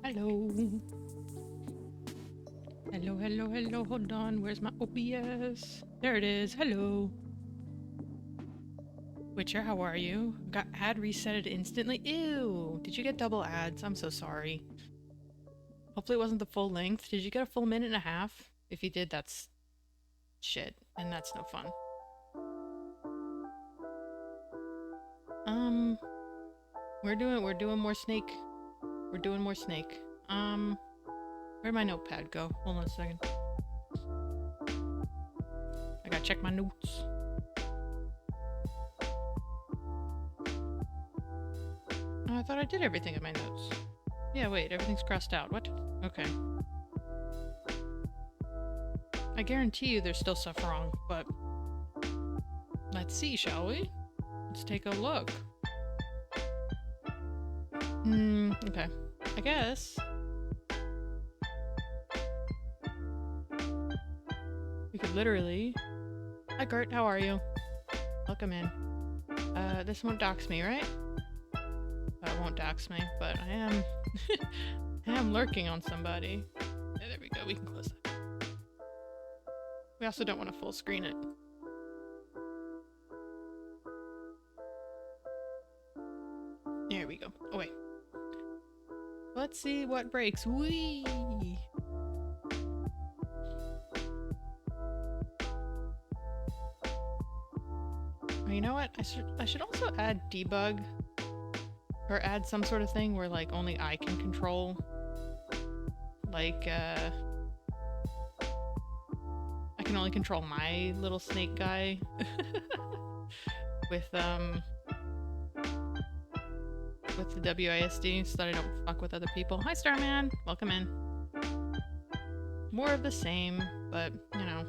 Hello. Hello, hello, hello. Hold on. Where's my OBS? There it is. Hello. Witcher, how are you? Got ad resetted instantly. Ew. Did you get double ads? I'm so sorry. Hopefully it wasn't the full length. Did you get a full minute and a half? If you did, that's shit. And that's no fun. We're doing more Snake. We're doing more Snake. Where'd my notepad go? Hold on a second. I gotta check my notes. Oh, I thought I did everything in my notes. Yeah, wait, everything's crossed out. What? Okay. I guarantee you there's still stuff wrong, but let's see, shall we? Let's take a look. Okay. I guess we could literally... Hi, Gert, how are you? Welcome in. This won't dox me, right? It won't dox me, but I am... I am lurking on somebody. Yeah, there we go. We can close that. We also don't want to full screen it. There we go. Oh, wait. Let's see what breaks. Whee! Oh, you know what? I should also add debug. Or add some sort of thing where, like, only I can control. Like, I can only control my little snake guy. with the WASD so that I don't fuck with other people. Hi, Starman! Welcome in. More of the same, but, you know.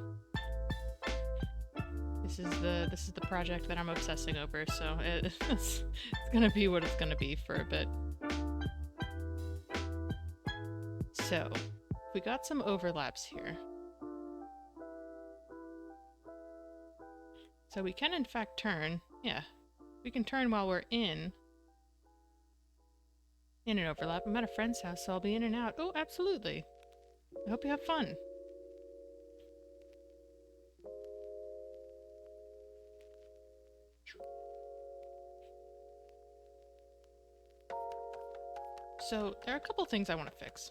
This is the project that I'm obsessing over, so it's gonna be what it's gonna be for a bit. So, we got some overlaps here. So we can in fact turn. Yeah, we can turn while we're in an overlap. I'm at a friend's house, so I'll be in and out. Oh, absolutely. I hope you have fun. So, there are a couple things I want to fix.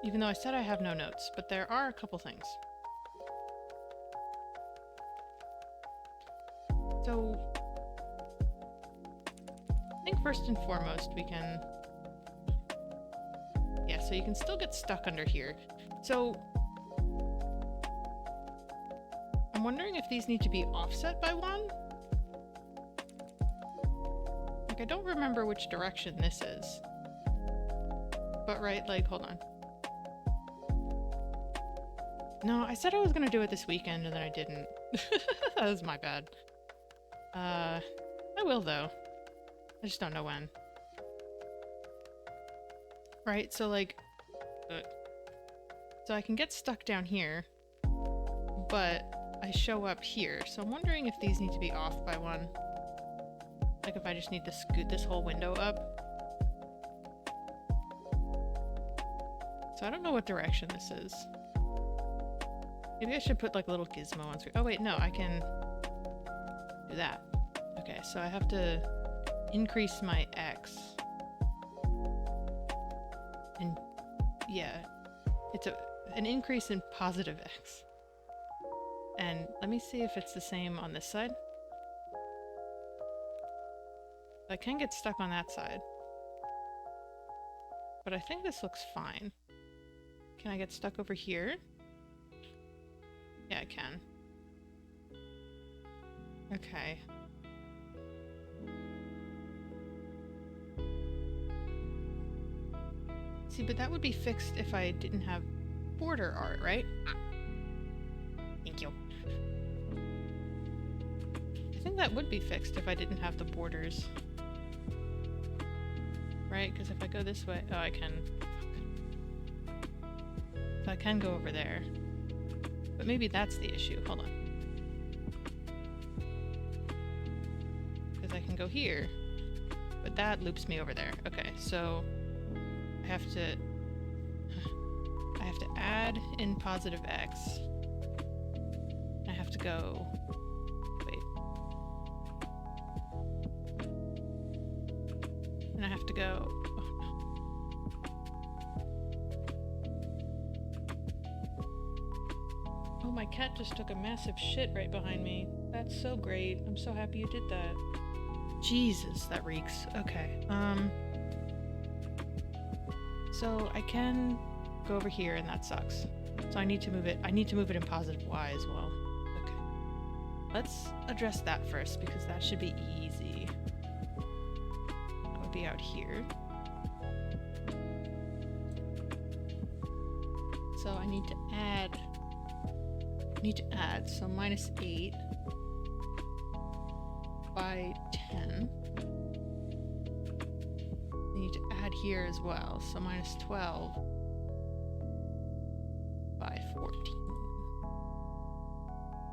Even though I said I have no notes, but there are a couple things. So, I think first and foremost we can... Yeah, so you can still get stuck under here. So, I'm wondering if these need to be offset by one? Like, I don't remember which direction this is. But right, like, hold on. No, I said I was gonna do it this weekend and then I didn't. That was my bad. I will though. I just don't know when. Right, so like... So I can get stuck down here, but I show up here. So I'm wondering if these need to be off by one. Like if I just need to scoot this whole window up. So I don't know what direction this is. Maybe I should put like a little gizmo on screen. Oh wait, no, I can do that. Okay, so I have to increase my X. And yeah, it's an increase in positive X. And let me see if it's the same on this side. I can get stuck on that side. But I think this looks fine. Can I get stuck over here? Yeah, I can. Okay. See, but that would be fixed if I didn't have border art, right? Thank you. I think that would be fixed if I didn't have the borders. Right? Because if I go this way... Oh, I can... So I can go over there. But maybe that's the issue. Hold on. Because I can go here. But that loops me over there. Okay, so... I have to add in positive X. I have to go... Wait. And I have to go... Oh, no. Oh, my cat just took a massive shit right behind me. That's so great. I'm so happy you did that. Jesus, that reeks. Okay, so I can go over here and that sucks. So I need to move it. I need to move it in positive Y as well. Okay. Let's address that first because that should be easy. That would be out here. So I need to add. So -8 by 10. I need to add here as well, so -12 by 14.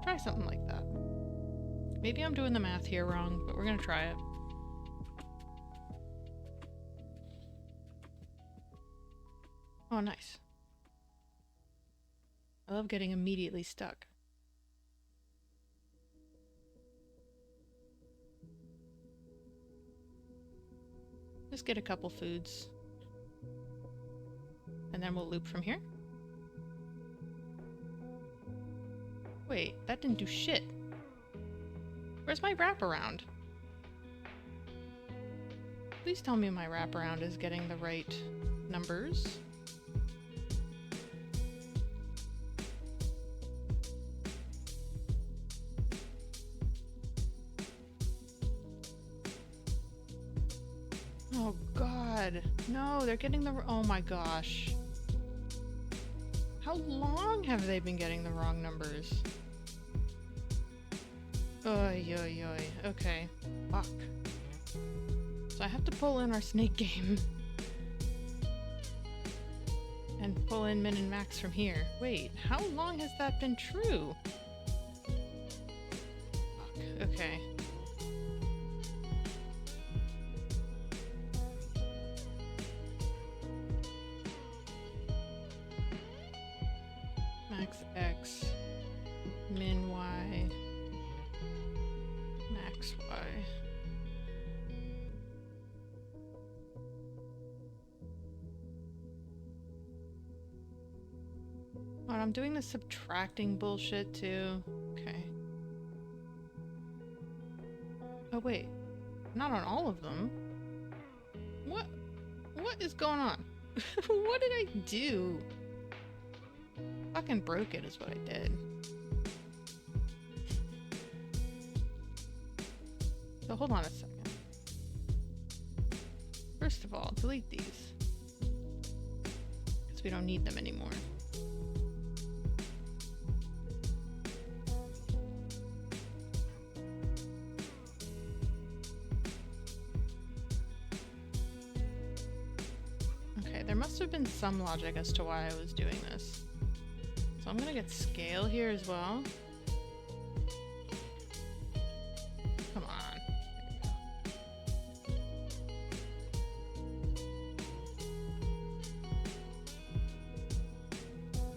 Try something like that. Maybe I'm doing the math here wrong, but we're gonna try it. Oh, nice. I love getting immediately stuck. Just get a couple foods. And then we'll loop from here. Wait, that didn't do shit. Where's my wraparound? Please tell me my wraparound is getting the right numbers. Oh god. No, they're getting the... Oh my gosh. How long have they been getting the wrong numbers? Oy, oy, oy. Okay. Fuck. So I have to pull in our snake game. And pull in min and max from here. Wait, how long has that been true? Fuck. Okay. Max X, min Y, max Y. Oh, I'm doing the subtracting bullshit too. Okay. Oh wait, not on all of them. What is going on? What did I do? Fucking broke it is what I did. So hold on a second. First of all, delete these. Because we don't need them anymore. Okay, there must have been some logic as to why I was doing this. So I'm gonna get scale here as well. Come on.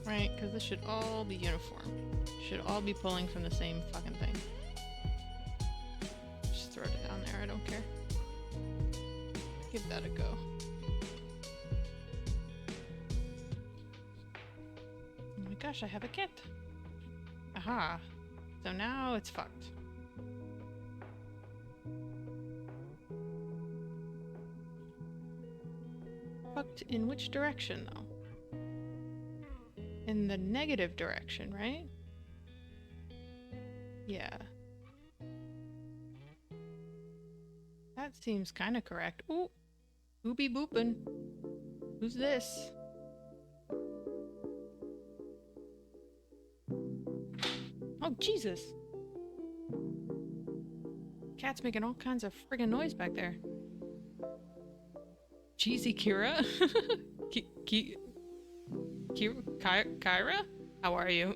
Right, because this should all be uniform. Should all be pulling from the same fucking thing. Just throw it down there, I don't care. Give that a go. Gosh, I have a kit. Aha. So now it's fucked. Fucked in which direction, though? In the negative direction, right? Yeah. That seems kind of correct. Ooh. Boopy boopin'. Who's this? Oh, Jesus! Cat's making all kinds of friggin' noise back there. Cheesy Kira? Kyra? How are you?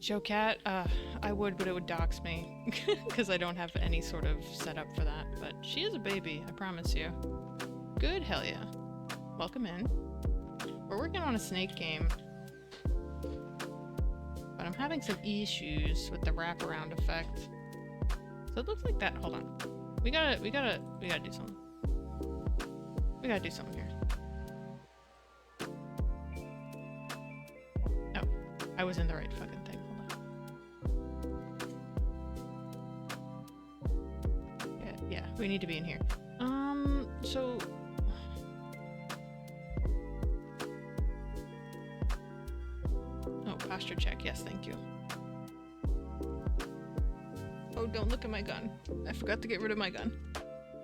Joe Cat? I would, but it would dox me. Because I don't have any sort of setup for that. But she is a baby, I promise you. Good, hell yeah. Welcome in. We're working on a snake game. But I'm having some issues with the wraparound effect. So it looks like that. Hold on. We gotta do something. We gotta do something here. Oh, I was in the right fucking thing. Hold on. Yeah, we need to be in here. So... Posture check, yes, thank you. Oh, don't look at my gun. I forgot to get rid of my gun.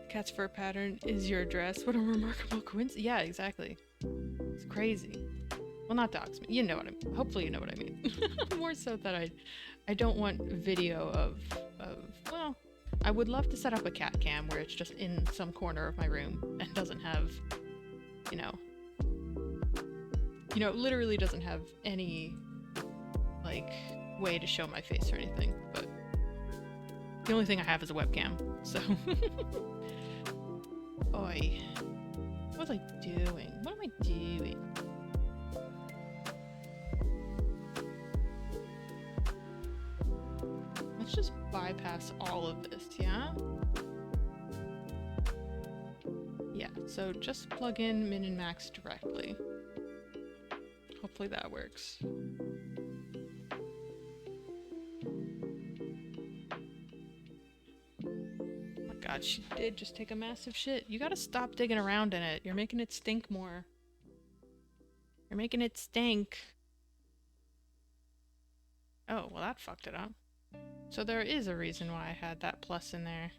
Cat's fur pattern is your address. What a remarkable coincidence. Yeah, exactly. It's crazy. Well, not dogs. You know what I mean. Hopefully you know what I mean. More so that I don't want video of, well, I would love to set up a cat cam where it's just in some corner of my room and doesn't have, you know, literally doesn't have any like way to show my face or anything, but the only thing I have is a webcam, so. Oi. was I doing? What am I doing? Let's just bypass all of this, yeah? Yeah, so just plug in min and max directly. Hopefully that works. Oh my god, she did just take a massive shit. You gotta stop digging around in it. You're making it stink more. You're making it stink. Oh, well that fucked it up. So there is a reason why I had that plus in there.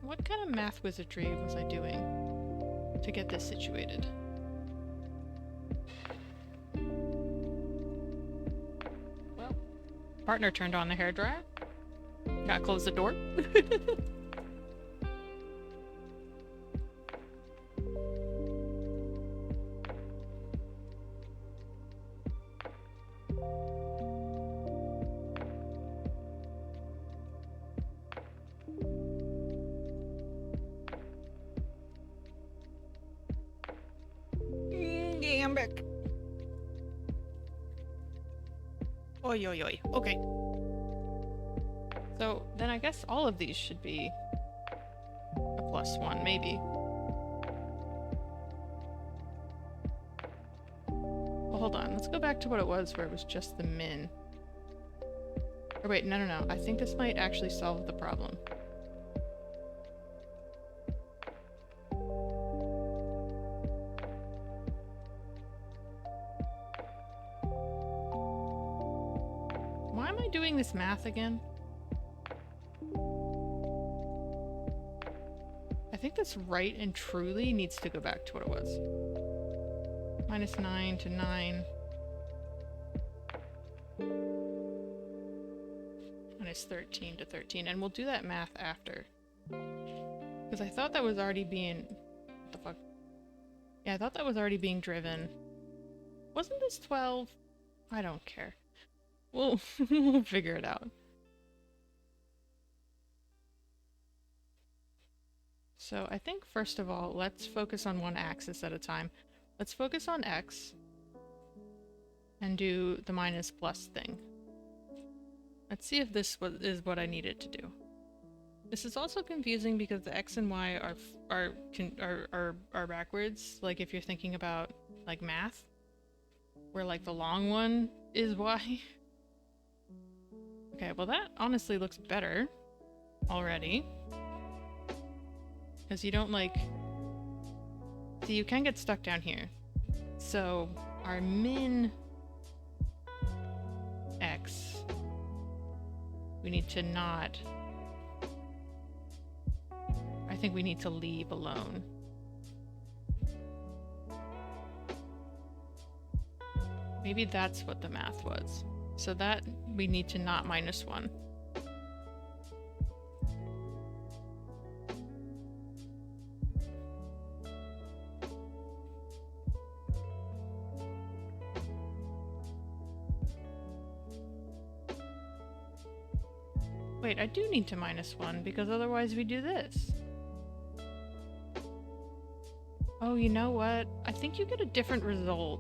What kind of math wizardry was I doing to get this situated? Well, partner turned on the hairdryer. Gotta close the door. I'm back. Oi, oi, oi. Okay. So, then I guess all of these should be a +1, maybe. Well, hold on. Let's go back to what it was where it was just the min. Or wait, no. I think this might actually solve the problem. Why am I doing this math again? I think this right and truly needs to go back to what it was. -9 to 9. -13 to 13. And we'll do that math after. Because I thought that was already being... What the fuck? Yeah, I thought that was already being driven. Wasn't this 12? I don't care. We'll figure it out. So I think first of all, let's focus on one axis at a time. Let's focus on X and do the minus plus thing. Let's see if this is what I needed to do. This is also confusing because the X and Y are backwards. Like if you're thinking about like math, where like the long one is Y. Okay, well that honestly looks better already. Because you don't like... See, you can get stuck down here. So, our min X, we need to not... I think we need to leave alone. Maybe that's what the math was. So that we need to not -1. Wait, I do need to -1 because otherwise we do this. Oh, you know what? I think you get a different result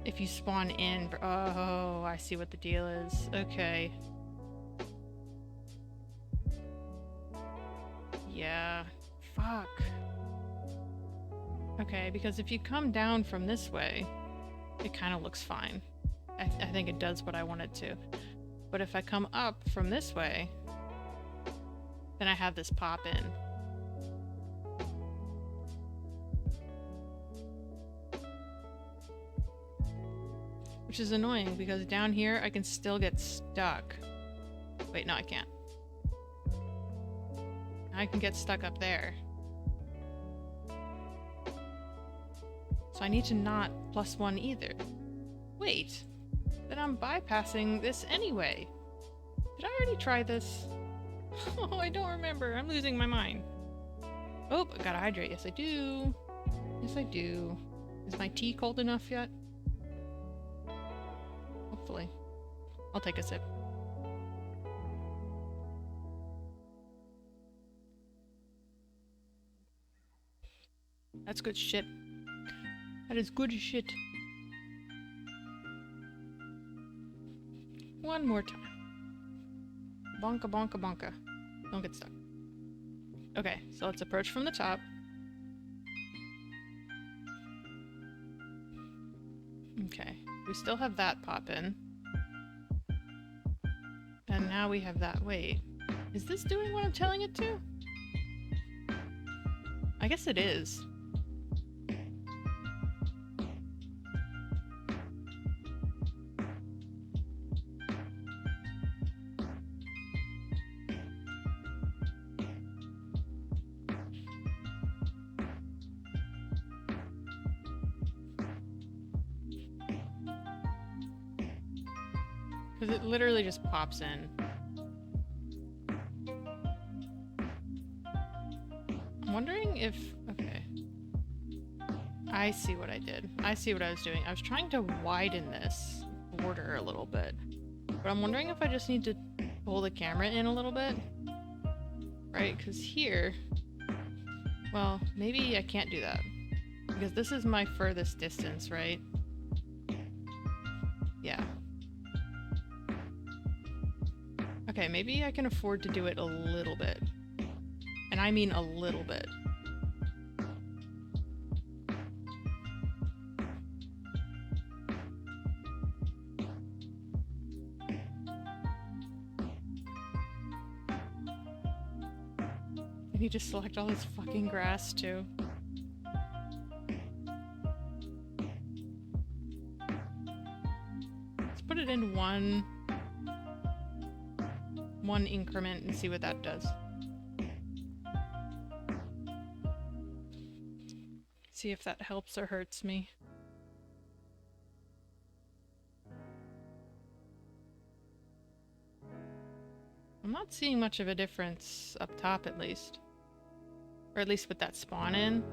if you spawn in. Oh, I see what the deal is. Okay. Yeah. Fuck. Okay, because if you come down from this way, it kind of looks fine. I think it does what I want it to. But if I come up from this way, then I have this pop in. Which is annoying because down here I can still get stuck. Wait, no, I can't. I can get stuck up there. So I need to not +1 either. Wait. Then I'm bypassing this anyway. Did I already try this? Oh, I don't remember. I'm losing my mind. Oh, I gotta hydrate. Yes, I do. Yes, I do. Is my tea cold enough yet? hopefully. I'll take a sip. That's good shit. That is good shit. One more time. Bonka, bonka, bonka. Don't get stuck. Okay, so let's approach from the top. Okay, we still have that pop in. And now we have that. Wait, is this doing what I'm telling it to? I guess it is. Because it literally just pops in. I'm wondering if... Okay. I see what I did. I see what I was doing. I was trying to widen this border a little bit. But I'm wondering if I just need to pull the camera in a little bit. Right? Because here... Well, maybe I can't do that. Because this is my furthest distance, right? Yeah. Okay, maybe I can afford to do it a little bit. And I mean a little bit. And you just select all this fucking grass too. Let's put it in one increment and see what that does. See if that helps or hurts me. I'm not seeing much of a difference up top, at least. Or at least with that spawn in.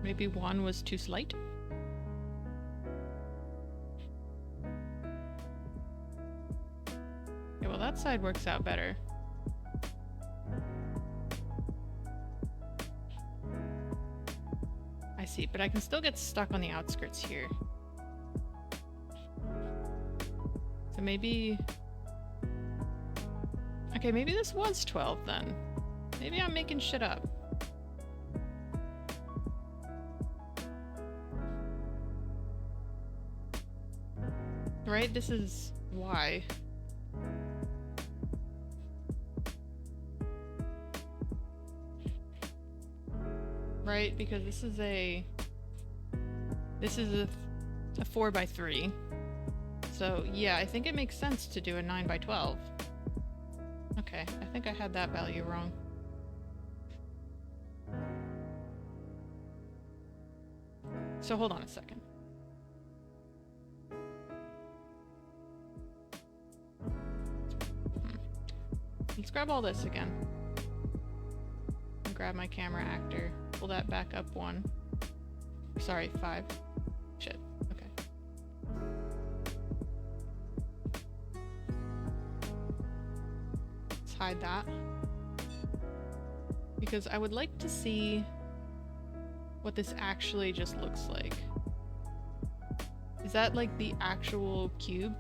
Maybe one was too slight? Okay, well that side works out better. I see, but I can still get stuck on the outskirts here. So maybe... Okay, maybe this was 12 then. Maybe I'm making shit up. Right? This is why. Right? Because this is a 4x3. So yeah, I think it makes sense to do a 9x12. Okay, I think I had that value wrong. So hold on a second. Let's grab all this again. And grab my camera actor. Pull that back up 1. Sorry, 5. Shit. Okay. Let's hide that. Because I would like to see what this actually just looks like. Is that like the actual cube?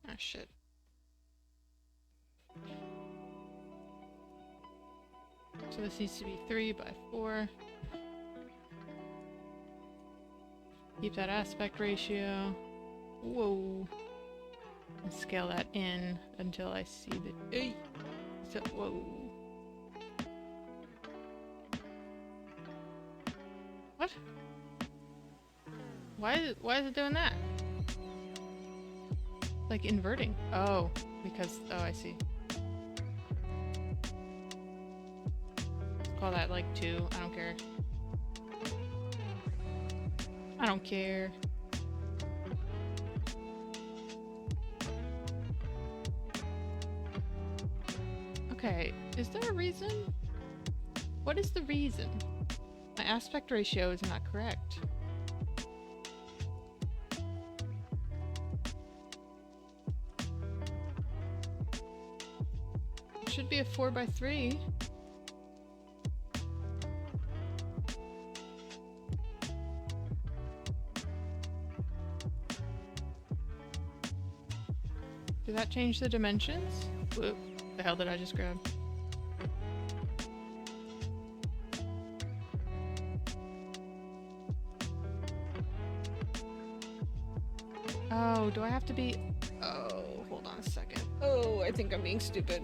Ah, shit. So this needs to be 3x4. Keep that aspect ratio. Whoa. And scale that in until I see the... Hey! So, whoa. What? Why is it doing that? Like inverting. Oh, because... Oh, I see. Call that like 2. I don't care. I don't care. Okay, is there a reason? What is the reason? My aspect ratio is not correct. It should be a 4:3. Did that change the dimensions? Whoop. The hell did I just grab? Oh, do I have to be... Oh, hold on a second. Oh, I think I'm being stupid.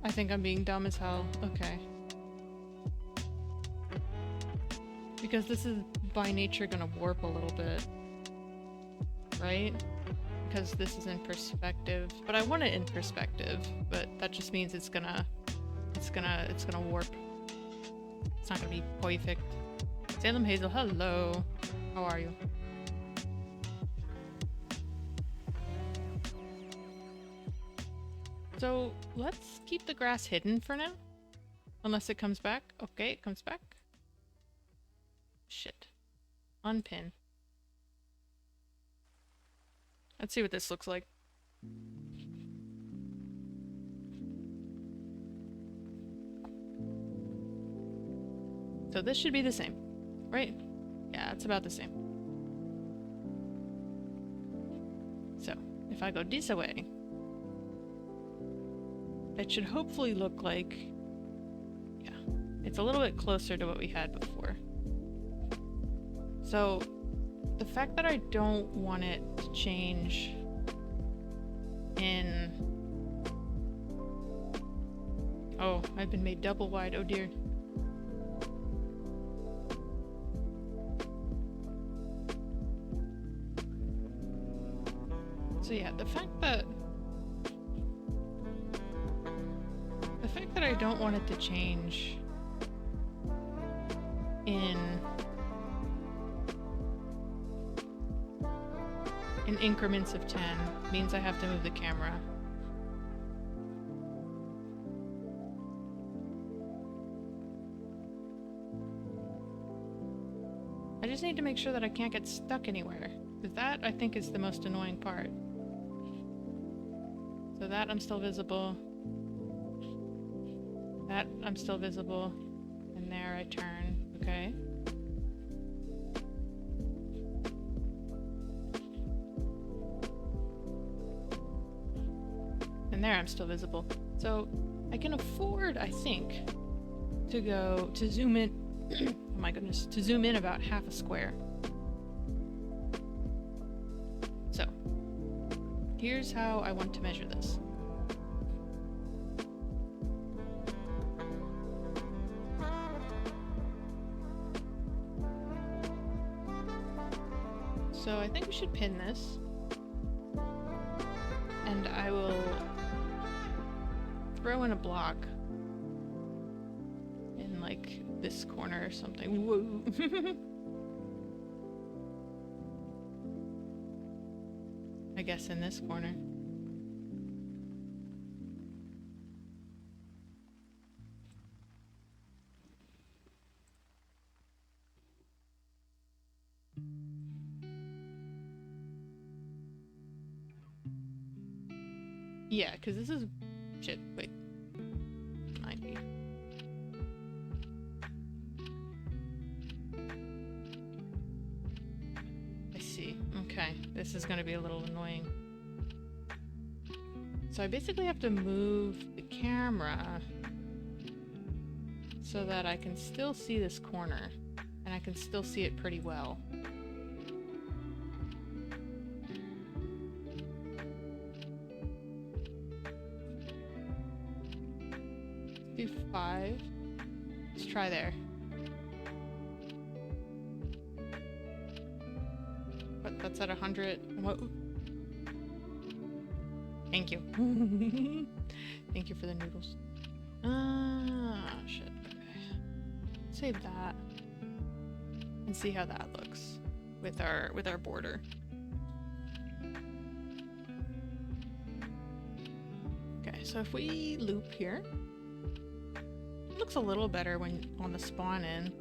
I think I'm being dumb as hell. Okay. Because this is by nature gonna warp a little bit. Right? Because this is in perspective. But I want it in perspective. But that just means it's gonna warp. It's not gonna be perfect. Salem Hazel, hello. How are you? So let's keep the grass hidden for now. Unless it comes back. Okay, it comes back. Shit. Unpin. Let's see what this looks like. So this should be the same, right? Yeah, it's about the same. So, if I go this way, it should hopefully look like... Yeah, it's a little bit closer to what we had before. So, the fact that I don't want it to change in... Oh, I've been made double wide, oh dear. So yeah, the fact that I don't want it to change in increments of 10 means I have to move the camera. I just need to make sure that I can't get stuck anywhere, because that I think is the most annoying part. So that I'm still visible. That I'm still visible. And there I turn. Okay. And there I'm still visible. So I can afford, I think, to zoom in. Oh my goodness, to zoom in about half a square. So here's how I want to measure this. So I think we should pin this. And I will throw in a block in like this corner or something. Whoa. I guess in this corner. Yeah, because this is... Shit, wait. 90. I see. Okay, this is going to be a little annoying. So I basically have to move the camera so that I can still see this corner, and I can still see it pretty well. Do 5. Let's try there. But that's at 100. What? Thank you. Thank you for the noodles. Shit. Okay. Save that. And see how that looks with our border. Okay, so if we loop here, it looks a little better when on the spawn in.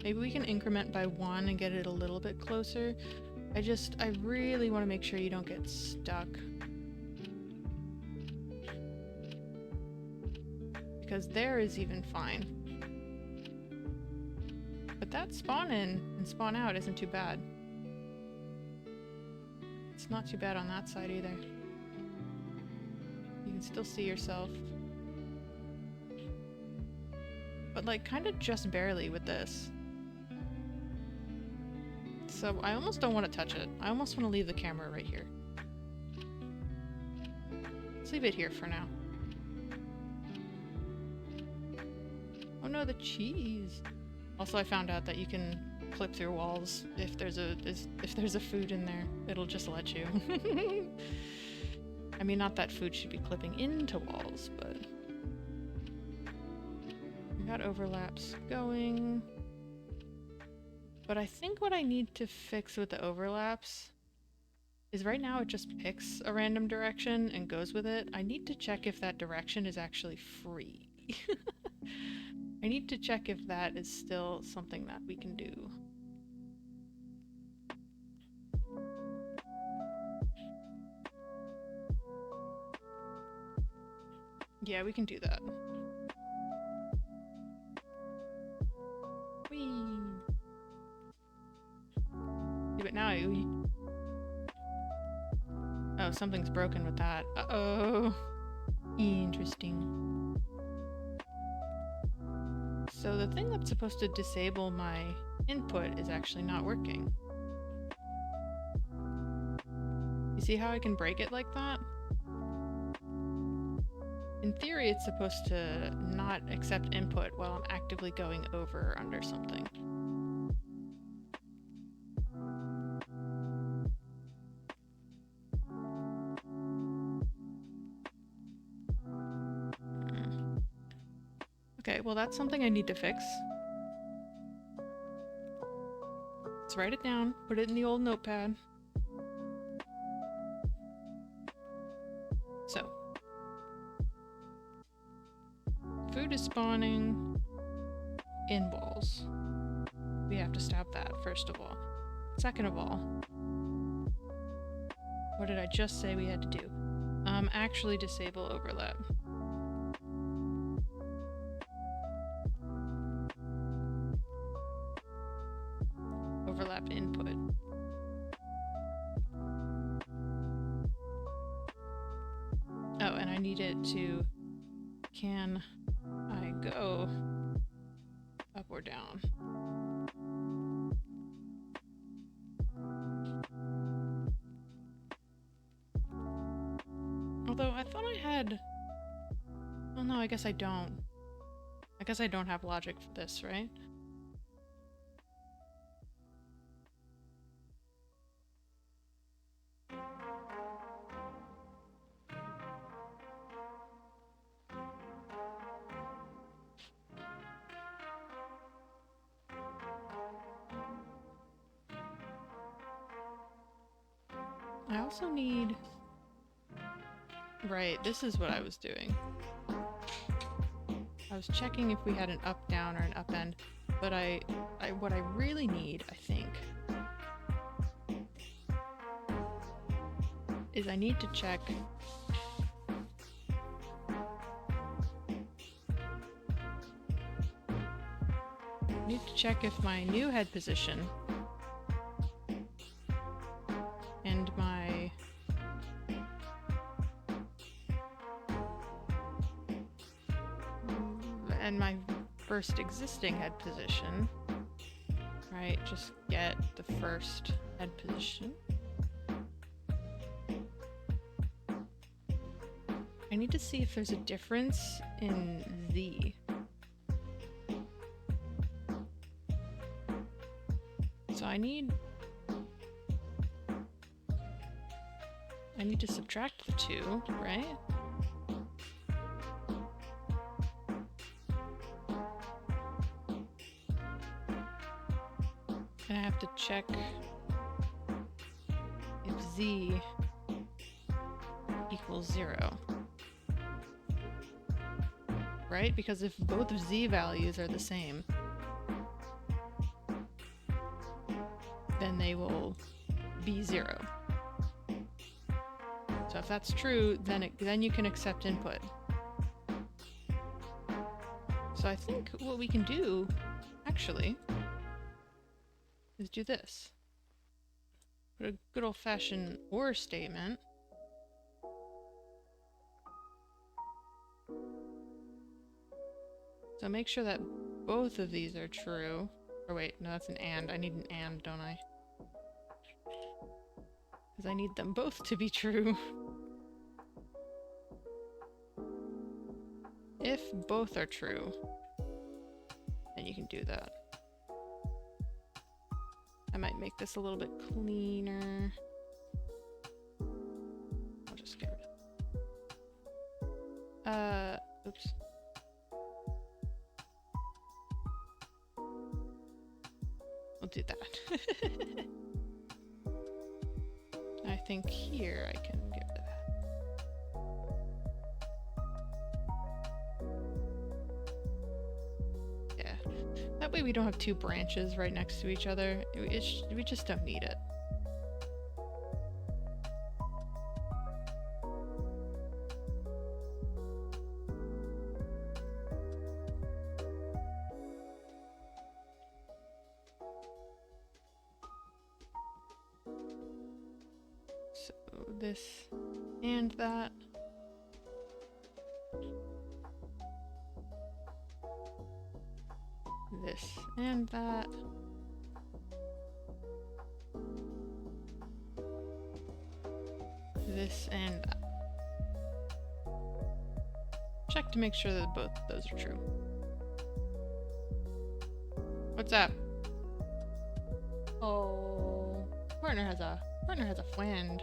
Maybe we can increment by 1 and get it a little bit closer. I really want to make sure you don't get stuck. Because there is even fine. But that spawn in and spawn out isn't too bad. It's not too bad on that side either. You can still see yourself. But like kind of just barely with this. So I almost don't want to touch it. I almost want to leave the camera right here. Let's leave it here for now. Oh no, the cheese! Also, I found out that you can clip through walls if there's a food in there. It'll just let you. I mean, not that food should be clipping into walls, but we got overlaps going. But I think what I need to fix with the overlaps is right now it just picks a random direction and goes with it. I need to check if that direction is actually free. I need to check if that is still something that we can do. Yeah, we can do that. Whee! Yeah, but now oh, something's broken with that. Uh-oh. Interesting. So the thing that's supposed to disable my input is actually not working. You see how I can break it like that? In theory, it's supposed to not accept input while I'm actively going over or under something. Okay, well that's something I need to fix. Let's write it down, put it in the old notepad. So. Food is spawning in walls. We have to stop that, first of all. Second of all, what did I just say we had to do? Actually disable overlap. Overlap input. Oh, and I need it to, can I go up or down? Although I thought I had, well no, I guess I don't. I guess I don't have logic for this, right? I also need... Right, this is what I was doing. I was checking if we had an up-down or an up-end, but what I really need, I think, is I need to check if my new head position and my first existing head position, right, just get the first head position. I need to see if there's a difference in Z. So I need to subtract the 2, right? have to check if z equals 0. Right? Because if both of z values are the same, then they will be 0. So if that's true, then you can accept input. So I think what we can do, actually, is do this. Put a good old-fashioned OR statement. So make sure that both of these are true. Or wait, no, that's an AND. I need an AND, don't I? Because I need them both to be true. If both are true, then you can do that. I might make this a little bit cleaner. I'll just get rid of it. Oops. We'll do that. I think here I can get rid of that. Yeah. That way we don't have two branches right next to each other. We just don't need it. This and that. This and that. This and that. Check to make sure that both of those are true. What's up? Oh, partner has a friend.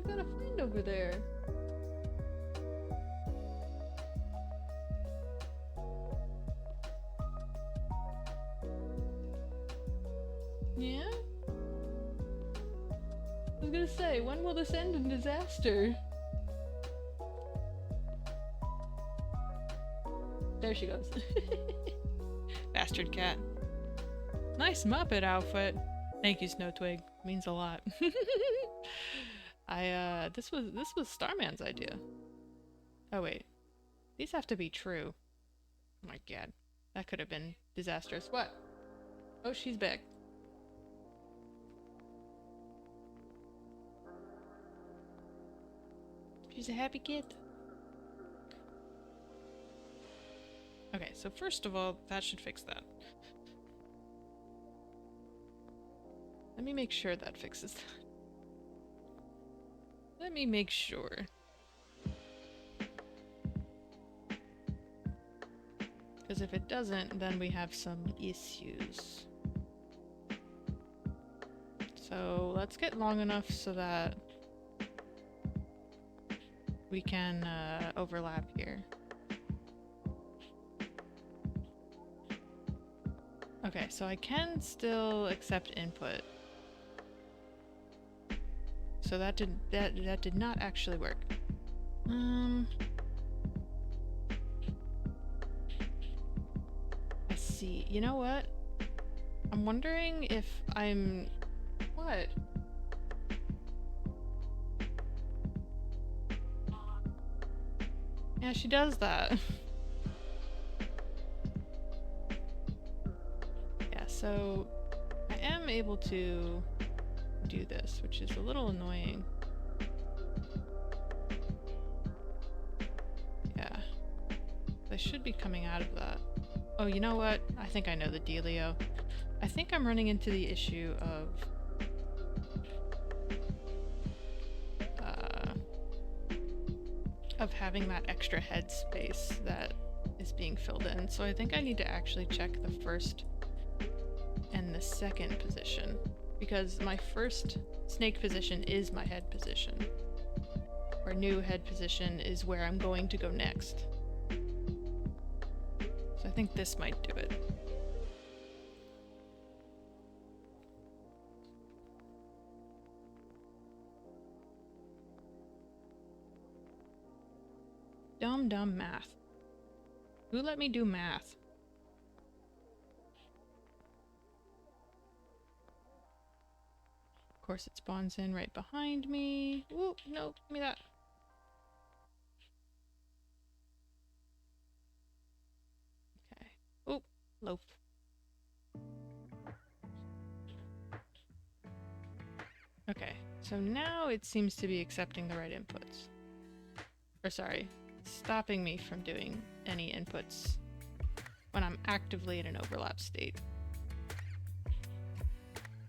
We got a friend over there. Yeah? I was gonna say, when will this end in disaster? There she goes. Bastard cat. Nice Muppet outfit. Thank you, Snowtwig. Means a lot. This was Starman's idea. Oh wait. These have to be true. Oh my god. That could have been disastrous. What? Oh, she's back. She's a happy kid. Okay, so first of all, that should fix that. Let me make sure that fixes that. Let me make sure. Because if it doesn't, then we have some issues. So let's get long enough so that we can overlap here. Okay, so I can still accept input. So that did not actually work. I see. You know what? I'm wondering if I'm... What? Yeah, she does that. Yeah, so I am able to do this, which is a little annoying. Yeah. I should be coming out of that. Oh, you know what? I think I know the dealio. I think I'm running into the issue of having that extra head space that is being filled in. So I think I need to actually check the first and the second position, because my first snake position is my head position. Our new head position is where I'm going to go next. think this might do it. Dumb math. Who let me do math? Of course it spawns in right behind me. Ooh, no, give me that. Okay. Ooh, loaf. Okay, so now it seems to be accepting the right inputs. Or sorry, stopping me from doing any inputs when I'm actively in an overlap state.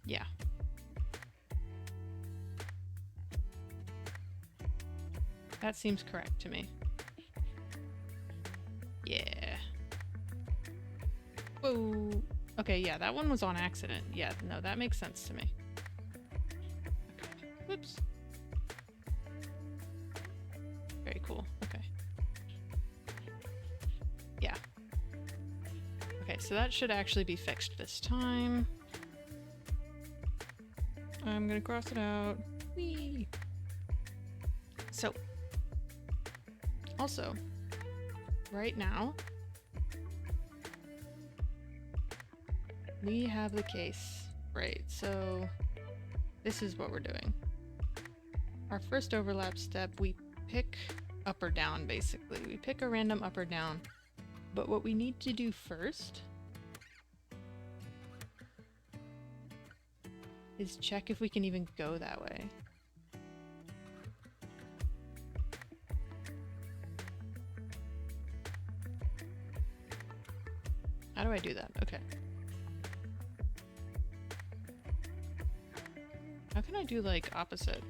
Yeah. That seems correct to me. Yeah. Whoa. Okay, yeah, that one was on accident. Yeah, no, that makes sense to me. Okay. Whoops. Very cool. Okay. Yeah. Okay, so that should actually be fixed this time. I'm gonna cross it out. Whee! So, also, right now, we have the case. Right, so this is what we're doing. Our first overlap step, we pick up or down, basically. We pick a random up or down. But what we need to do first is check if we can even go that way. How do I do that? Okay. How can I do, like, opposite?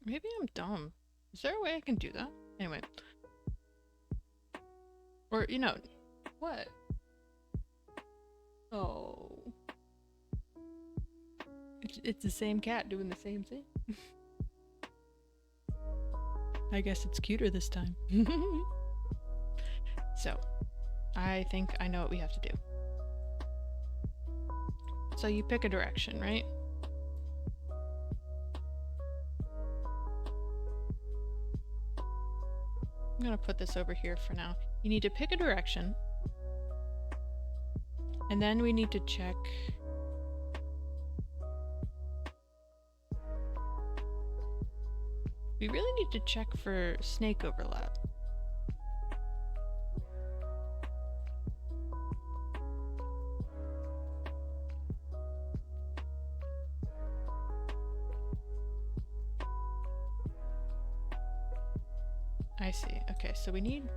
Maybe I'm dumb. Is there a way I can do that? Anyway. Or, you know, what? Oh. It's the same cat doing the same thing. I guess it's cuter this time. So, I think I know what we have to do. So you pick a direction, right? I'm gonna put this over here for now. You need to pick a direction. And then we need to check... We really need to check for snake overlap. I see. Okay, so we need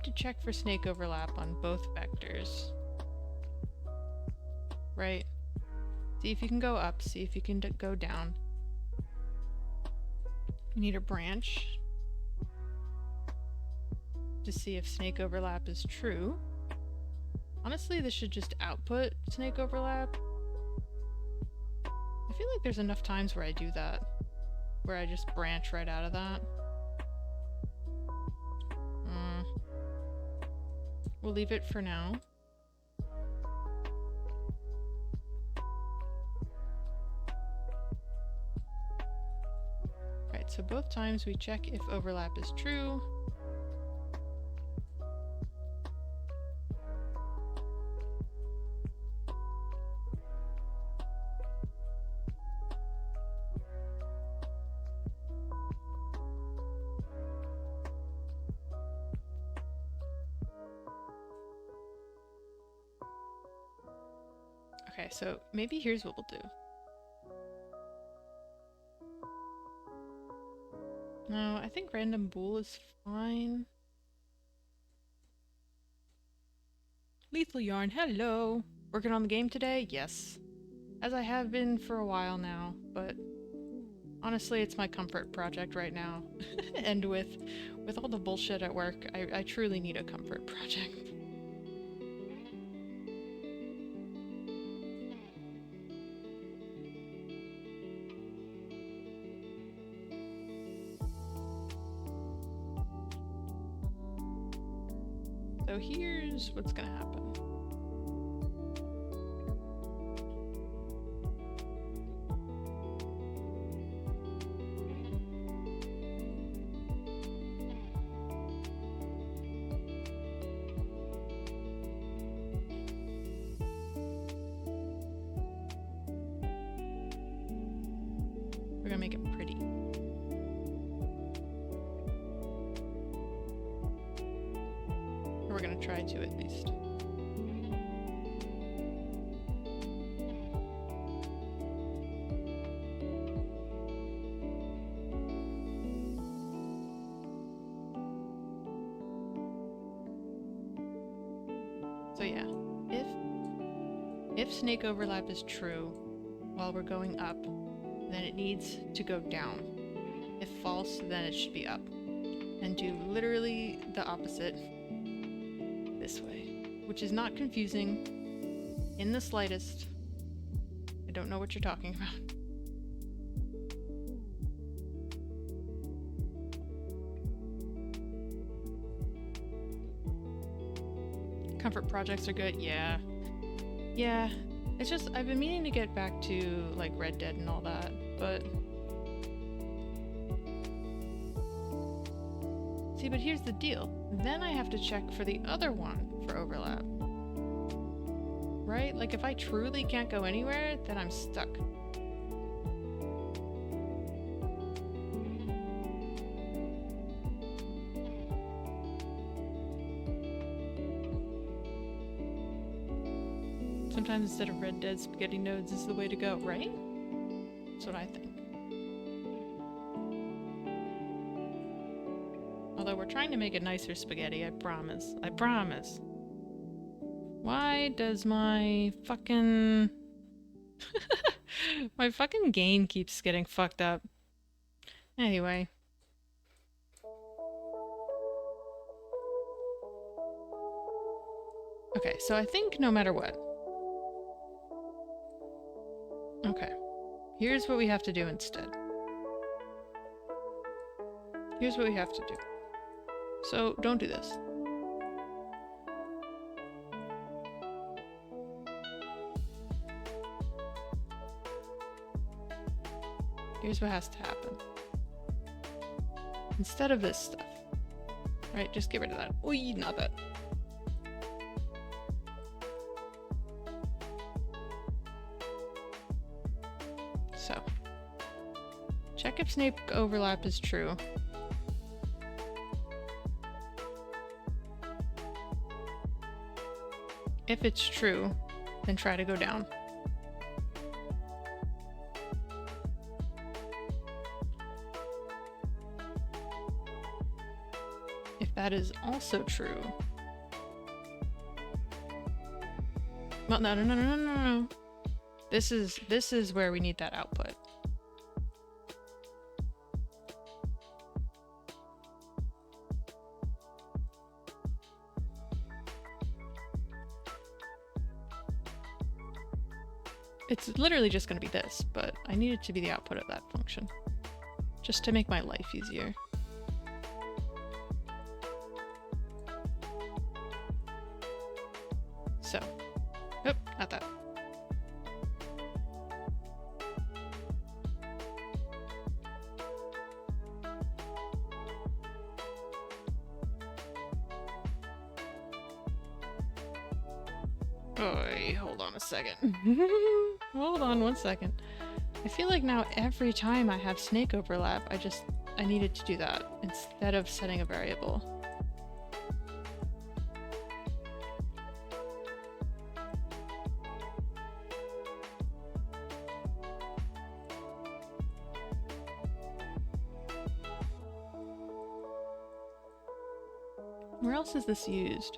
to check for snake overlap on both vectors. Right? See if you can go up, see if you can go down. We need a branch to see if snake overlap is true. Honestly, this should just output snake overlap. I feel like there's enough times where I do that, where I just branch right out of that. We'll leave it for now. Right, so both times we check if overlap is true. Okay, so maybe here's what we'll do. No, I think random bool is fine. Lethal Yarn, hello! Working on the game today? Yes. As I have been for a while now, but honestly, it's my comfort project right now. And with all the bullshit at work, I truly need a comfort project. So here's what's gonna happen. We're gonna make it pretty. Or we're gonna try to, at least. So yeah, if snake overlap is true while we're going up, then it needs to go down. If false, then it should be up. And do literally the opposite this way, which is not confusing in the slightest. I don't know what you're talking about. Comfort projects are good, yeah. Yeah, it's just, I've been meaning to get back to, like, Red Dead and all that, but... See, but here's the deal. Then I have to check for the other one for overlap. Right? Like, if I truly can't go anywhere, then I'm stuck. Sometimes instead of Red Dead, spaghetti nodes is the way to go, right? That's what I think. Although we're trying to make it nicer spaghetti, I promise. I promise. Why does my fucking... my fucking game keeps getting fucked up? Anyway. Okay, so I think no matter what. Okay. Here's what we have to do instead. Here's what we have to do. So, don't do this. Here's what has to happen. Instead of this stuff. Right, just get rid of that. Oy, not that. So. Check if snake overlap is true. If it's true, then try to go down. If that is also true... Well, no. This is where we need that output. It's literally just going to be this, but I need it to be the output of that function. Just to make my life easier. So. Oop, not that. Oy, hold on a second. Hold on 1 second. I feel like now every time I have snake overlap, I needed to do that instead of setting a variable. Where else is this used?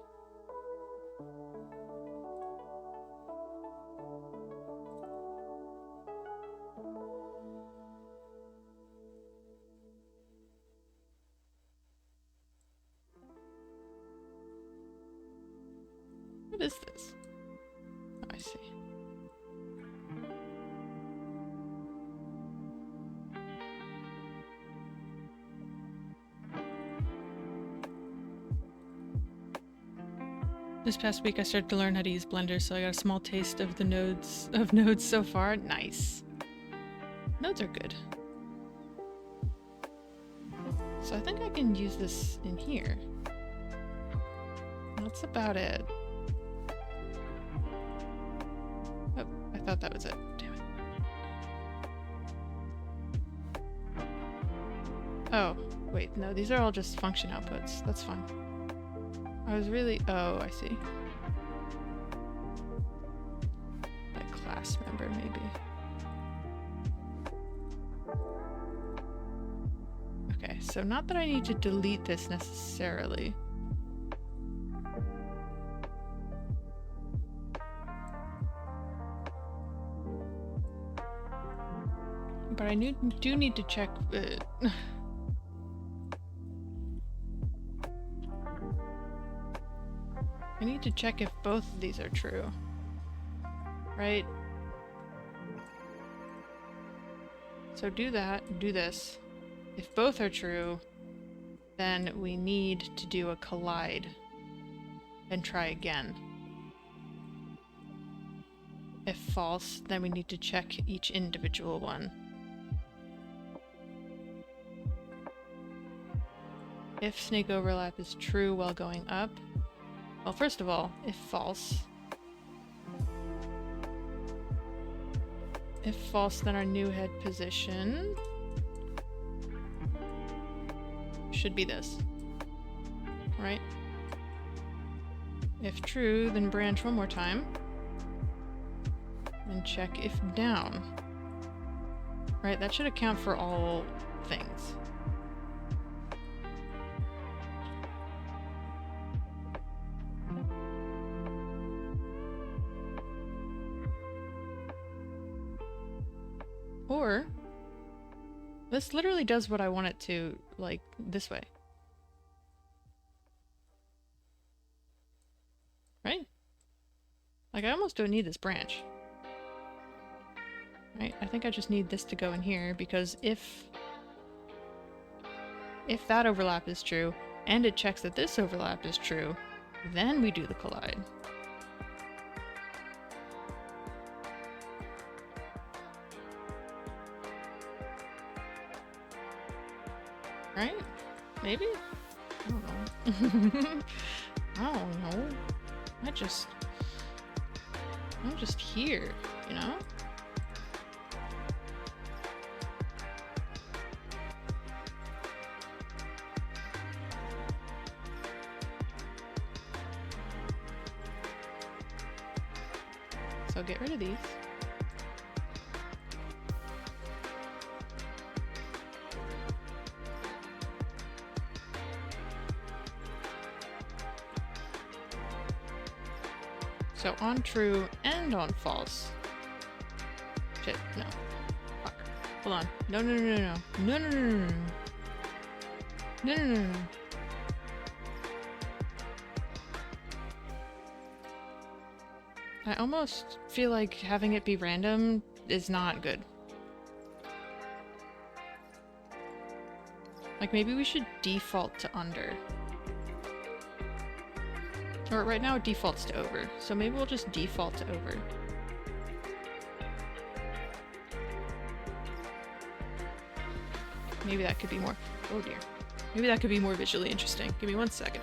What is this? Oh, I see. This past week I started to learn how to use Blender, so I got a small taste of the nodes so far. Nice. Nodes are good. So I think I can use this in here. That's about it. Oh, I thought that was it. Damn it. Oh, wait, no, these are all just function outputs. That's fine. I was really... Oh, I see. Like class member, maybe. Okay, so not that I need to delete this necessarily. But I do need to check... I need to check if both of these are true. Right? So do that, do this. If both are true, then we need to do a collide and try again. If false, then we need to check each individual one. If snake overlap is true while going up, well, first of all, if false, then our new head position should be this, right? If true, then branch one more time and check if down, right? That should account for all things. Or, this literally does what I want it to, like, this way. Right? Like, I almost don't need this branch. Right? I think I just need this to go in here, because if that overlap is true, and it checks that this overlap is true, then we do the collide. Right? Maybe? I don't know. I don't know. I'm just here, you know? So get rid of these. So on true and on false. Shit, no. Fuck. Hold on. No, no, no, no, no. No, no, no, no, no. No, no, no, no. I almost feel like having it be random is not good. Like, maybe we should default to under. Or right now it defaults to over, so maybe we'll just default to over. Maybe that could be more... Oh dear. Maybe that could be more visually interesting. Give me 1 second.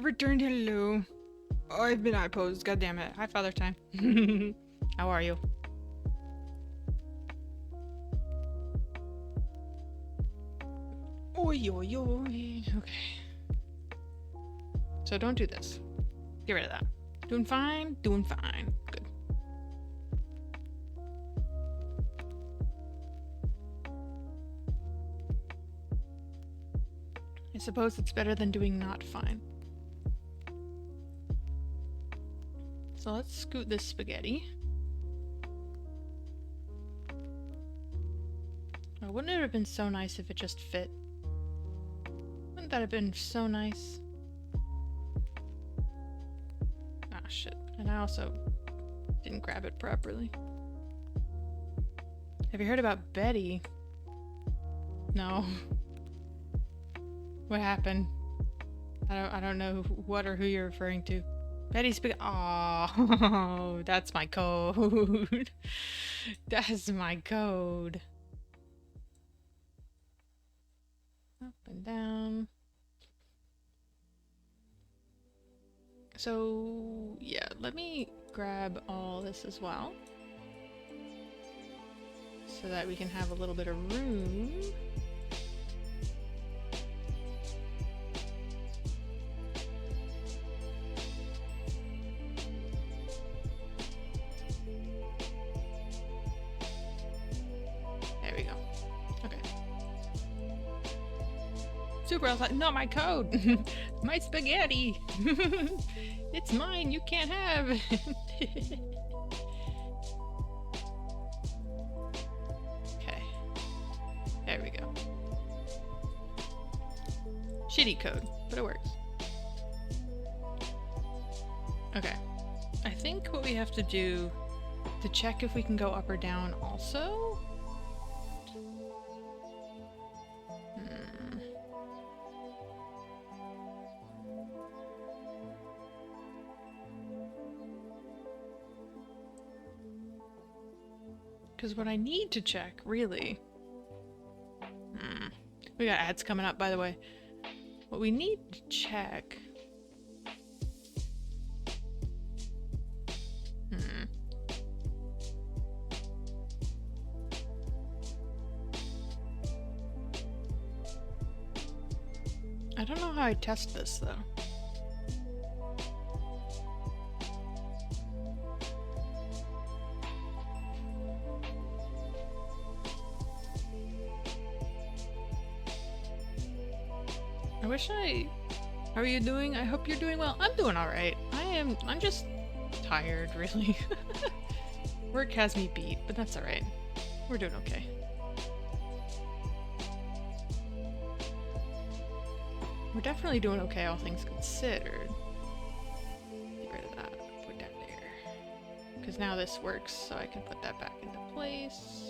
returned hello. Oh, I've been eye posed. God damn it. Hi, Father Time. How are you? Oi, oi, oi. Okay. So don't do this. Get rid of that. Doing fine? Doing fine. Good. I suppose it's better than doing not fine. So let's scoot this spaghetti. Oh, wouldn't it have been so nice if it just fit? Wouldn't that have been so nice? Ah, shit. And I also didn't grab it properly. Have you heard about Betty? No. What happened? I don't know what or who you're referring to. Betty's big. Oh, that's my code. That's my code. Up and down. So, yeah, let me grab all this as well. So that we can have a little bit of room. There we go. Okay. Super, I was like, not my code! My spaghetti! It's mine, you can't have it! Okay. There we go. Shitty code, but it works. Okay. I think what we have to do to check if we can go up or down also. Because what I need to check, really... We got ads coming up, by the way. What we need to check... I don't know how I test this, though. I wish I... How are you doing? I hope you're doing well. I'm doing alright. I'm just tired, really. Work has me beat, but that's alright. We're doing okay. We're definitely doing okay, all things considered. Get rid of that. Put that there. Because now this works, so I can put that back into place.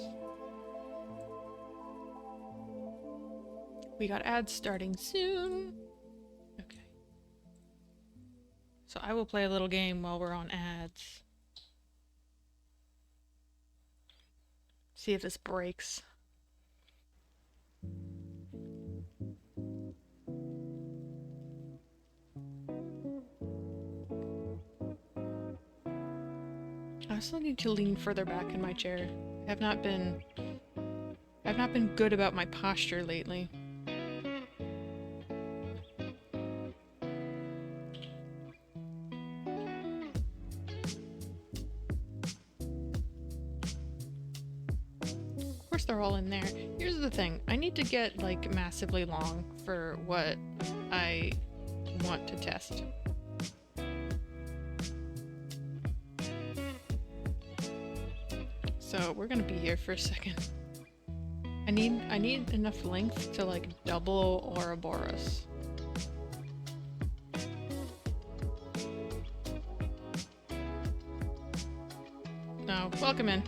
We got ads starting soon. Okay. So I will play a little game while we're on ads. See if this breaks. I also need to lean further back in my chair. I've not been good about my posture lately. Of course they're all in there. Here's the thing. I need to get, like, massively long for what I want to test. So we're gonna be here for a second. I need enough length to, like, double Ouroboros. No, welcome in.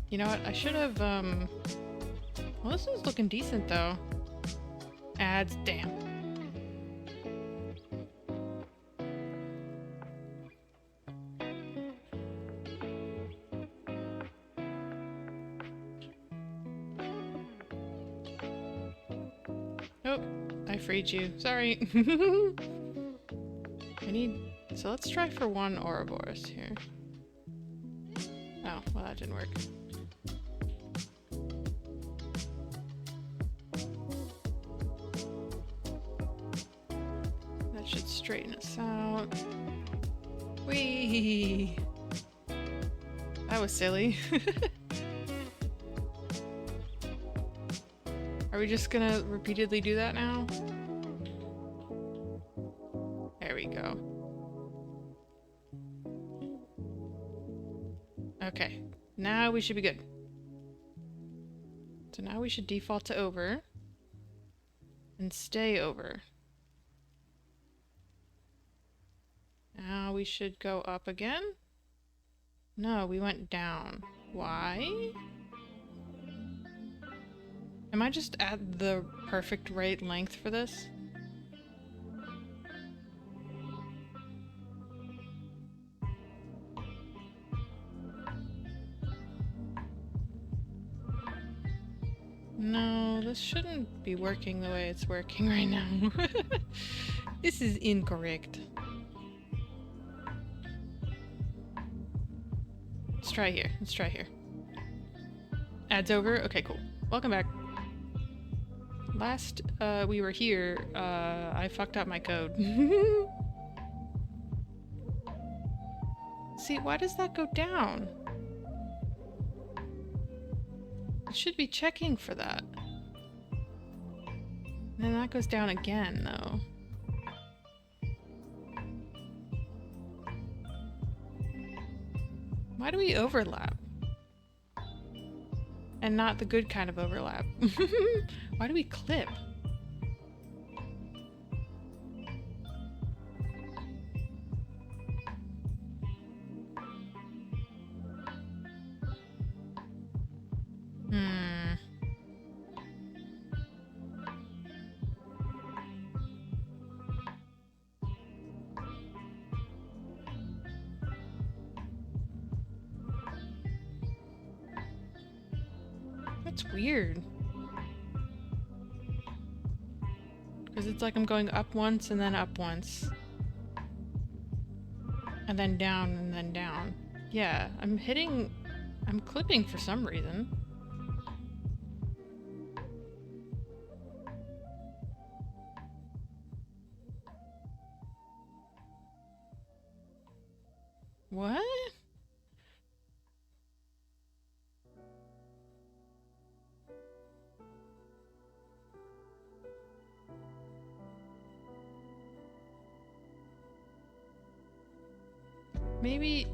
You know what? I should have, well, this is looking decent, though. Ads, damn. Oh, I freed you. Sorry. So let's try for one Ouroboros here. Oh, well that didn't work. That should straighten us out. Whee! That was silly. Are we just gonna repeatedly do that now? There we go. Okay, now we should be good. So now we should default to over and stay over. Now we should go up again. No, we went down. Why? Am I just at the perfect right length for this? No, this shouldn't be working the way it's working right now. This is incorrect. Let's try here. Let's try here. Ads over? Okay, cool. Welcome back. Last we were here, I fucked up my code. See, why does that go down? It should be checking for that. And then that goes down again, though. Why do we overlap? And not the good kind of overlap. Why do we clip? That's weird. Because it's like I'm going up once and then up once. And then down and then down. Yeah, I'm clipping for some reason. What? Maybe...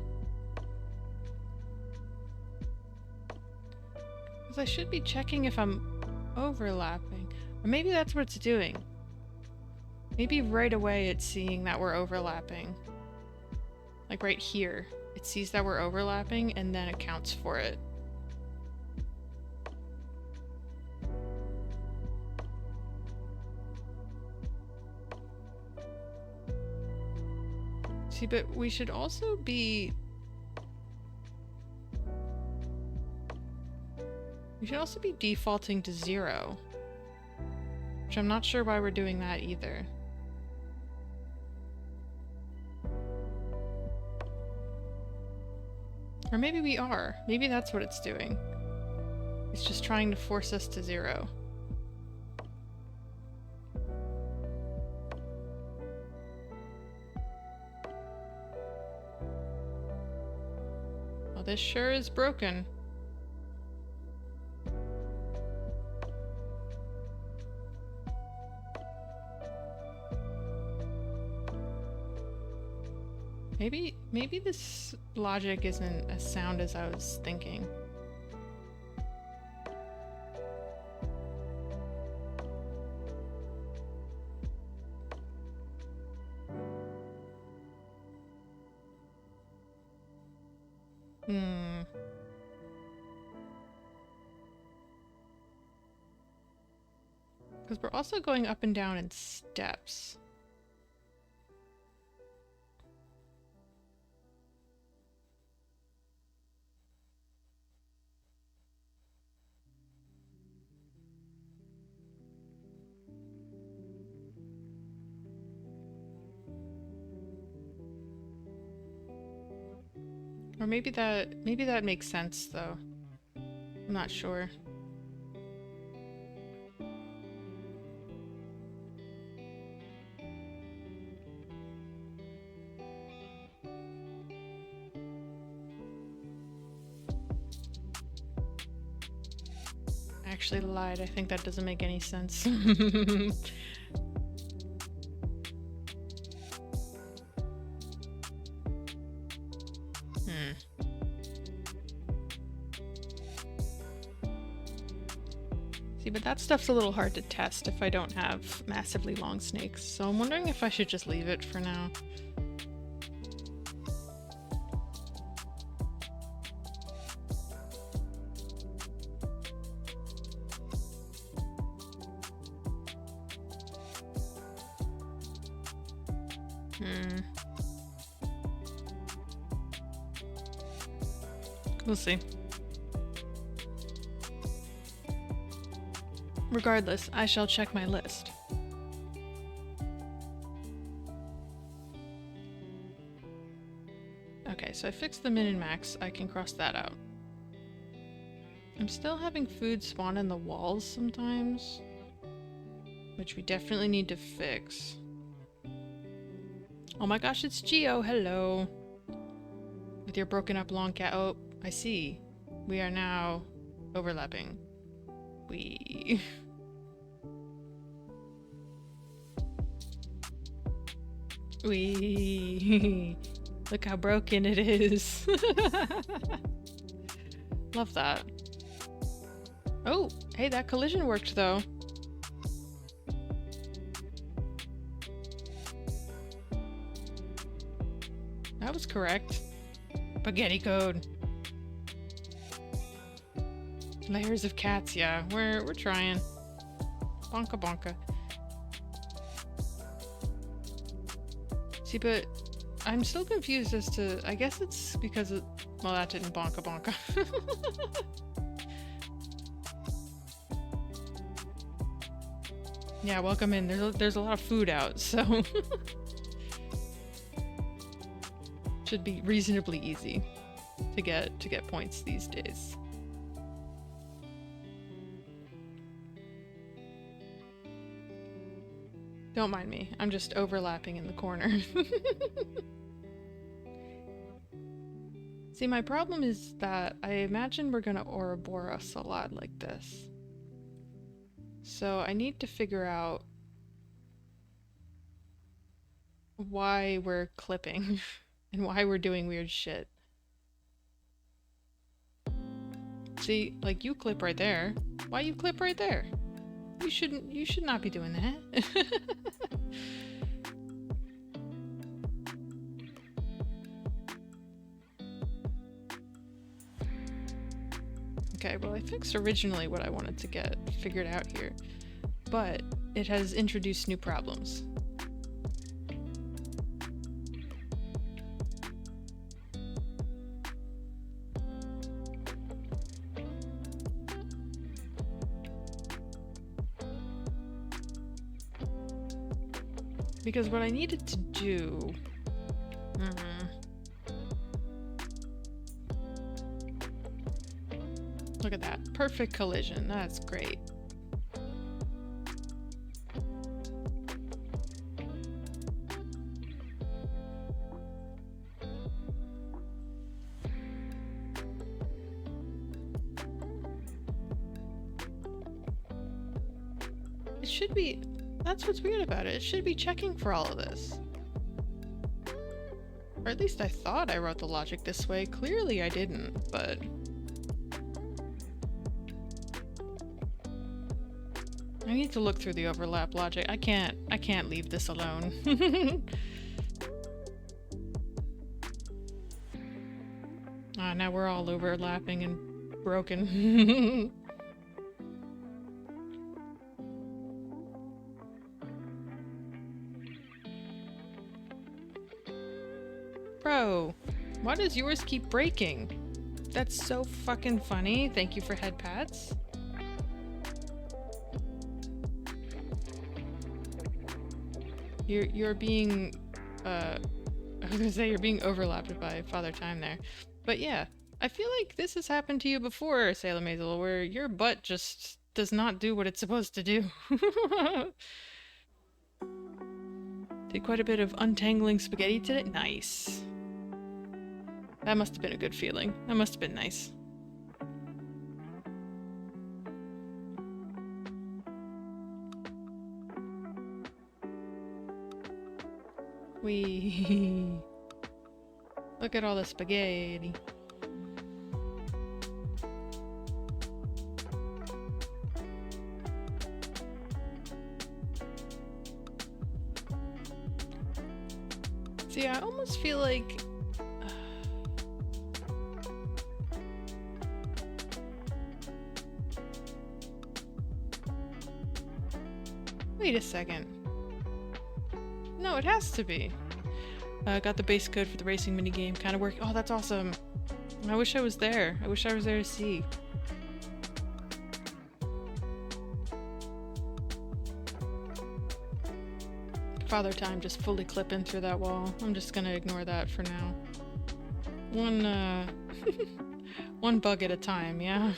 Because I should be checking if I'm overlapping. Or maybe that's what it's doing. Maybe right away it's seeing that we're overlapping. Like right here. It sees that we're overlapping and then it counts for it. See, but we should also be... We should also be defaulting to 0. Which I'm not sure why we're doing that either. Or maybe we are. Maybe that's what it's doing. It's just trying to force us to 0. Well, this sure is broken. Maybe this logic isn't as sound as I was thinking. Because we're also going up and down in steps. Or maybe that makes sense though. I'm not sure. I actually lied. I think that doesn't make any sense. See, but that stuff's a little hard to test if I don't have massively long snakes, so I'm wondering if I should just leave it for now. We'll see. Regardless, I shall check my list. Okay, so I fixed the min and max. I can cross that out. I'm still having food spawn in the walls sometimes, which we definitely need to fix. Oh my gosh, it's Geo. Hello. With your broken up long cat. Oh, I see. We are now overlapping. We... Look how broken it is. Love that. Oh, hey, that collision worked though. That was correct. Spaghetti code. Layers of cats, yeah. We're trying. Bonka bonka. See, but I'm still confused as to... I guess it's because of... Well, that didn't bonka bonka. Yeah, welcome in. There's a lot of food out, so... Should be reasonably easy to get points these days. Don't mind me. I'm just overlapping in the corner. See, my problem is that I imagine we're gonna Ouroboros a lot like this. So I need to figure out why we're clipping and why we're doing weird shit. See, like you clip right there. Why you clip right there? You should not be doing that. Okay, well I fixed originally what I wanted to get figured out here, but it has introduced new problems. Because what I needed to do... Look at that. Perfect collision. That's great. It should be... That's what's weird about it. It should be checking for all of this. Or at least I thought I wrote the logic this way. Clearly I didn't, but... I need to look through the overlap logic. I can't leave this alone. Ah, now we're all overlapping and broken. Bro, why does yours keep breaking? That's so fucking funny. Thank you for head pats. You're being, I was gonna say you're being overlapped by Father Time there. But yeah, I feel like this has happened to you before, Sailor Maisel, where your butt just does not do what it's supposed to do. Did quite a bit of untangling spaghetti today. Nice. That must have been a good feeling. That must have been nice. Wee. Look at all the spaghetti. See, I almost feel like... Wait a second. No, it has to be. Got the base code for the racing minigame. Kind of working. Oh, that's awesome. I wish I was there. I wish I was there to see. Father Time just fully clipping through that wall. I'm just gonna ignore that for now. One bug at a time, yeah?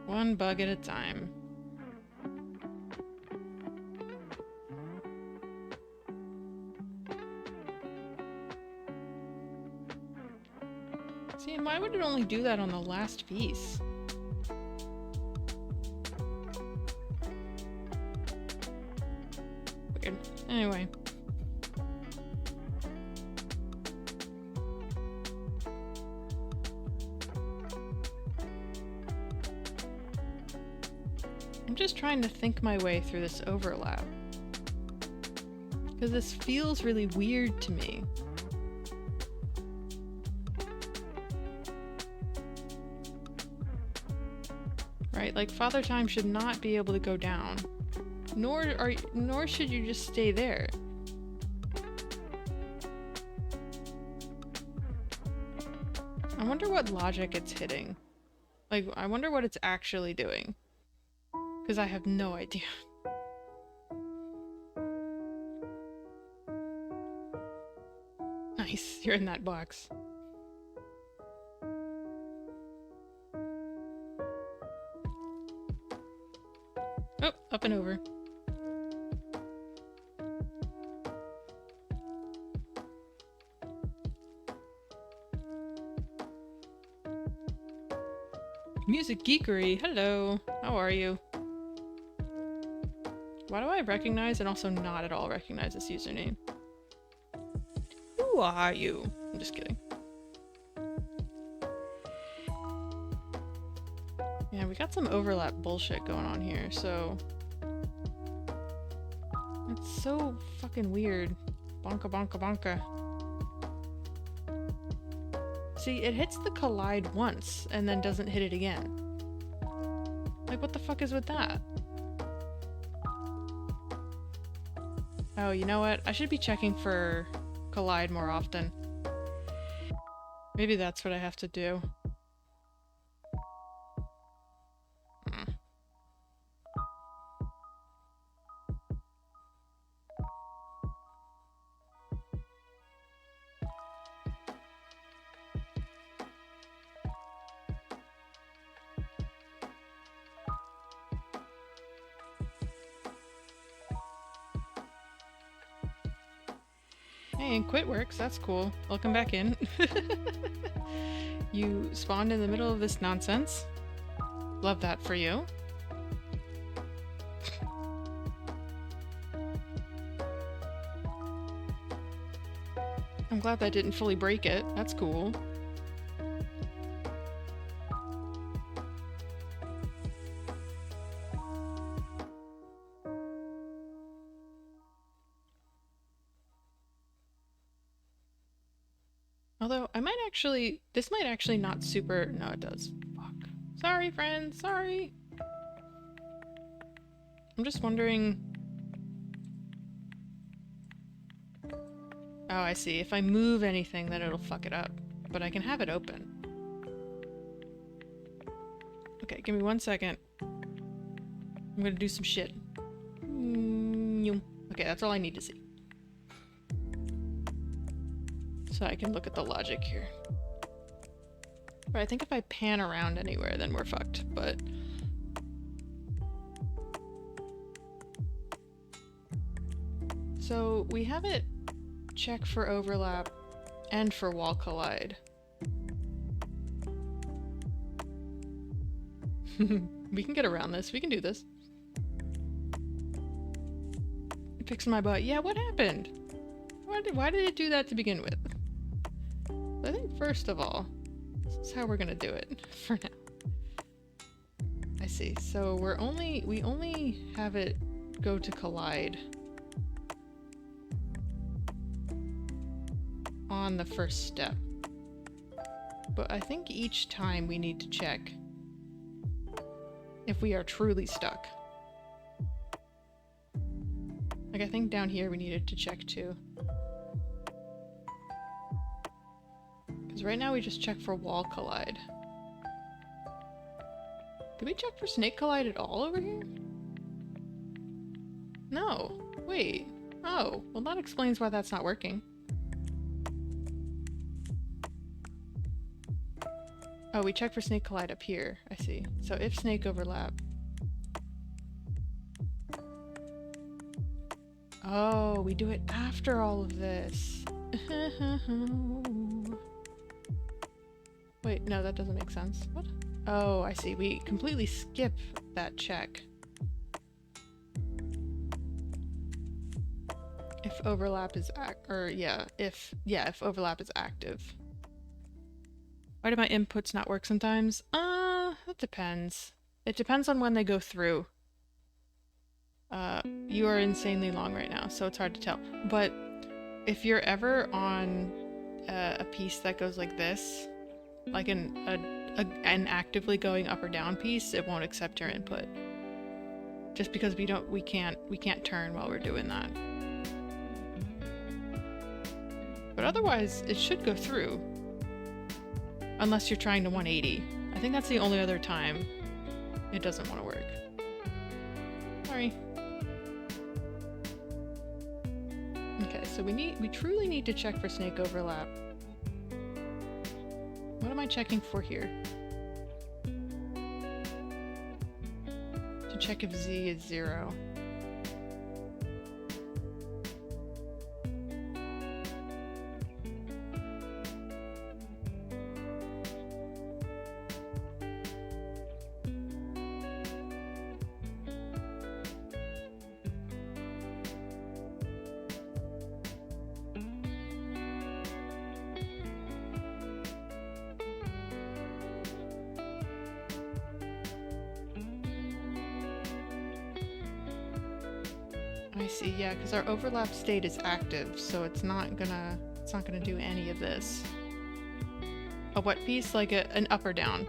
One bug at a time. See, and why would it only do that on the last piece? Weird. Anyway. I'm just trying to think my way through this overlap. Because this feels really weird to me. Right? Like, Father Time should not be able to go down. Nor should you just stay there. I wonder what logic it's hitting. Like, I wonder what it's actually doing. Because I have no idea. Nice, you're in that box. Oh, up and over. Music Geekery, hello. How are you? Why do I recognize and also not at all recognize this username? Who are you? I'm just kidding. Yeah, we got some overlap bullshit going on here, so... It's so fucking weird. Bonka bonka bonka. See, it hits the collide once, and then doesn't hit it again. Like, what the fuck is with that? Oh, you know what? I should be checking for collide more often. Maybe that's what I have to do. Hey, and quit works, that's cool. Welcome back in. You spawned in the middle of this nonsense. Love that for you. I'm glad that didn't fully break it. That's cool. Although, this might actually not super, no it does. Fuck. Sorry friends, sorry! I'm just wondering... Oh, I see. If I move anything, then it'll fuck it up. But I can have it open. Okay, give me 1 second. I'm gonna do some shit. Okay. Okay, that's all I need to see. So I can look at the logic here. But I think if I pan around anywhere, then we're fucked, but... So we have it check for overlap and for wall collide. We can get around this. We can do this. Fixing my butt. Yeah, what happened? Why did it do that to begin with? I think first of all, this is how we're gonna do it for now. I see. So we only have it go to collide on the first step. But I think each time we need to check if we are truly stuck. Like, I think down here we needed to check too. Because right now we just check for wall collide. Did we check for snake collide at all over here? No. Wait. Oh, well that explains why that's not working. Oh, we check for snake collide up here. I see. So if snake overlap. Oh, we do it after all of this. Wait, no, that doesn't make sense. What? Oh, I see. We completely skip that check. If overlap is if overlap is active. Why do my inputs not work sometimes? That depends. It depends on when they go through. You are insanely long right now, so it's hard to tell. But if you're ever on a piece that goes like this, like an actively going up or down piece, it won't accept your input. Just because we can't turn while we're doing that. But otherwise, it should go through. Unless you're trying to 180. I think that's the only other time it doesn't want to work. Sorry. Okay, so we truly need to check for snake overlap. What am I checking for here? To check if Z is 0. I see, yeah, because our overlap state is active, so it's not gonna do any of this. A what piece? Like an up or down.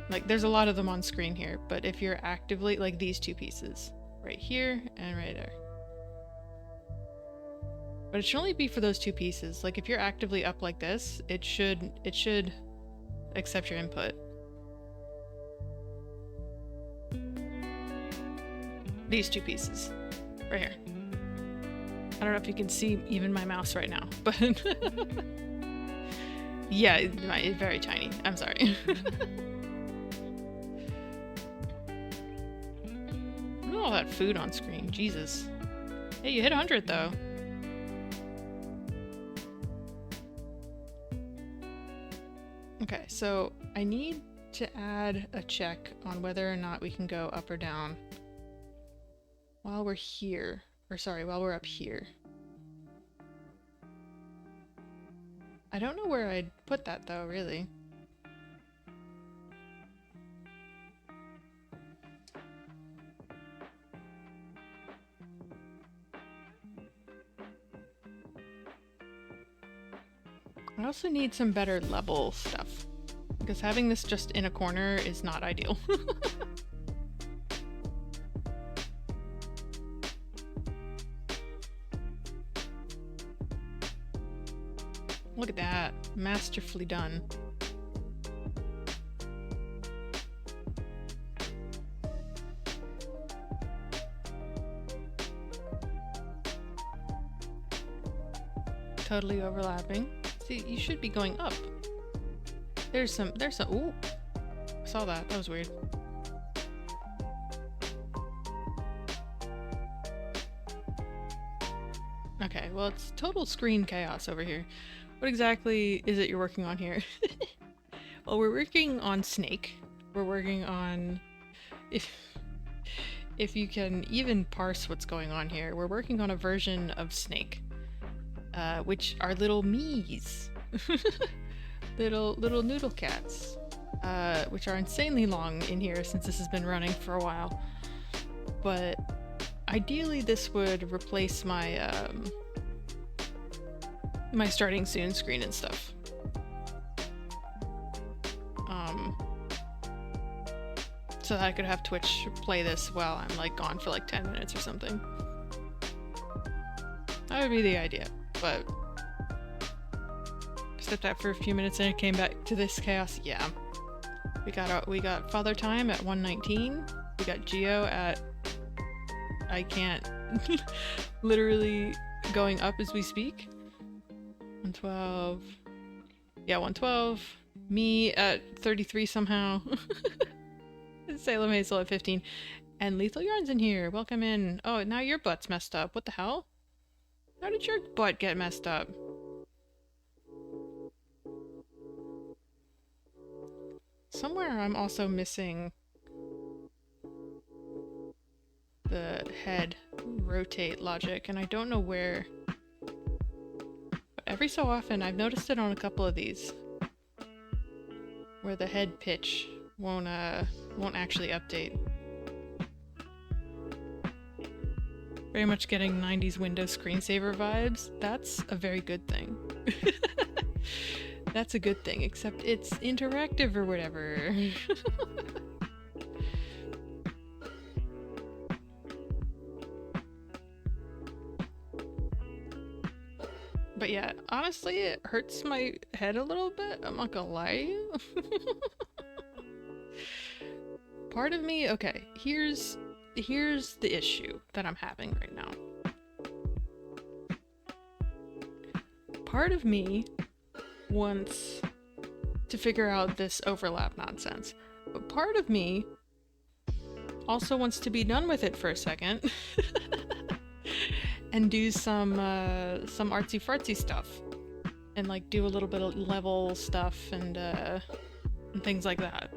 Like, there's a lot of them on screen here, but if you're actively, like these two pieces, right here and right there. But it should only be for those two pieces. Like, if you're actively up like this, it should accept your input. These two pieces, right here. I don't know if you can see even my mouse right now, but yeah, it's very tiny. I'm sorry. Look at all that food on screen, Jesus. Hey, you hit 100 though. Okay, so I need to add a check on whether or not we can go up or down while we're here, or sorry, while we're up here. I don't know where I'd put that though, really. I also need some better level stuff, because having this just in a corner is not ideal. Look at that. Masterfully done. totally overlapping. See, you should be going up. There's some, ooh. I saw that. That was weird. Okay, well, it's total screen chaos over here. What exactly is it you're working on here? Well, we're working on Snake. We're working on... If you can even parse what's going on here, we're working on a version of Snake. Which are little me's. little noodle cats. Which are insanely long in here since this has been running for a while. But ideally this would replace my my starting soon screen and stuff. So that I could have Twitch play this while I'm like gone for like 10 minutes or something. That would be the idea, but stepped out for a few minutes and it came back to this chaos. Yeah. We got Father Time at 119. We got Geo at... I can't... literally going up as we speak. 112. Yeah, 112. Me at 33 somehow. Salem Hazel at 15. And Lethal Yarn's in here. Welcome in. Oh, now your butt's messed up. What the hell? How did your butt get messed up? Somewhere I'm also missing the head rotate logic, and I don't know where. But every so often I've noticed it on a couple of these where the head pitch won't actually update. Very much getting 90s Windows screensaver vibes. That's a very good thing. That's a good thing, except it's interactive or whatever. But yeah, honestly, it hurts my head a little bit. I'm not gonna lie to you. Part of me, okay, here's the issue that I'm having right now. Part of me wants to figure out this overlap nonsense, but part of me also wants to be done with it for a second and do some artsy fartsy stuff and like do a little bit of level stuff and things like that.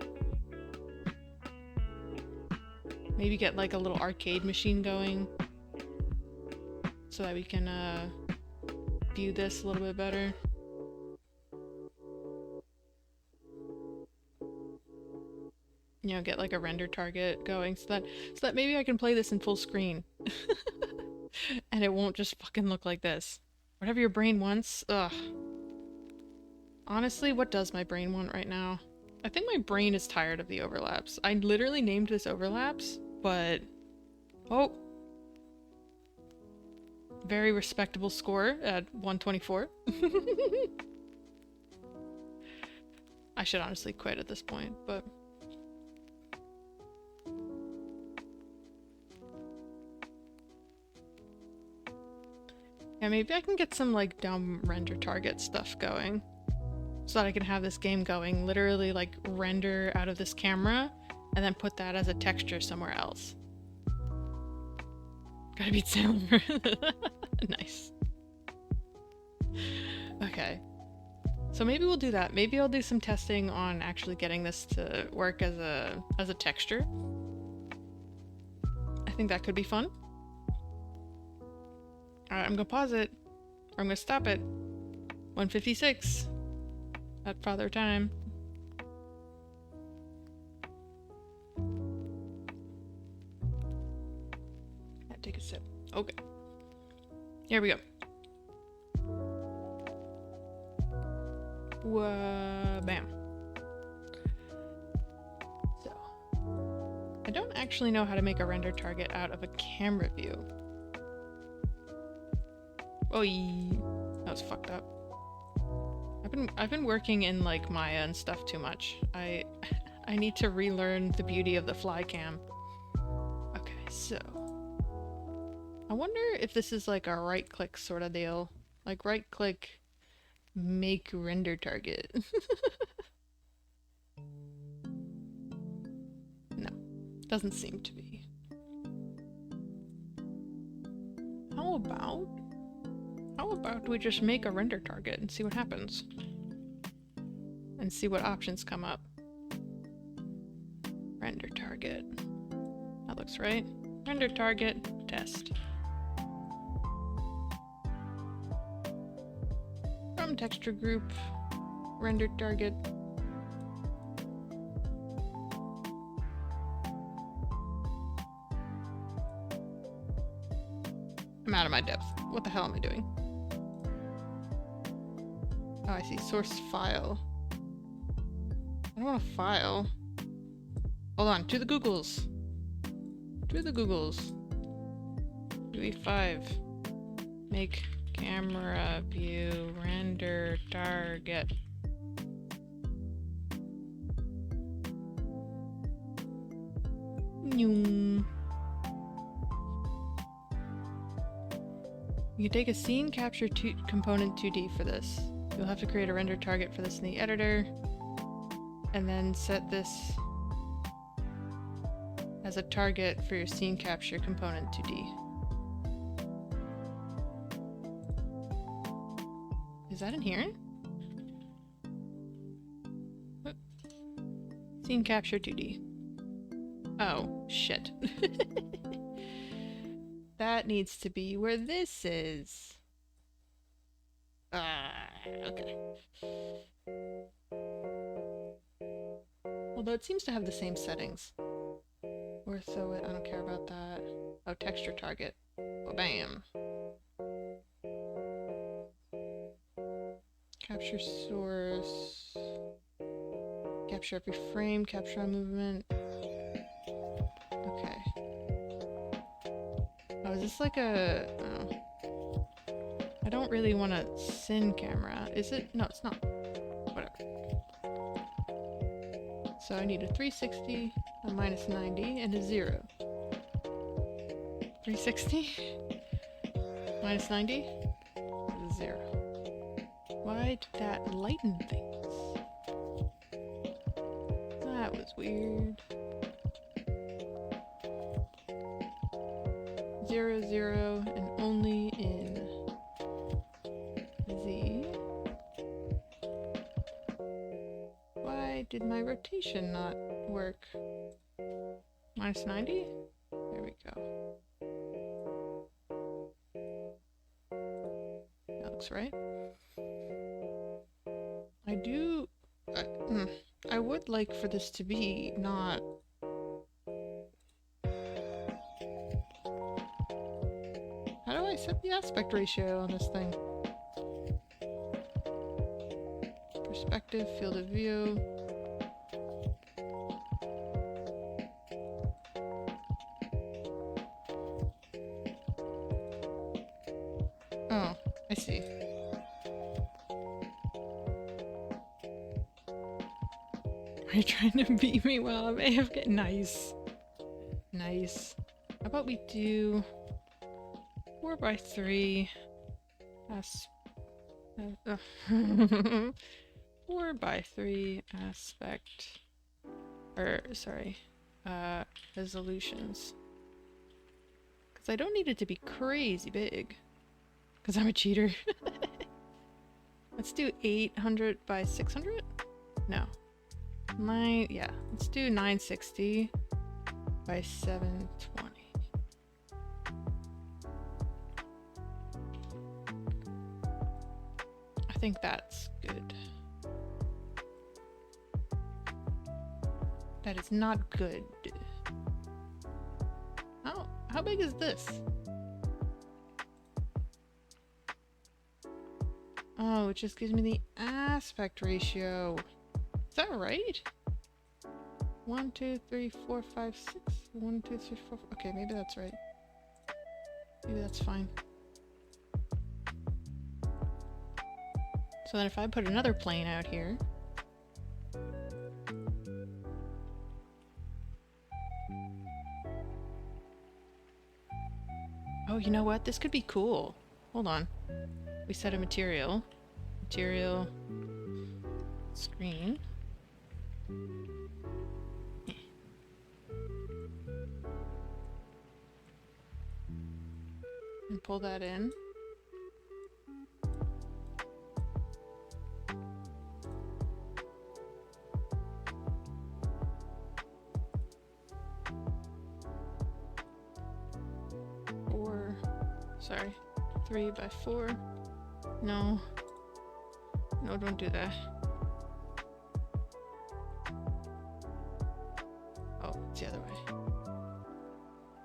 Maybe get like a little arcade machine going so that we can view this a little bit better. You know, get like a render target going so that maybe I can play this in full screen. And it won't just fucking look like this. Whatever your brain wants. Ugh. Honestly, what does my brain want right now? I think my brain is tired of the overlaps. I literally named this overlaps, but... Oh! Very respectable score at 124. I should honestly quit at this point, but... Yeah, maybe I can get some like dumb render target stuff going so that I can have this game going, literally like render out of this camera and then put that as a texture somewhere else. Gotta beat Sailor. Nice. Okay. So maybe we'll do that. Maybe I'll do some testing on actually getting this to work as a texture. I think that could be fun. Alright, I'm gonna pause it. Or I'm gonna stop it. 156. At Father Time. Yeah, take a sip. Okay. Here we go. Bam. So. I don't actually know how to make a render target out of a camera view. Oh, that was fucked up. I've been working in like Maya and stuff too much. I need to relearn the beauty of the fly cam. Okay, so I wonder if this is like a right click sort of deal Like right click, make render target. No, doesn't seem to be. How about we just make a render target and see what happens? And see what options come up. Render target. That looks right. Render target, test. From texture group, render target. I'm out of my depth. What the hell am I doing? Oh, I see. Source file. I don't want a file. Hold on. To the Googles. To the Googles. UE5. Make camera view render target. Nyung. You can take a scene capture component 2D for this. You'll have to create a render target for this in the editor, and then set this as a target for your scene capture component 2D. Is that inherent? What? Scene capture 2D. Oh, shit. That needs to be where this is. Okay. Although it seems to have the same settings. Ortho it, I don't care about that. Oh, texture target. Well, bam. Capture source. Capture every frame, capture on movement. Okay. Oh, is this like a... Oh. I don't really want a sin camera. Is it? No, it's not. Whatever. So I need a 360, a minus 90, and a 0. 360, minus 90, and a 0. Why did that lighten things? That was weird. 0, 0, and only in Z. Why did my rotation not work? Minus 90? There we go. That looks right. I would like for this to be not... How do I set the aspect ratio on this thing? Perspective, field of view. Oh, I see. Are you trying to beat me while I'm AFK? Nice. Nice. How about we do 4x3 4x3 aspect, or sorry, resolutions. Because I don't need it to be crazy big. Because I'm a cheater. Let's do 800 by 600? No. Yeah, let's do 960 by 720. I think that's good. That is not good. How big is this? Oh, it just gives me the aspect ratio. Is that right? 1, 2, 3, 4, 5, 6. 1, 2, 3, 4. Okay, maybe that's right. Maybe that's fine. So then if I put another plane out here. Oh, you know what? This could be cool. Hold on. we set a material. Material screen. And pull that in. Sorry, 3 by 4. No. No, don't do that. Oh, it's the other way.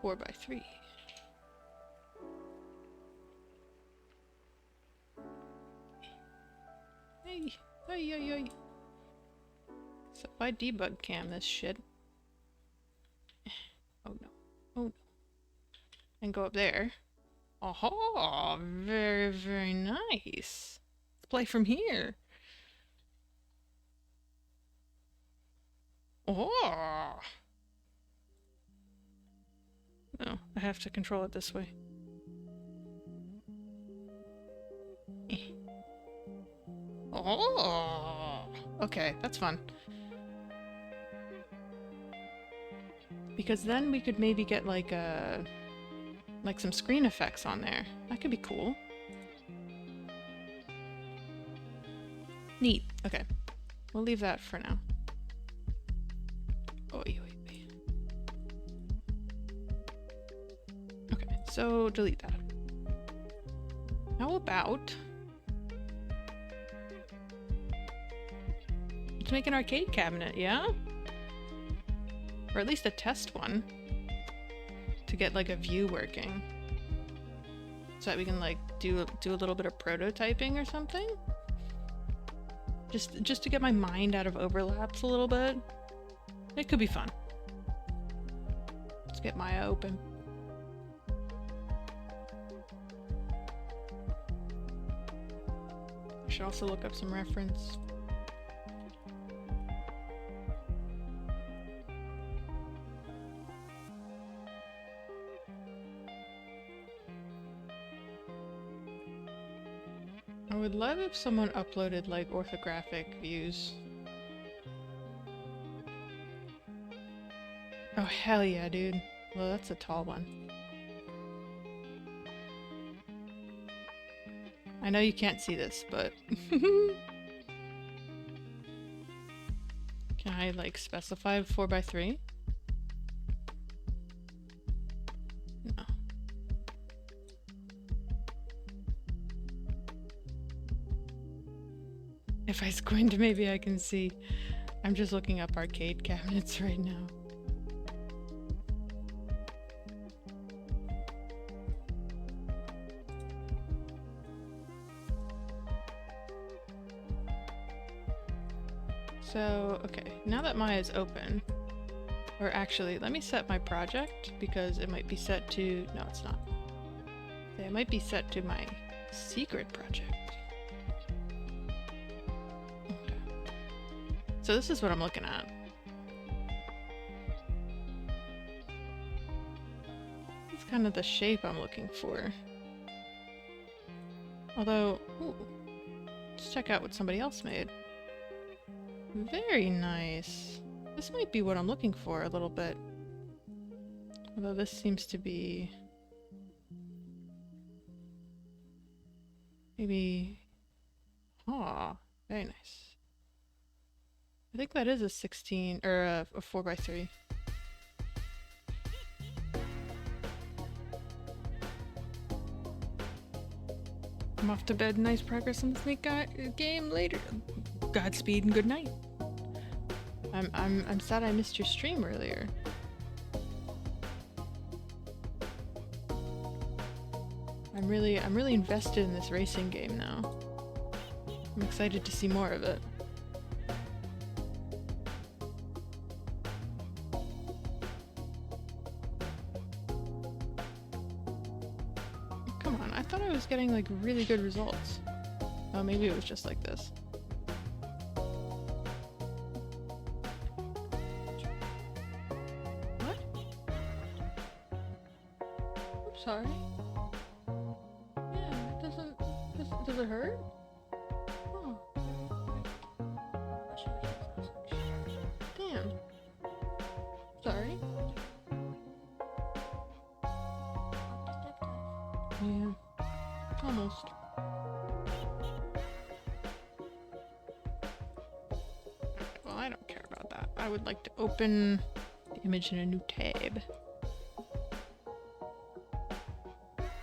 4 by 3. Hey, hey, hey, hey. So if I debug cam this shit. Oh no. Oh no. And go up there. Oh, very, very nice. Let's play from here. Oh. No, I have to control it this way. Oh. Okay, that's fun. Because then we could maybe get like some screen effects on there. That could be cool. Neat. Okay. We'll leave that for now. Oh, wait. Okay, so delete that. How about... let's make an arcade cabinet, yeah? Or at least a test one. To get like a view working. So that we can like do a little bit of prototyping or something. Just to get my mind out of overlaps a little bit. It could be fun. Let's get Maya open. I should also look up some reference. I would love if someone uploaded like orthographic views. Oh hell yeah, dude. Well, that's a tall one. I know you can't see this, but can I like specify 4 by 3? No. If I squint, maybe I can see. I'm just looking up arcade cabinets right now. So, okay, now that Maya's open, or actually, let me set my project, because it might be set to, no it's not. Okay, it might be set to my secret project. Okay. So this is what I'm looking at. It's kind of the shape I'm looking for. Although, ooh, let's check out what somebody else made. Very nice. This might be what I'm looking for a little bit. Although this seems to be... maybe... aw, very nice. I think that is a 16, or a 4 by 3. I'm off to bed. Nice progress on the Snake game later. Godspeed and good night. I'm sad I missed your stream earlier. I'm really invested in this racing game now. I'm excited to see more of it. Come on, I thought I was getting like really good results. Oh, maybe it was just like this. What? Oops, sorry. Yeah, it Does it hurt? Oh. Damn. Sorry. Yeah. Almost. Well, I don't care about that. I would like to open the image in a new tab.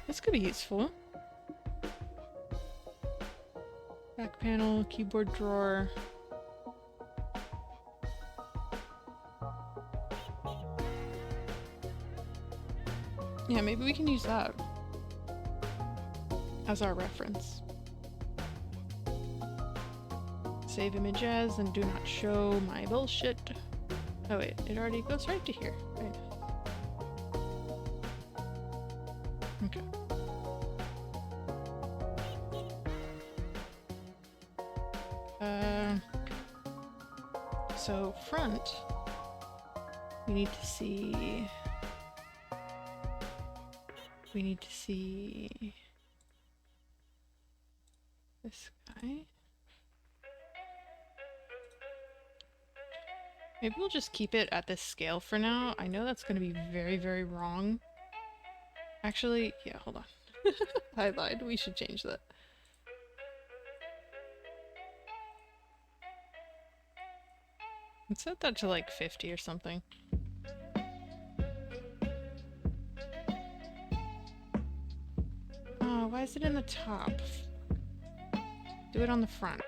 This could be useful. Back panel, keyboard drawer. Yeah, maybe we can use that as our reference. Save image as and do not show my bullshit. Oh wait, it already goes right to here. Right. Okay. So front, we need to see this guy. Maybe we'll just keep it at this scale for now. I know that's going to be very, very wrong. Actually, yeah, hold on. I lied. We should change that. Let's set that to like 50 or something. Oh, why is it in the top? Do it on the front.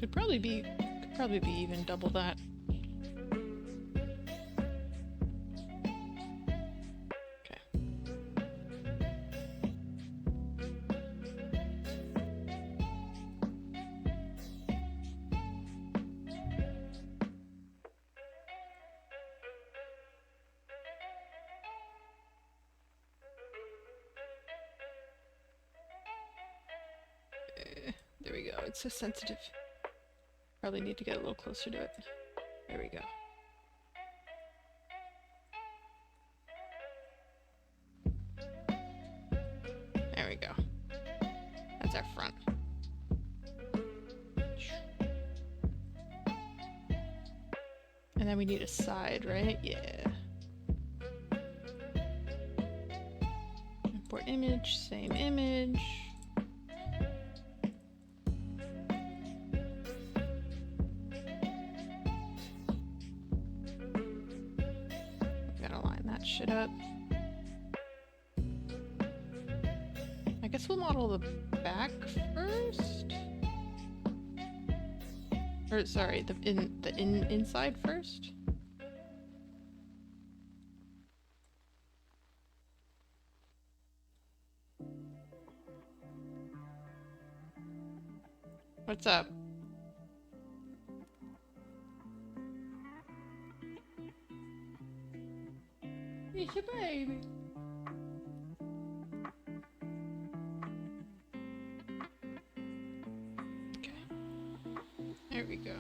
Could probably be even double that. There we go. It's so sensitive. Probably need to get a little closer to it. There we go. There we go. That's our front. And then we need a side, right? Yeah. Import image, same image. Shit up. I guess we'll model the back first. Or sorry, the inside first. What's up? It's a baby. Okay. There we go.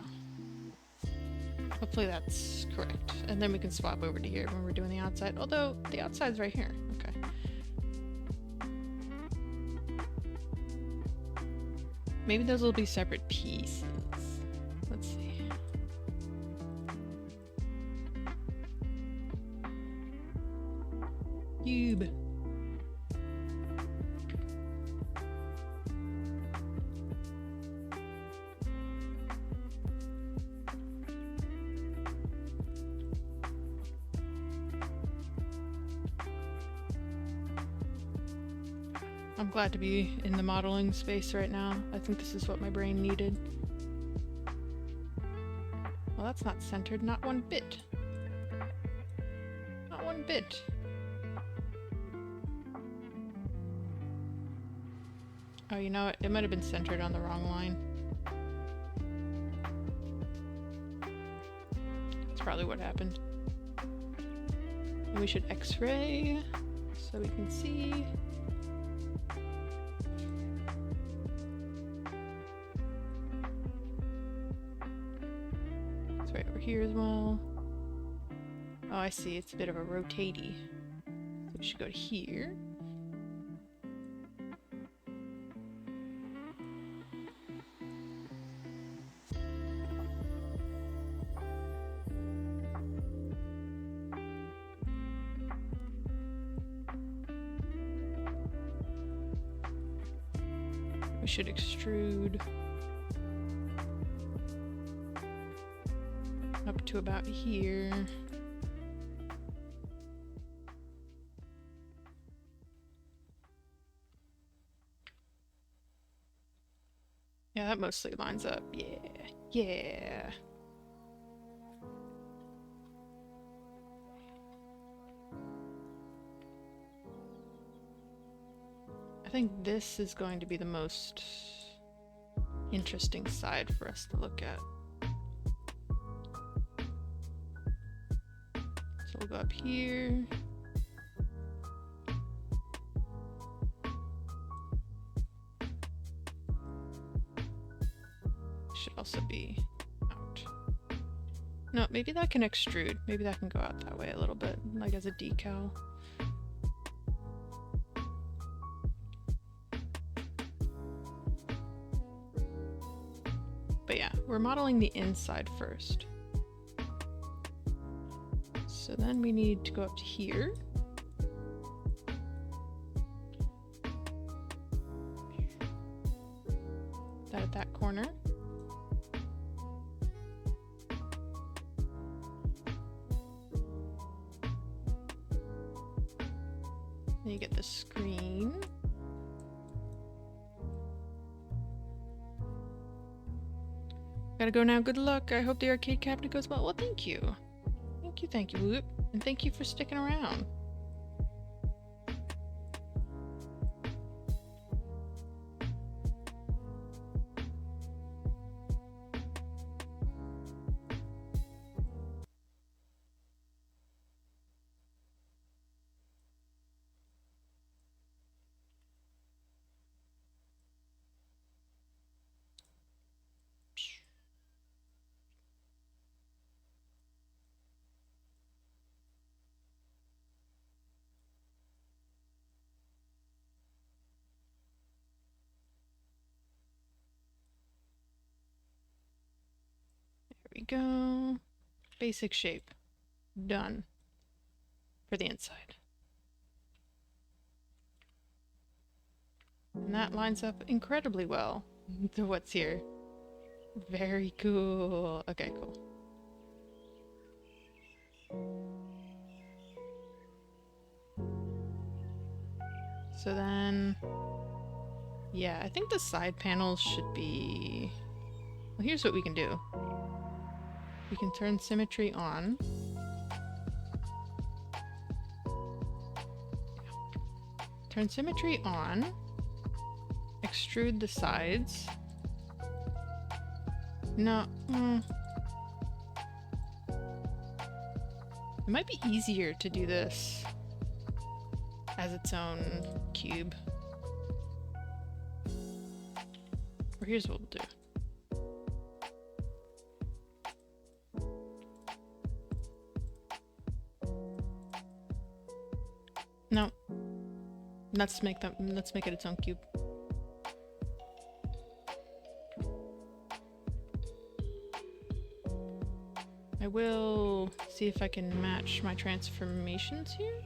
Hopefully that's correct. And then we can swap over to here when we're doing the outside. Although the outside's right here. Okay. Maybe those will be separate pieces. Let's see. Cube. I'm glad to be in the modeling space right now. I think this is what my brain needed. Well, that's not centered, not one bit. Not one bit. Oh, you know what? It might have been centered on the wrong line. That's probably what happened. And we should X-ray so we can see. It's right over here as well. Oh, I see. It's a bit of a rotatey. So we should go to here. We should extrude up to about here. Yeah, that mostly lines up. Yeah. Yeah. I think this is going to be the most interesting side for us to look at. So we'll go up here. Should also be out. No, maybe that can extrude. Maybe that can go out that way a little bit, like as a decal. But yeah, we're modeling the inside first. So then we need to go up to here. That at that corner. Then you get the screen. Gotta go now. Good luck. I hope the arcade cabinet goes well. Well, thank you. Thank you, Whoop. And thank you for sticking around. There we go. Basic shape. Done. For the inside. And that lines up incredibly well to what's here. Very cool. Okay, cool. So then, yeah, I think the side panels should be... Well, here's what we can do. We can turn symmetry on. Turn symmetry on. Extrude the sides. No. It might be easier to do this as its own cube. Or here's what we'll do. No. Let's make it its own cube. I will see if I can match my transformations here.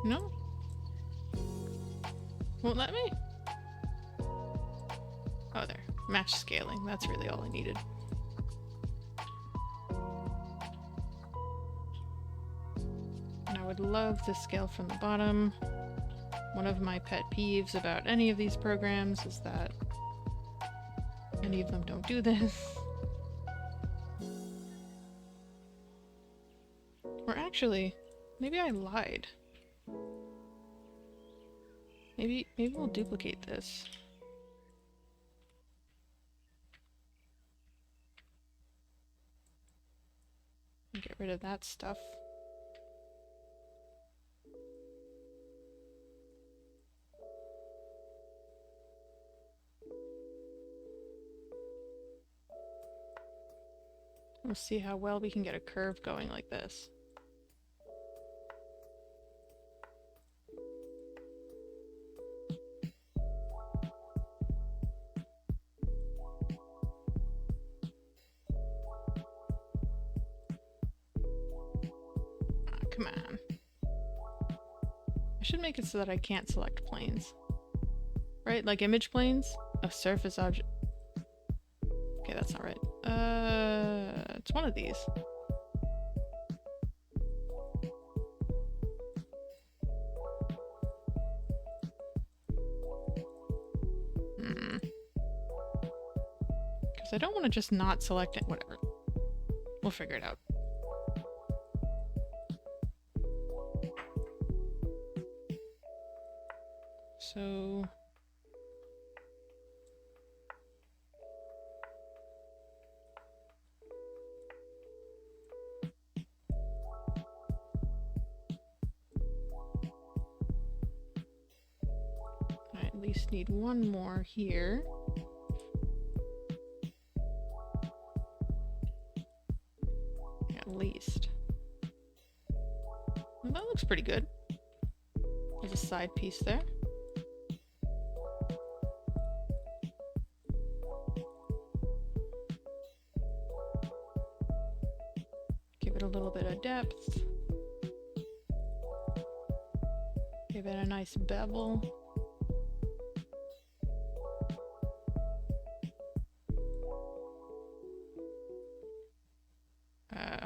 No? Won't let me? Oh, there. Match scaling. That's really all I needed. And I would love to scale from the bottom. One of my pet peeves about any of these programs is that any of them don't do this. Or actually, maybe I lied. Maybe we'll duplicate this. And get rid of that stuff. We'll see how well we can get a curve going like this. Come on. I should make it so that I can't select planes. Right? Like image planes? A surface object. Okay, that's not right. It's one of these. Because I don't want to just not select it. Whatever. We'll figure it out. So... I at least need one more here. At least. Well, that looks pretty good. There's a side piece there. Give it a little bit of depth. Give it a nice bevel.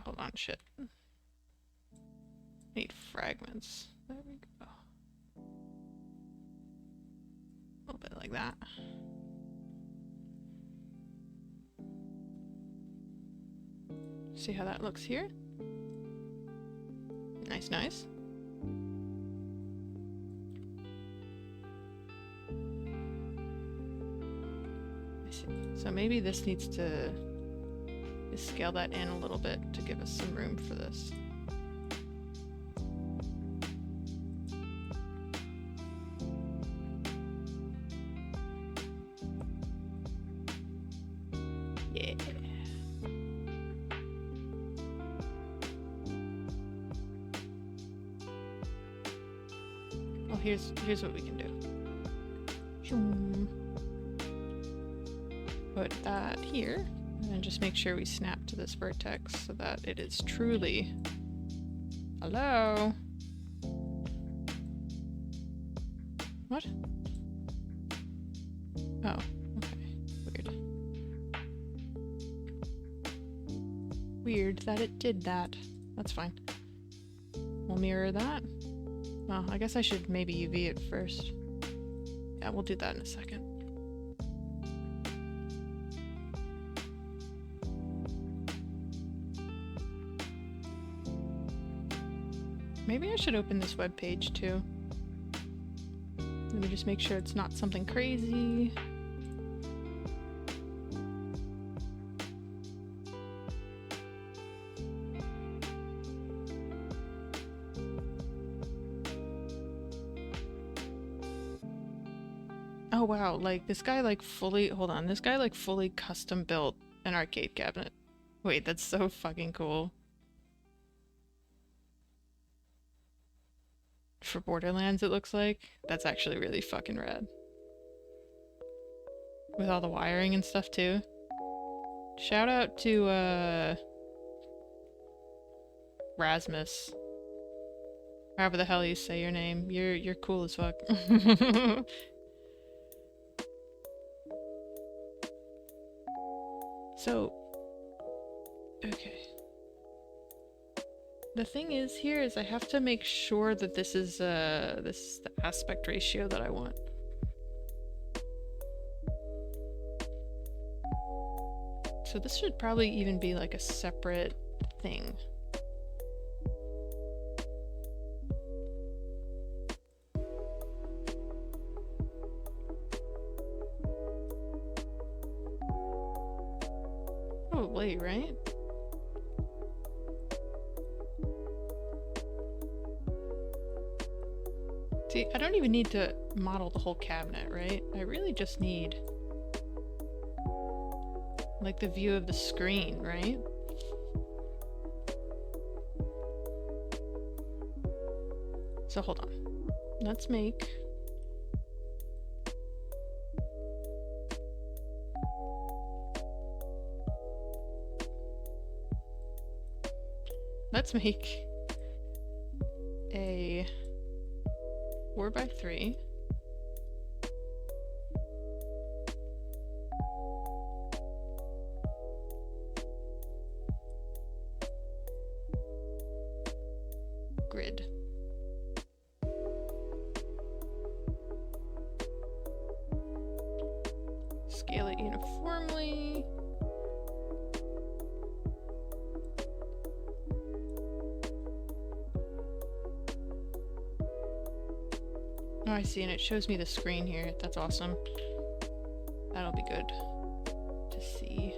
Hold on, shit. Need fragments. There we go. A little bit like that. See how that looks here? Nice, nice. I see. So maybe this needs to scale that in a little bit to give us some room for this. Yeah. Well, here's what we can do. Put that here. And just make sure we snap to this vertex so that it is truly... Hello? What? Oh, okay. Weird. Weird that it did that. That's fine. We'll mirror that. Well, I guess I should maybe UV it first. Yeah, we'll do that in a second. Maybe I should open this web page too. Let me just make sure it's not something crazy. Oh wow, like this guy like fully, hold on, this guy like fully custom built an arcade cabinet. Wait, that's so fucking cool. For Borderlands, it looks like. That's actually really fucking rad. With all the wiring and stuff too. Shout out to Rasmus. However the hell you say your name. You're cool as fuck. So okay. The thing is here is I have to make sure that this is the aspect ratio that I want. So this should probably even be like a separate thing. Probably, right? See, I don't even need to model the whole cabinet, right? I really just need like the view of the screen, right? So hold on. Let's make a 4x3 grid. Scale it uniformly. Oh, I see, and it shows me the screen here. That's awesome. That'll be good to see.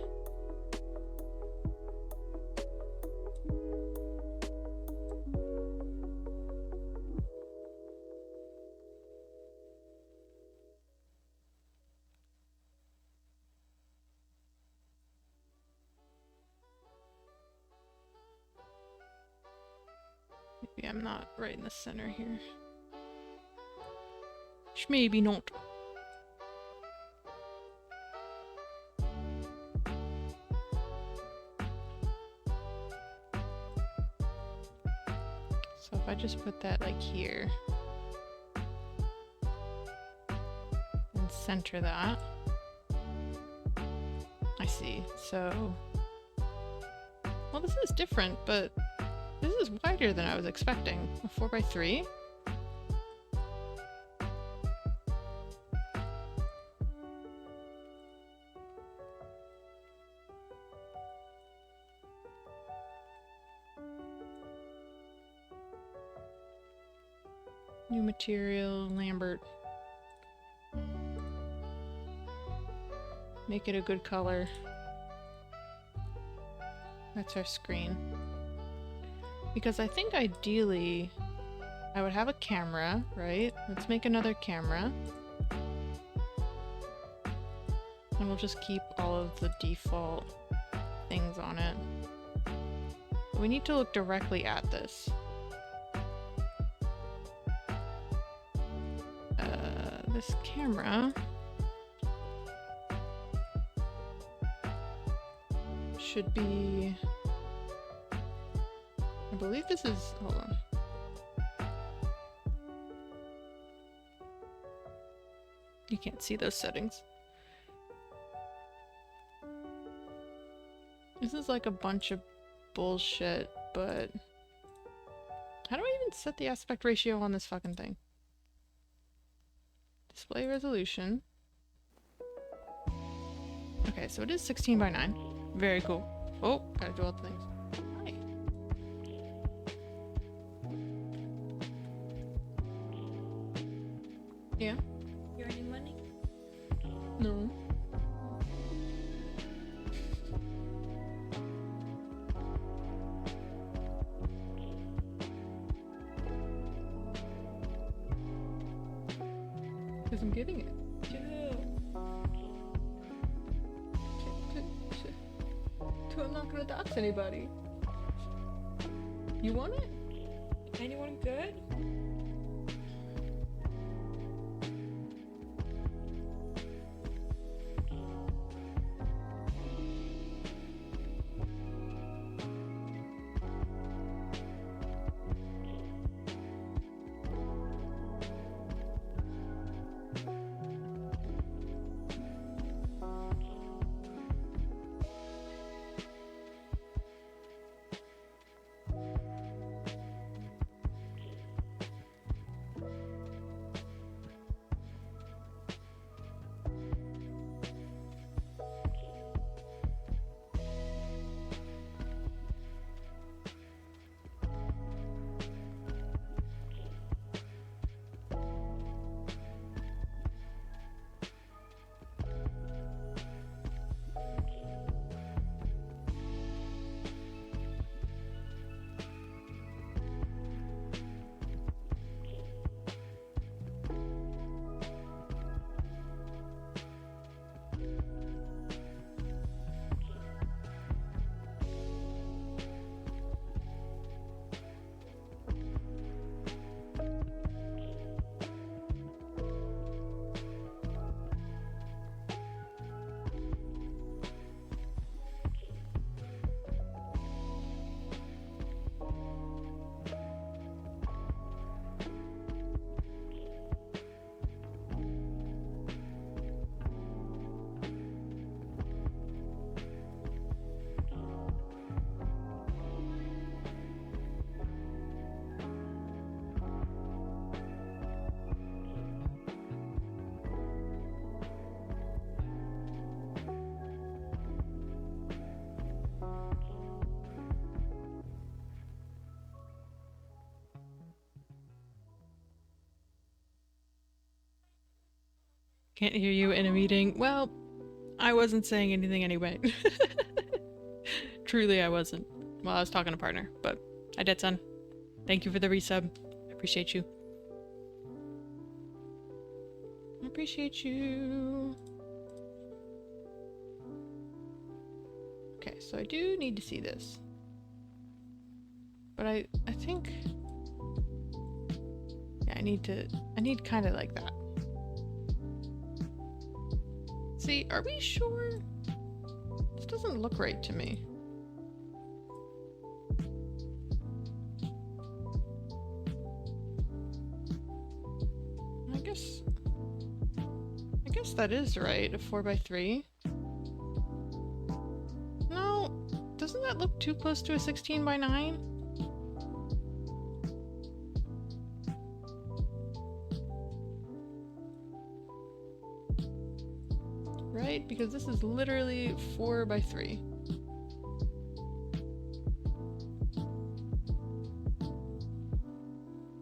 Maybe I'm not right in the center here. Maybe not. So if I just put that like here and center that, I see. So, well, this is different, but this is wider than I was expecting. A 4x3? New material, Lambert. Make it a good color. That's our screen. Because I think ideally I would have a camera, right? Let's make another camera. And we'll just keep all of the default things on it. We need to look directly at this. This camera should be, I believe this is, hold on. You can't see those settings. This is like a bunch of bullshit, but how do I even set the aspect ratio on this fucking thing? Display resolution. Okay, so it is 16 by 9. Very cool. Oh, gotta do all the things. Hi. Yeah? You earning money? No. Because I'm getting it. I'm not gonna dox anybody. You want it? Anyone good? Can't hear you in a meeting. Well, I wasn't saying anything anyway. Truly, I wasn't. Well, I was talking to partner, but I did, son. Thank you for the resub. I appreciate you. I appreciate you. Okay, so I do need to see this. But I think... yeah, I need kind of like that. See, are we sure? This doesn't look right to me. I guess that is right, a 4x3. No, doesn't that look too close to a 16x9? Right, because this is literally 4x3.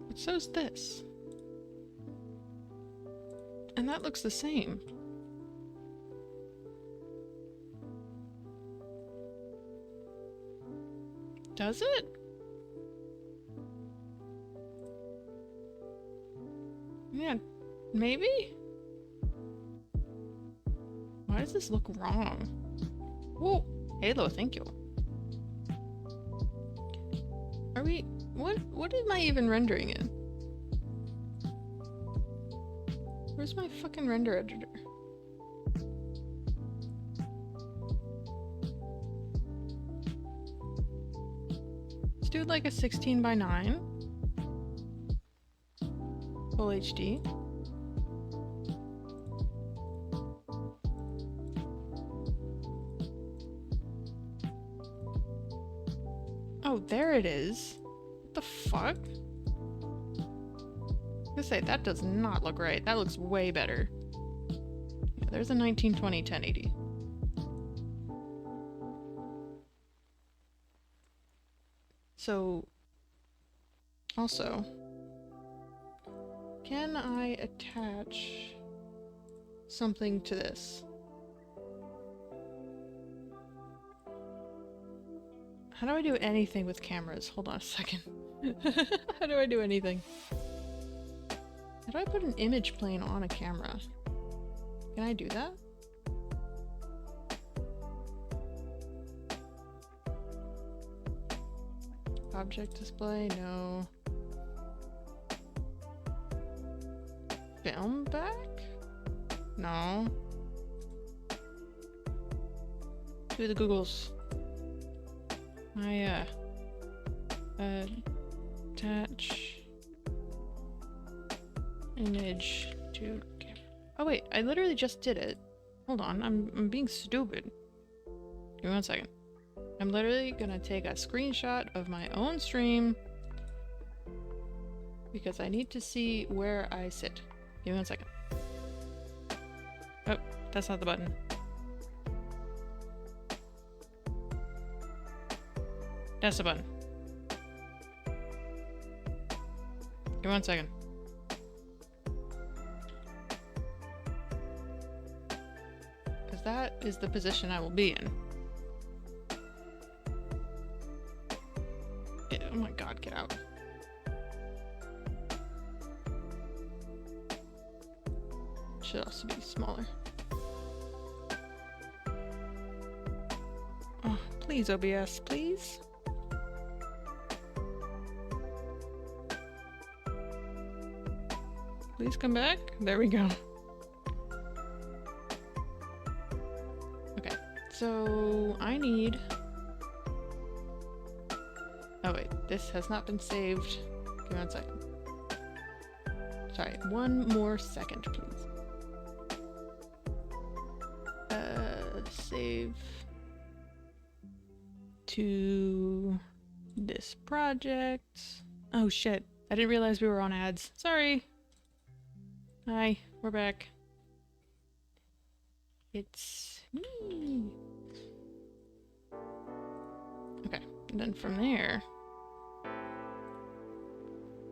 But so's this. And that looks the same. Does it? Yeah, maybe? Why does this look wrong? Whoa! Halo, thank you. Are we... What am I even rendering in? Where's my fucking render editor? Let's do like a 16x9. Full HD. Oh, there it is. What the fuck? I was gonna say, that does not look right. That looks way better. Yeah, there's a 1920 1080. So, also, can I attach something to this? How do I do anything with cameras? Hold on a second. How do I do anything? How do I put an image plane on a camera? Can I do that? Object display? No. Film back? No. Do the Googles. Attach image to camera. Oh wait, I literally just did it. Hold on, I'm being stupid. Give me 1 second. I'm literally gonna take a screenshot of my own stream because I need to see where I sit. Give me 1 second. Oh, that's not the button. That's the button. Give me 1 second. Because that is the position I will be in. Oh my god, get out. Should also be smaller. Oh, please, OBS, please. Please come back. There we go. Okay, so I need... oh wait, this has not been saved. Give me 1 second. Sorry, 1 more second, please. Save to this project. Oh shit, I didn't realize we were on ads. Sorry. Hi, we're back. It's me. Okay, and then from there,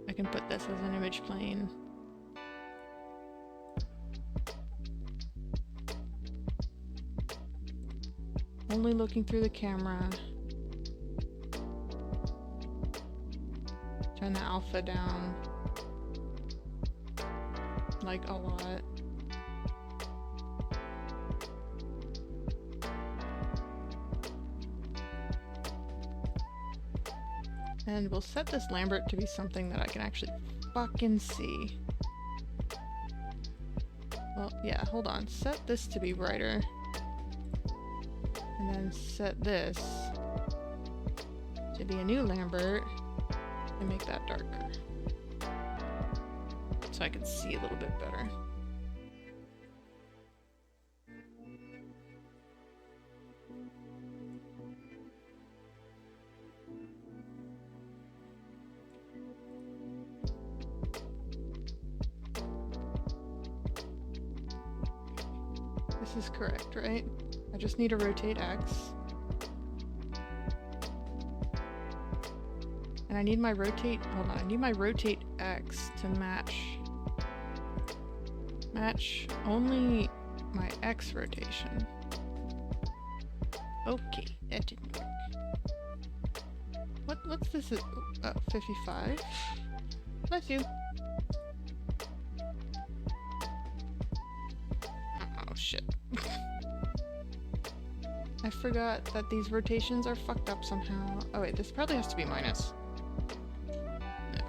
I can put this as an image plane. only looking through the camera. Turn the alpha down. Like a lot. And we'll set this Lambert to be something that I can actually fucking see. Well, yeah, hold on. Set this to be brighter. And then set this to be a new Lambert and make that darker. So I can see a little bit better. This is correct, right? I just need to rotate X. And I need my rotate, hold on, I need my rotate X to match only my X rotation. Okay, that didn't work. What's this? Oh, 55. Bless you. Oh shit. I forgot that these rotations are fucked up somehow. Oh wait, this probably has to be minus. No.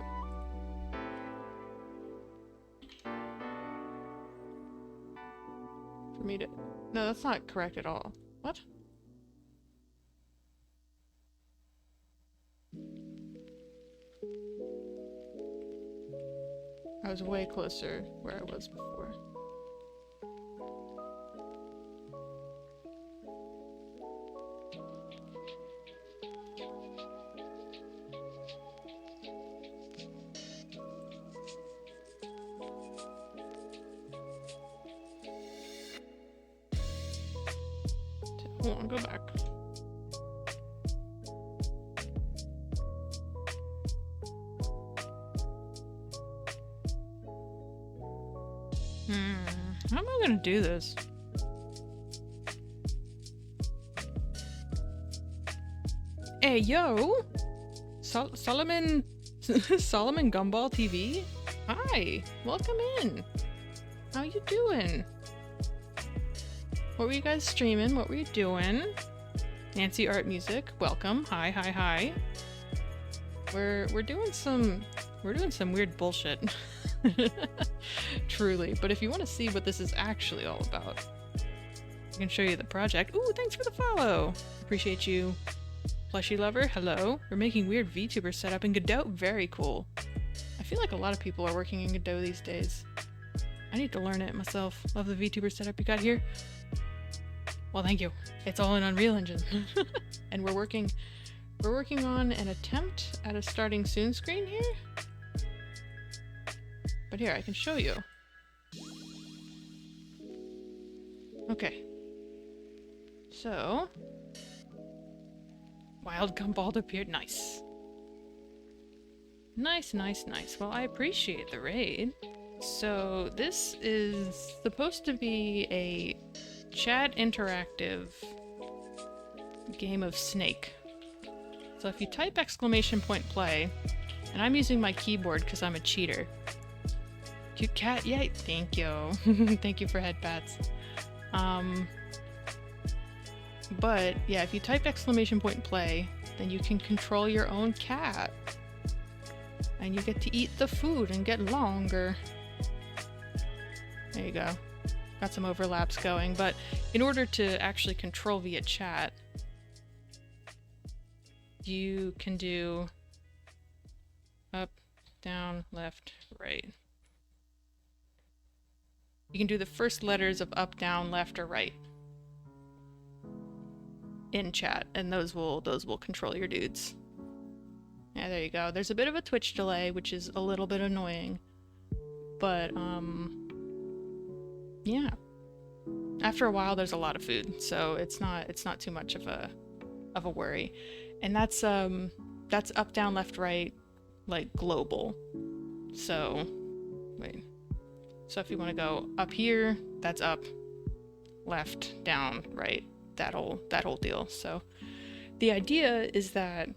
For me to... No, that's not correct at all. What? I was way closer where I was before. Hold on, go back. How am I gonna do this? Hey, yo! Solomon Gumball TV? Hi! Welcome in! How you doing? What were you guys streaming? What were you doing? Nancy Art Music, welcome. Hi, hi, hi. We're doing some weird bullshit. Truly. But if you want to see what this is actually all about, I can show you the project. Ooh, thanks for the follow. Appreciate you. Plushy lover, hello. We're making weird VTuber setup in Godot. Very cool. I feel like a lot of people are working in Godot these days. I need to learn it myself. Love the VTuber setup you got here. Well, thank you. It's all in Unreal Engine. And we're working on an attempt at a starting soon screen here. But here, I can show you. Okay. So, Wild Gumball appeared. Nice. Nice, nice, nice. Well, I appreciate the raid. So, this is supposed to be a chat interactive game of Snake. So if you type !play, and I'm using my keyboard because I'm a cheater. Cute cat, yay! Thank you. Thank you for head pats. But yeah, if you type !play, then you can control your own cat. And you get to eat the food and get longer. There you go. Got some overlaps going, but in order to actually control via chat, you can do up, down, left, right. You can do the first letters of up, down, left, or right in chat, and those will control your dudes. Yeah, there you go. There's a bit of a Twitch delay, which is a little bit annoying, but yeah. After a while, there's a lot of food, so it's not too much of a worry. And that's up, down, left, right, like global. So, wait. So if you want to go up here, that's up, left, down, right. that whole deal. So the idea is that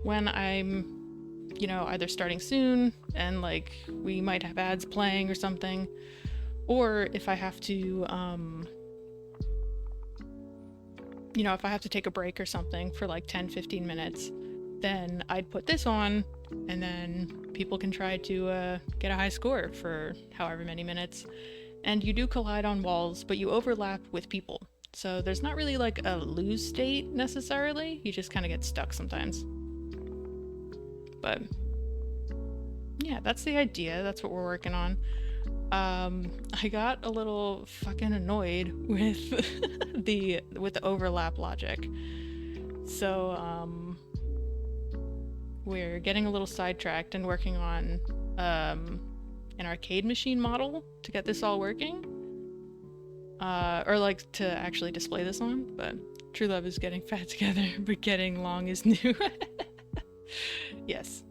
when I'm, you know, either starting soon and like we might have ads playing or something, or if I have to, you know, if I have to take a break or something for like 10-15 minutes, then I'd put this on, and then people can try to get a high score for however many minutes. And you do collide on walls, but you overlap with people. So there's not really like a lose state necessarily, you just kind of get stuck sometimes. But yeah, that's the idea, that's what we're working on. I got a little fucking annoyed with the overlap logic. So we're getting a little sidetracked and working on an arcade machine model to get this all working. Or like to actually display this on, but true love is getting fat together, but getting long is new. Yes.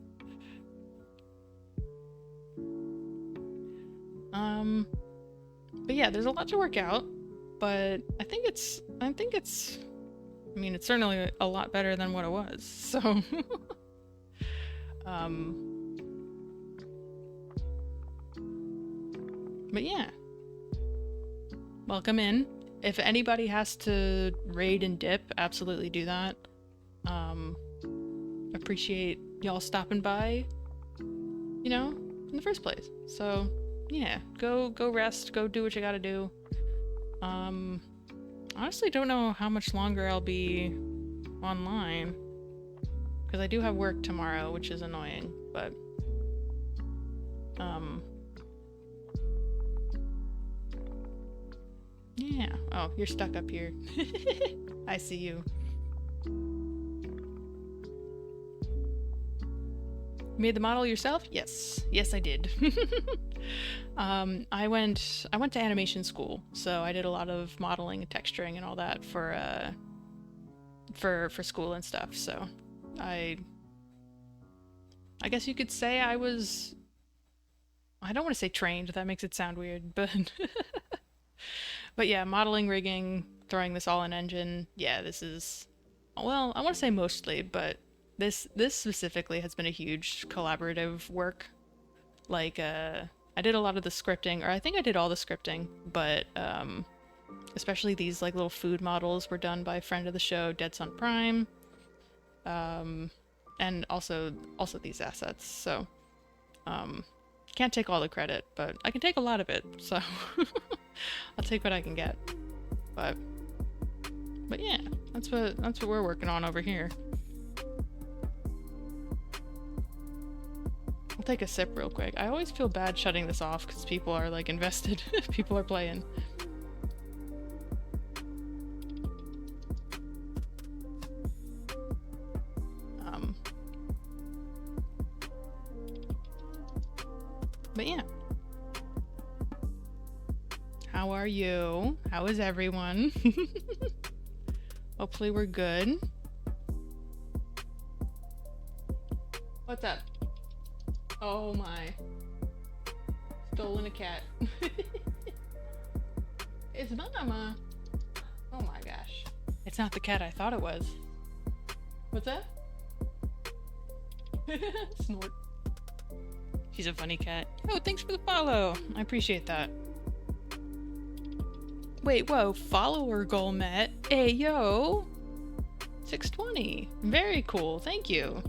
But yeah, there's a lot to work out, but I think it's, I mean, it's certainly a lot better than what it was, so. But yeah. Welcome in. If anybody has to raid and dip, absolutely do that. Appreciate y'all stopping by, you know, in the first place. So yeah, go rest, go do what you gotta do. Honestly don't know how much longer I'll be online, because I do have work tomorrow, which is annoying, but yeah. Oh, you're stuck up here. I see you. Made the model yourself? Yes. Yes, I did. I went to animation school, so I did a lot of modeling and texturing and all that for school and stuff. So I guess you could say I was, I don't want to say trained, that makes it sound weird, but but yeah, modeling, rigging, throwing this all in engine. Yeah, this is, well, I want to say mostly, but this specifically has been a huge collaborative work. Like, I did a lot of the scripting, or I think I did all the scripting, but especially these like little food models were done by a friend of the show, Dead Sun Prime, and also these assets. So can't take all the credit, but I can take a lot of it. So I'll take what I can get. But yeah, that's what we're working on over here. I'll take a sip real quick. I always feel bad shutting this off because people are like invested. People are playing. But yeah. How are you? How is everyone? Hopefully we're good. What's up? Oh my. Stolen a cat. It's Mama. Oh my gosh. It's not the cat I thought it was. What's that? Snort. She's a funny cat. Oh, thanks for the follow. I appreciate that. Wait, whoa. Follower goal met. Hey, yo. 620. Very cool. Thank you.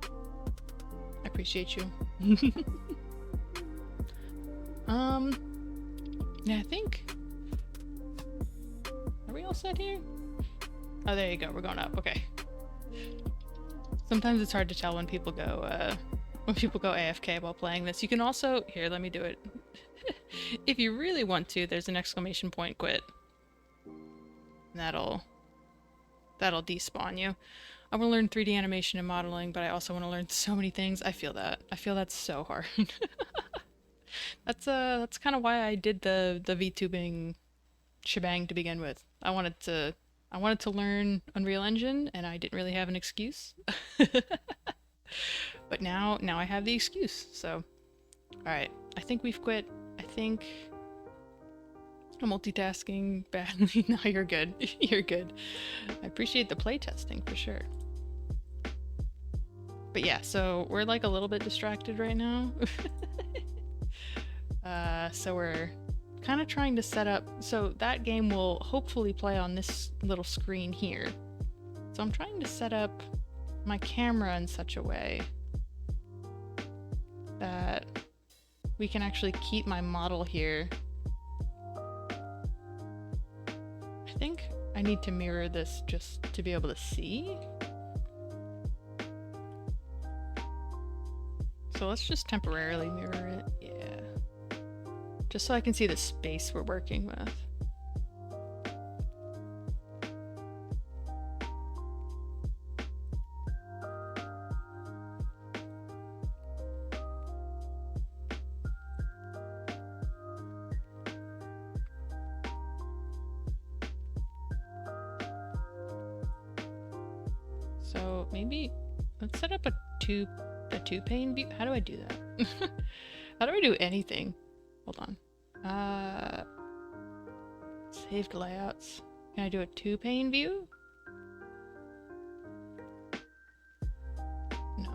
I appreciate you. Yeah, I think. Are we all set here? Oh, there you go. We're going up. Okay. Sometimes it's hard to tell when people go AFK while playing this. You can also, here, let me do it. If you really want to, there's an exclamation point quit. And that'll despawn you. I want to learn 3D animation and modeling, but I also want to learn so many things. I feel that. I feel that's so hard. That's kind of why I did the VTubing shebang to begin with. I wanted to learn Unreal Engine, and I didn't really have an excuse. But now I have the excuse. So, all right. I think we've quit. I think I'm multitasking badly. No, you're good. You're good. I appreciate the playtesting for sure. But yeah, so we're like a little bit distracted right now. So we're kind of trying to set up, so that game will hopefully play on this little screen here. So I'm trying to set up my camera in such a way that we can actually keep my model here. I think I need to mirror this just to be able to see. So let's just temporarily mirror it, yeah. Just so I can see the space we're working with. So maybe let's set up a two pane view. How do I do that? How do I do anything? Hold on. Saved layouts. Can I do a 2-pane view? No.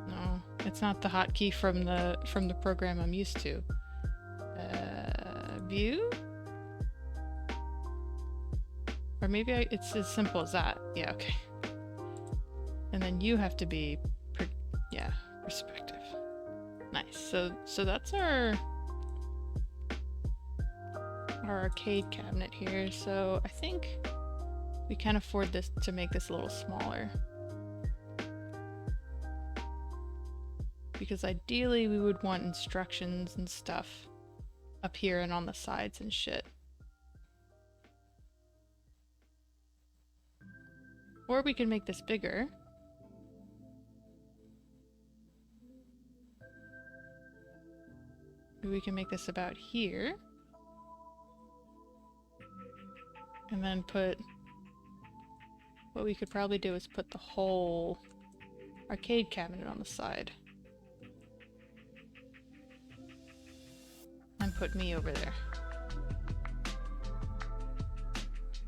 No, it's not the hotkey from the program I'm used to. View? Or maybe it's as simple as that. Yeah, okay. And then you have to be, perspective. Nice. So that's our arcade cabinet here. So I think we can afford this to make this a little smaller. Because ideally we would want instructions and stuff up here and on the sides and shit. Or we can make this bigger. We can make this about here. And then put... What we could probably do is put the whole arcade cabinet on the side. And put me over there.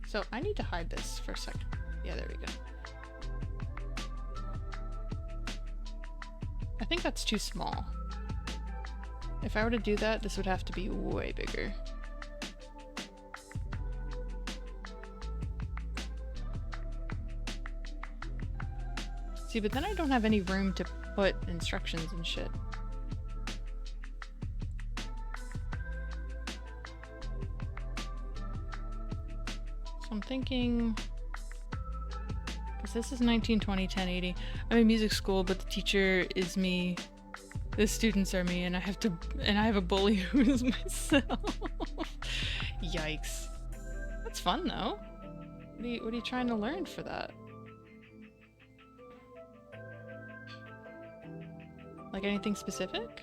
So I need to hide this for a second. Yeah, there we go. I think that's too small. If I were to do that, this would have to be way bigger. See, but then I don't have any room to put instructions and shit. So I'm thinking... Because this is 1920, 1080. I'm in music school, but the teacher is me. The students are me, and I have a bully who is myself. Yikes. That's fun though. What are you trying to learn for that? Like anything specific?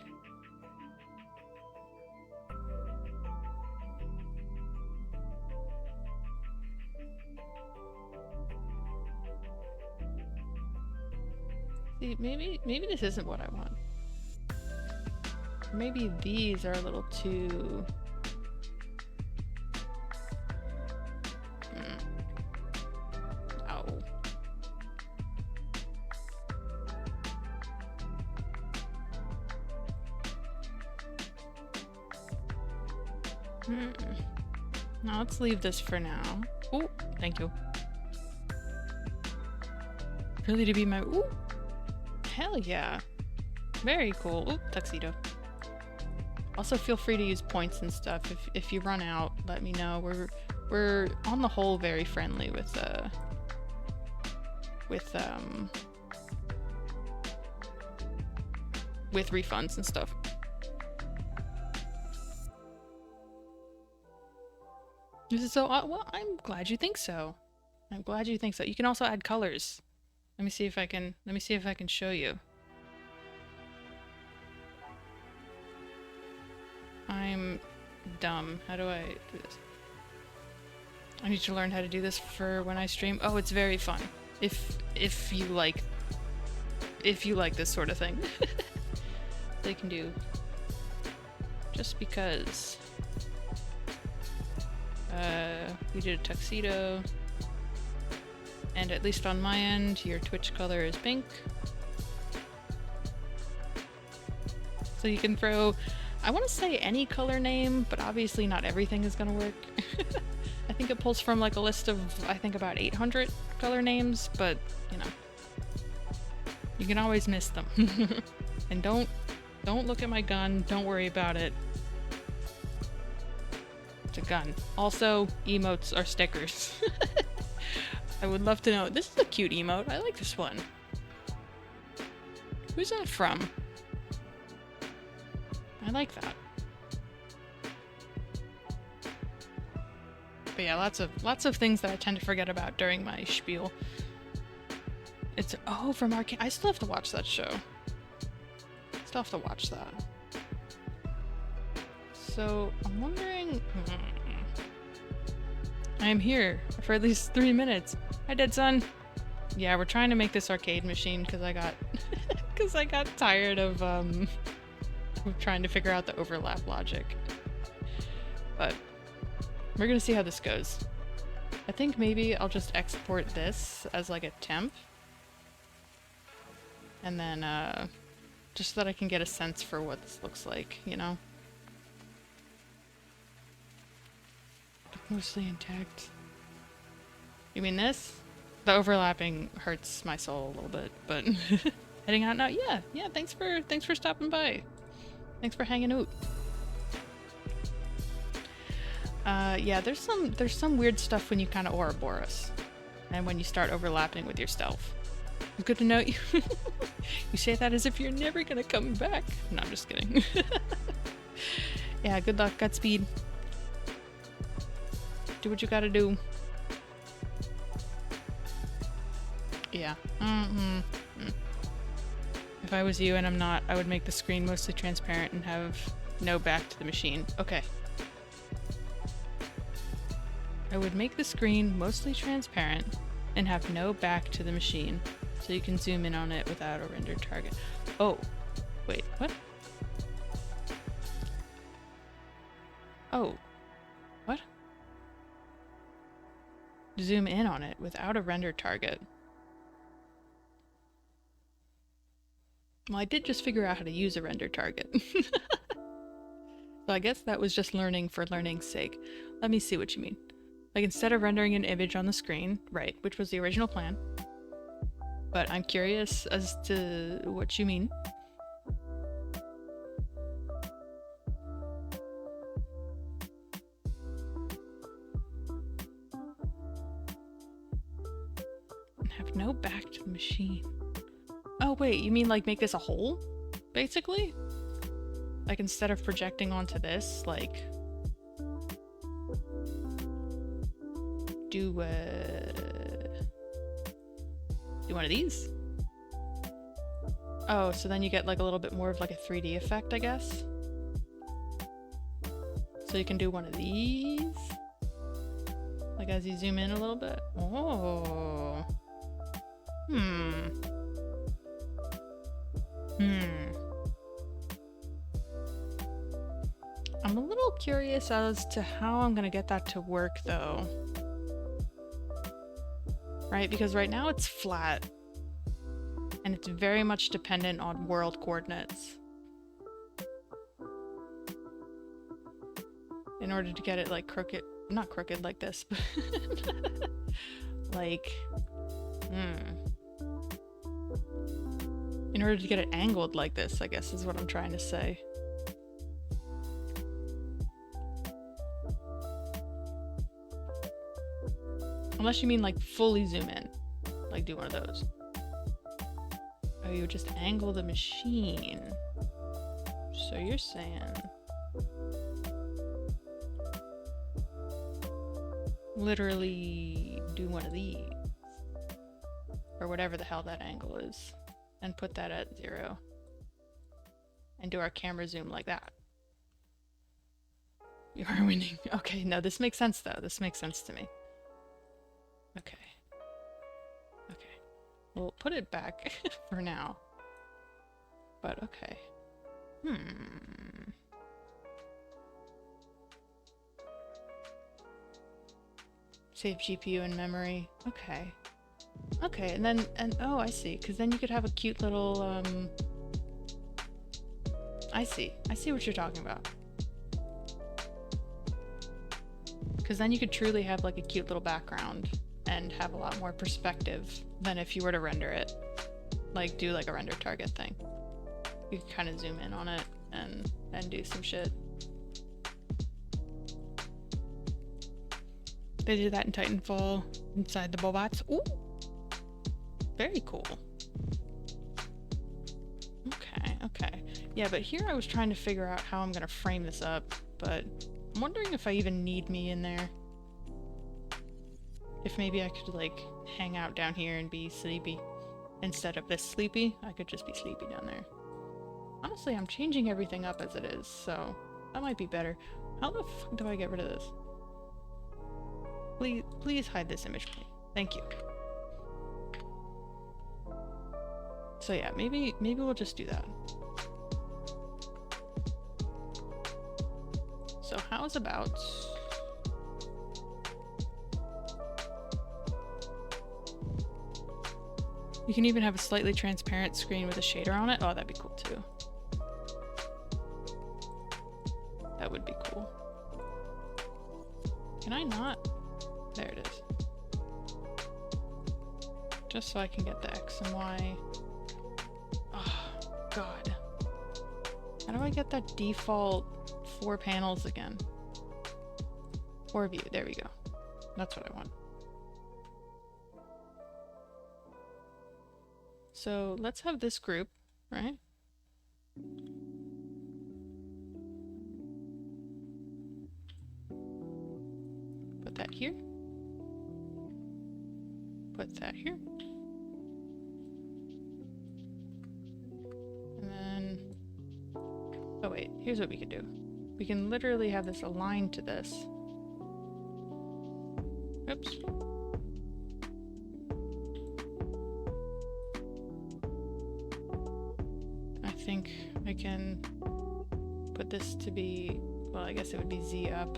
See, maybe this isn't what I want. Maybe these are a little too... Oh. Now let's leave this for now. Oh, thank you. Really to be my... Ooh. Hell yeah. Very cool. Ooh, tuxedo. Also feel free to use points and stuff. If you run out, let me know. We're on the whole very friendly with refunds and stuff. This is so well, I'm glad you think so. I'm glad you think so. You can also add colors. Let me see if I can show you. I'm dumb. How do I do this? I need to learn how to do this for when I stream. Oh, it's very fun. If you like this sort of thing. They can do just because. We did a tuxedo. And at least on my end, your Twitch color is pink. So you can throw, I want to say any color name, but obviously not everything is going to work. I think it pulls from like a list of, I think about 800 color names, but you know, you can always miss them. And don't look at my gun, don't worry about it. It's a gun. Also, emotes are stickers. I would love to know. This is a cute emote. I like this one. Who's that from? I like that. But yeah, lots of things that I tend to forget about during my spiel. It's from Arcane. I still have to watch that show. Still have to watch that. So I'm wondering. I am here for at least 3 minutes. Hi, dead son. Yeah, we're trying to make this arcade machine because I got tired of trying to figure out the overlap logic. But we're gonna see how this goes. I think maybe I'll just export this as like a temp, and then just so that I can get a sense for what this looks like, you know. Mostly intact. You mean this? The overlapping hurts my soul a little bit, but heading out now. Yeah, thanks for stopping by. Thanks for hanging out. Yeah, there's some weird stuff when you kind of Ouroboros, and when you start overlapping with your stealth. It's good to know you. You say that as if you're never gonna come back. No, I'm just kidding. Yeah, good luck, Godspeed. Do what you gotta do. Yeah. If I was you and I'm not, I would make the screen mostly transparent and have no back to the machine. Okay. I would make the screen mostly transparent and have no back to the machine, so you can zoom in on it without a rendered target. Oh, wait, what? Oh, what? Zoom in on it without a rendered target. Well, I did just figure out how to use a render target. So I guess that was just learning for learning's sake. Let me see what you mean. Like, instead of rendering an image on the screen, right, which was the original plan. But I'm curious as to what you mean. And have no back to the machine. Oh wait, you mean like make this a hole? Basically? Like, instead of projecting onto this, like do one of these? Oh, so then you get like a little bit more of like a 3D effect, I guess. So you can do one of these, like as you zoom in a little bit. Oh. I'm a little curious as to how I'm gonna get that to work though. Right, because right now it's flat. And it's very much dependent on world coordinates. In order to get it like crooked, not crooked like this, but like, in order to get it angled like this, I guess is what I'm trying to say. Unless you mean like fully zoom in, like do one of those. Oh, you would just angle the machine. So you're saying literally do one of these, or whatever the hell that angle is, and put that at 0 and do our camera zoom like that. You are winning. Okay, no, this makes sense though. This makes sense to me. Okay. We'll put it back for now. But okay. Save GPU and memory. Okay. Okay, and then, oh, I see. Because then you could have a cute little, I see. I see what you're talking about. Because then you could truly have like a cute little background and have a lot more perspective than if you were to render it. Like do like a render target thing. You could kind of zoom in on it and do some shit. They did that in Titanfall inside the Bobots. Ooh! Very cool. Okay, okay. Yeah, but here I was trying to figure out how I'm gonna frame this up, but I'm wondering if I even need me in there. If maybe I could like hang out down here and be sleepy. Instead of this sleepy, I could just be sleepy down there. Honestly, I'm changing everything up as it is, so that might be better. How the fuck do I get rid of this? Please hide this image, please. Thank you. So yeah, maybe we'll just do that. So how's about... You can even have a slightly transparent screen with a shader on it. Oh, that'd be cool too. That would be cool. Can I not? There it is. Just so I can get the X and Y. Oh, God. How do I get that default 4 panels again? 4 view. There we go. That's what I want. So let's have this group, right? Put that here. Put that here. And then... Oh wait, here's what we could do. We can literally have this aligned to this. Oops. I think I can put this to be, well, I guess it would be Z up.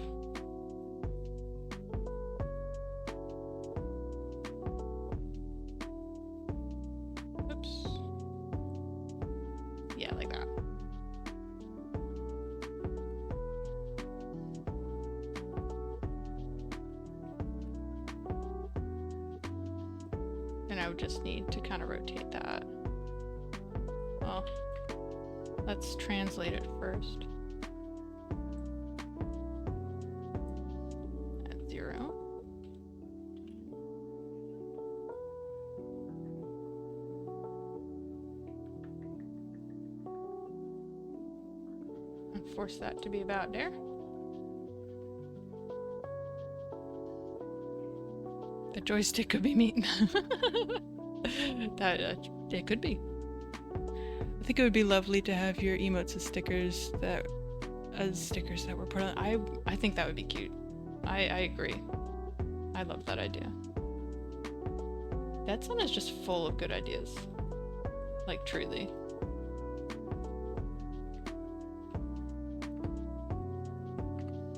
Oops. Yeah, like that. And I would just need to kind of rotate that. Well, let's translate it first. At 0. And force that to be about there. The joystick could be mean. That it could be. I think it would be lovely to have your emotes as stickers that were put on. I think that would be cute. I agree. I love that idea. Dead Sun is just full of good ideas. Like truly.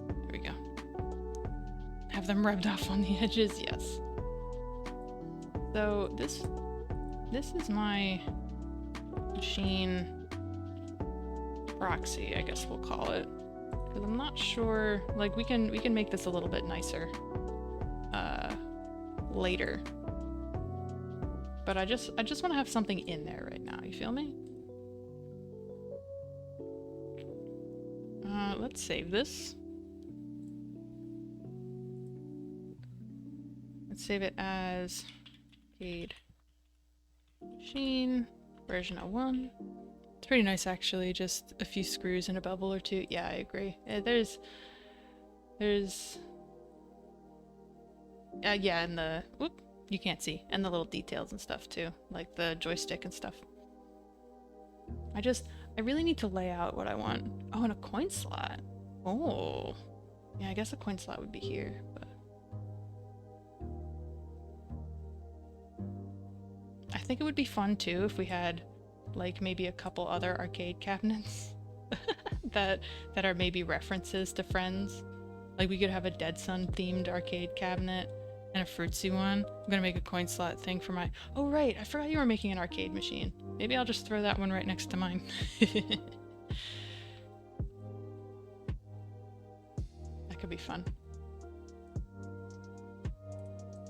There we go. Have them rubbed off on the edges, yes. So this is my machine proxy, I guess we'll call it, because I'm not sure. Like we can make this a little bit nicer later, but I just want to have something in there right now. You feel me? Let's save this. Let's save it as Arcade Machine version 01. It's pretty nice actually, just a few screws and a bubble or two. Yeah, I agree. There's yeah, and the whoop, you can't see, and the little details and stuff too, like the joystick and stuff. I really need to lay out what I want. Oh, and a coin slot. Oh, yeah, I guess a coin slot would be here, but I think it would be fun too if we had like maybe a couple other arcade cabinets that are maybe references to Friends. Like we could have a Dead Sun themed arcade cabinet And a fruitsy one. I'm gonna make a coin slot thing for my... Oh right, I forgot you were making an arcade machine. Maybe I'll just throw that one right next to mine. That could be fun.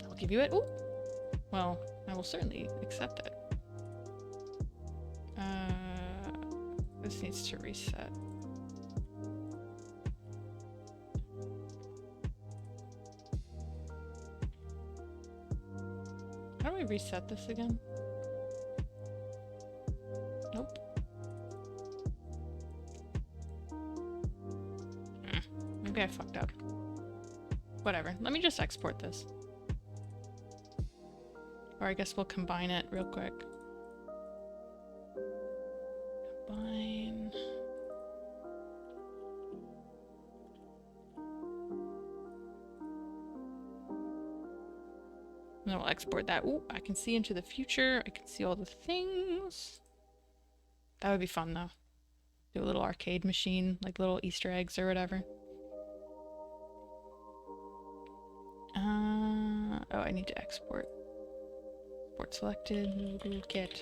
I'll give you it. Ooh! Well, I will certainly accept it. This needs to reset. How do we reset this again? Nope. Maybe I fucked up. Whatever. Let me just export this. Or I guess we'll combine it real quick. Combine. And then we'll export that. Ooh, I can see into the future. I can see all the things. That would be fun though. Do a little arcade machine, like little Easter eggs or whatever. Oh, I need to export. Export selected. Get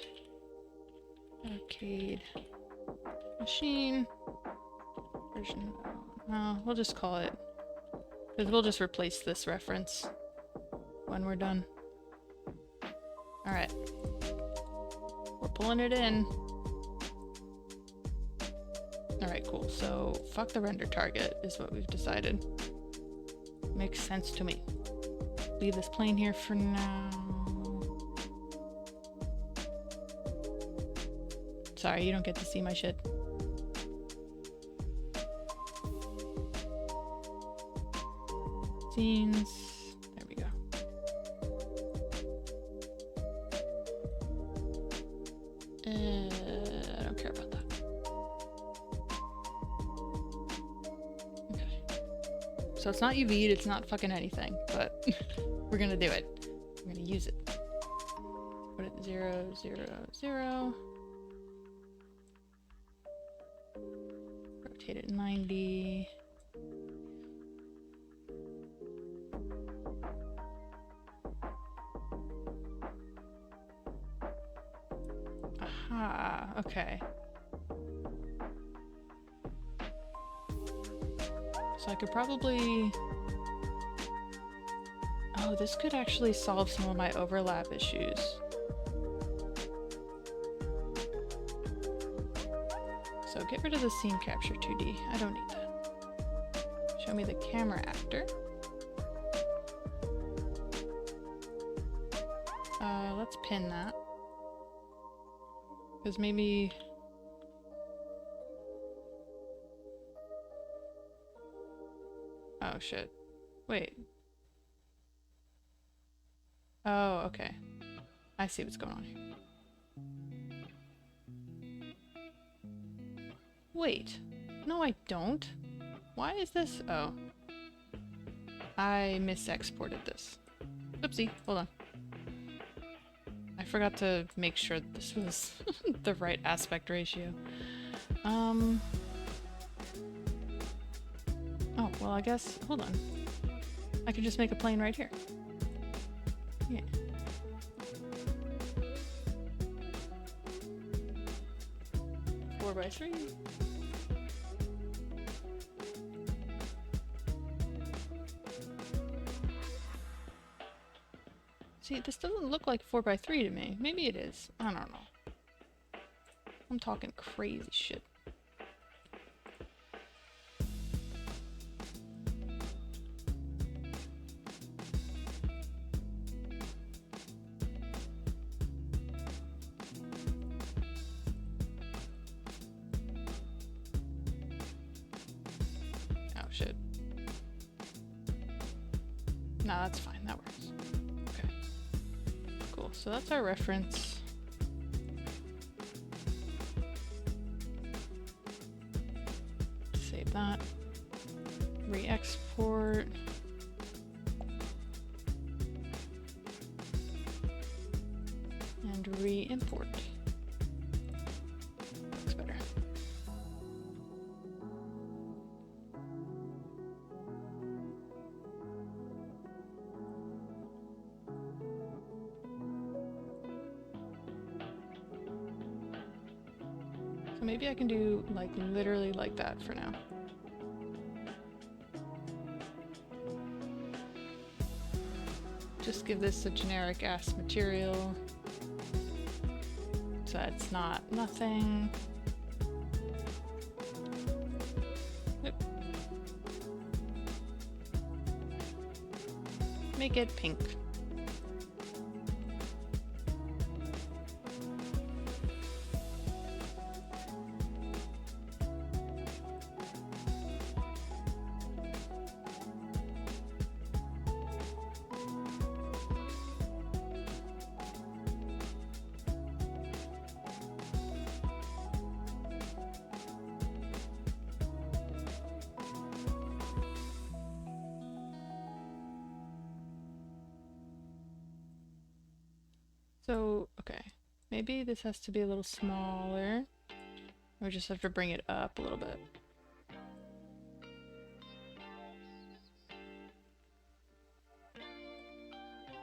arcade machine version. No, we'll just call it. Because we'll just replace this reference when we're done. Alright. We're pulling it in. Alright, cool. So, fuck the render target is what we've decided. Makes sense to me. Leave this plane here for now. Sorry, you don't get to see my shit. Scenes. There we go. I don't care about that. Okay. So it's not UV'd, it's not fucking anything, but we're gonna do it. We're gonna use it. Put it 0, 0, 0. Rotate it 90. Aha, okay. So I could probably... Oh, this could actually solve some of my overlap issues. So get rid of the scene capture 2D. I don't need that. Show me the camera actor. Let's pin that. Because maybe... Oh shit. Wait. Oh, okay. I see what's going on here. Wait. No, I don't. Why is this? Oh. I mis-exported this. Oopsie. Hold on. I forgot to make sure that this was the right aspect ratio. Oh, well, I guess... Hold on. I could just make a plane right here. Yeah. Four by 3. See, this doesn't look like 4 by 3 to me. Maybe it is. I don't know. I'm talking crazy shit. Oh shit. No, that's fine. That works. Okay. Cool. So that's our reference. Save that. Re-export. And re-import. Looks better. maybe I can do like literally like that for now. Just give this a generic ass material so it's not nothing. Yep. Make it pink. So, okay, maybe this has to be a little smaller. Or just have to bring it up a little bit.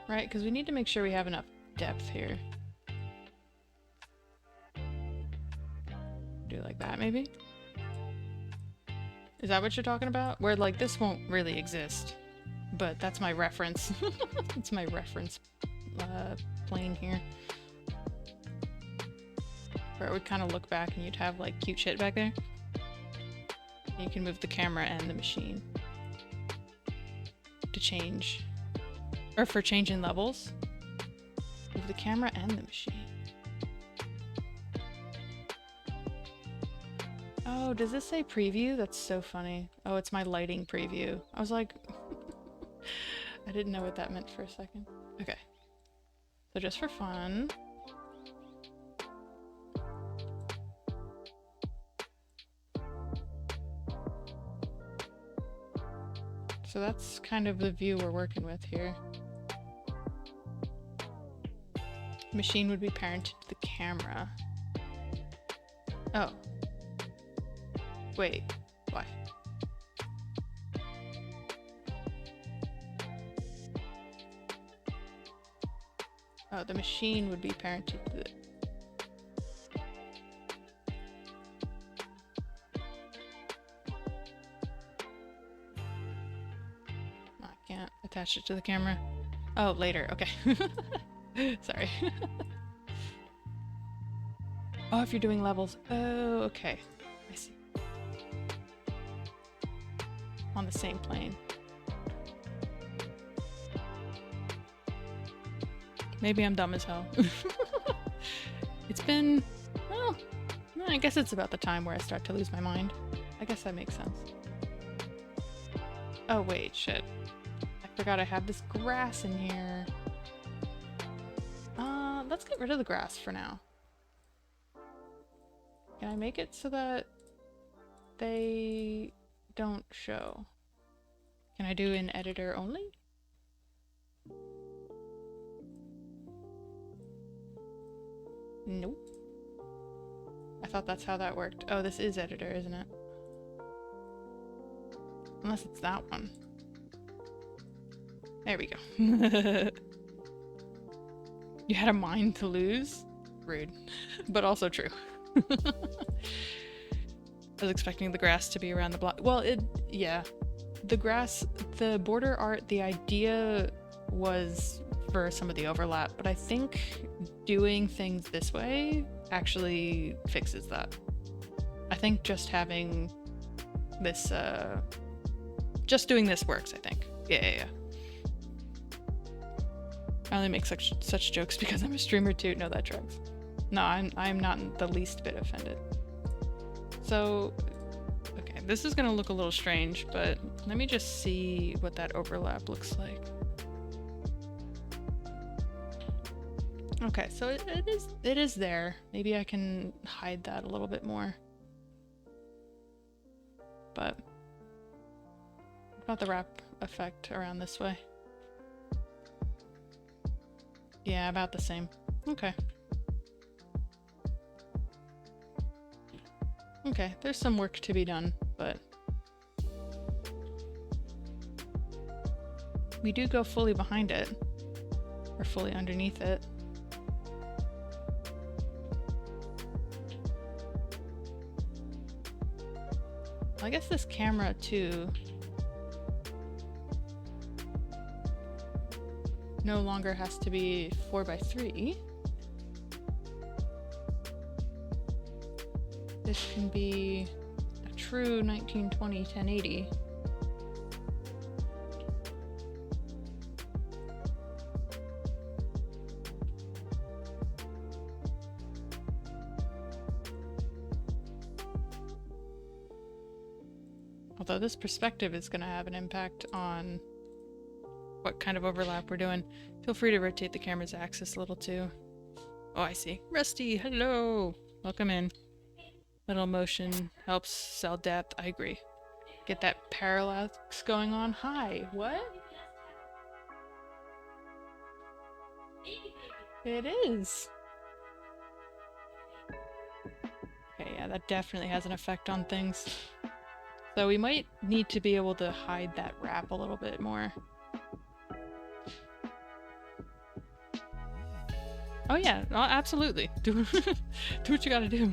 Right, because we need to make sure we have enough depth here. Do like that, maybe? Is that what you're talking about? Where, like, this won't really exist. But that's my reference. It's my reference plane here. Where it would kind of look back and you'd have, like, cute shit back there. You can move the camera and the machine to change. Or for changing levels. Move the camera and the machine. Oh, does this say preview? That's so funny. Oh, it's my lighting preview. I was like... I didn't know what that meant for a second. Okay. So just for fun... So that's kind of the view we're working with here. Machine would be parented to the camera. Oh. Wait. Why? Oh, the machine would be parented to the... I can't attach it to the camera. Oh, later. Okay. Sorry. Oh, if you're doing levels. Oh, okay. I see. On the same plane. Maybe I'm dumb as hell. It's been... well, I guess it's about the time where I start to lose my mind. I guess that makes sense. Oh, wait, shit. I forgot I have this grass in here. Let's get rid of the grass for now. Can I make it so that they don't show? Can I do in editor only? Nope. I thought that's how that worked. Oh, this is editor, isn't it? Unless it's that one. There we go. You had a mind to lose? Rude. But also true. I was expecting the grass to be around the block. Well, yeah. The grass, the border art, the idea was for some of the overlap, but I think doing things this way actually fixes that. I think just having this, just doing this works, I think. Yeah. I only make such jokes because I'm a streamer too. No, that tracks. No, I'm not the least bit offended. So, okay, this is gonna look a little strange, but let me just see what that overlap looks like. Okay, so it is there. Maybe I can hide that a little bit more. But what about the wrap effect around this way? Yeah, about the same. Okay. Okay, there's some work to be done, but we do go fully behind it, or fully underneath it. I guess this camera too no longer has to be 4x3. This can be a true 1920 1080. Although this perspective is going to have an impact on what kind of overlap we're doing. Feel free to rotate the camera's axis a little too. Oh, I see. Rusty, hello! Welcome in. Little motion helps sell depth. I agree. Get that parallax going on. Hi, what? It is. Okay, yeah, that definitely has an effect on things. So we might need to be able to hide that wrap a little bit more. Oh yeah, absolutely. Do what you gotta do.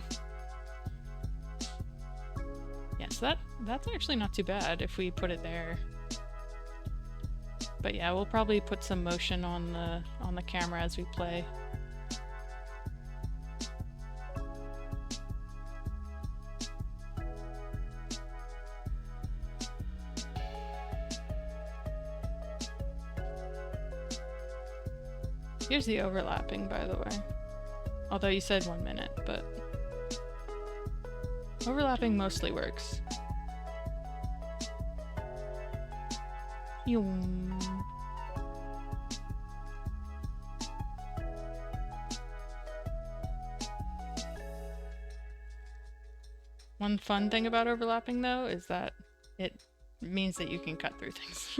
Yeah, so that's actually not too bad if we put it there. But yeah, we'll probably put some motion on the camera as we play. Here's the overlapping, by the way. Although you said 1 minute, but overlapping mostly works. Yoom. One fun thing about overlapping, though, is that it means that you can cut through things.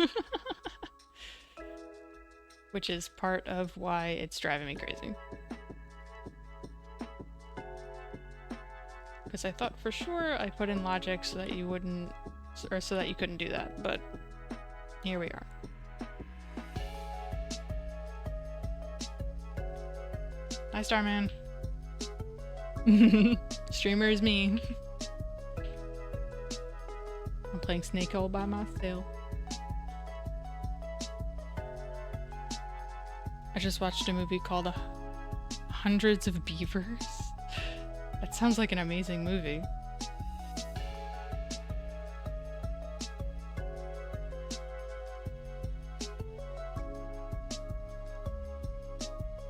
Which is part of why it's driving me crazy. Because I thought for sure I put in logic so that you wouldn't, or so that you couldn't do that, but here we are. Hi, Starman. Streamer is me. I'm playing Snake all by myself. I just watched a movie called Hundreds of Beavers. That sounds like an amazing movie.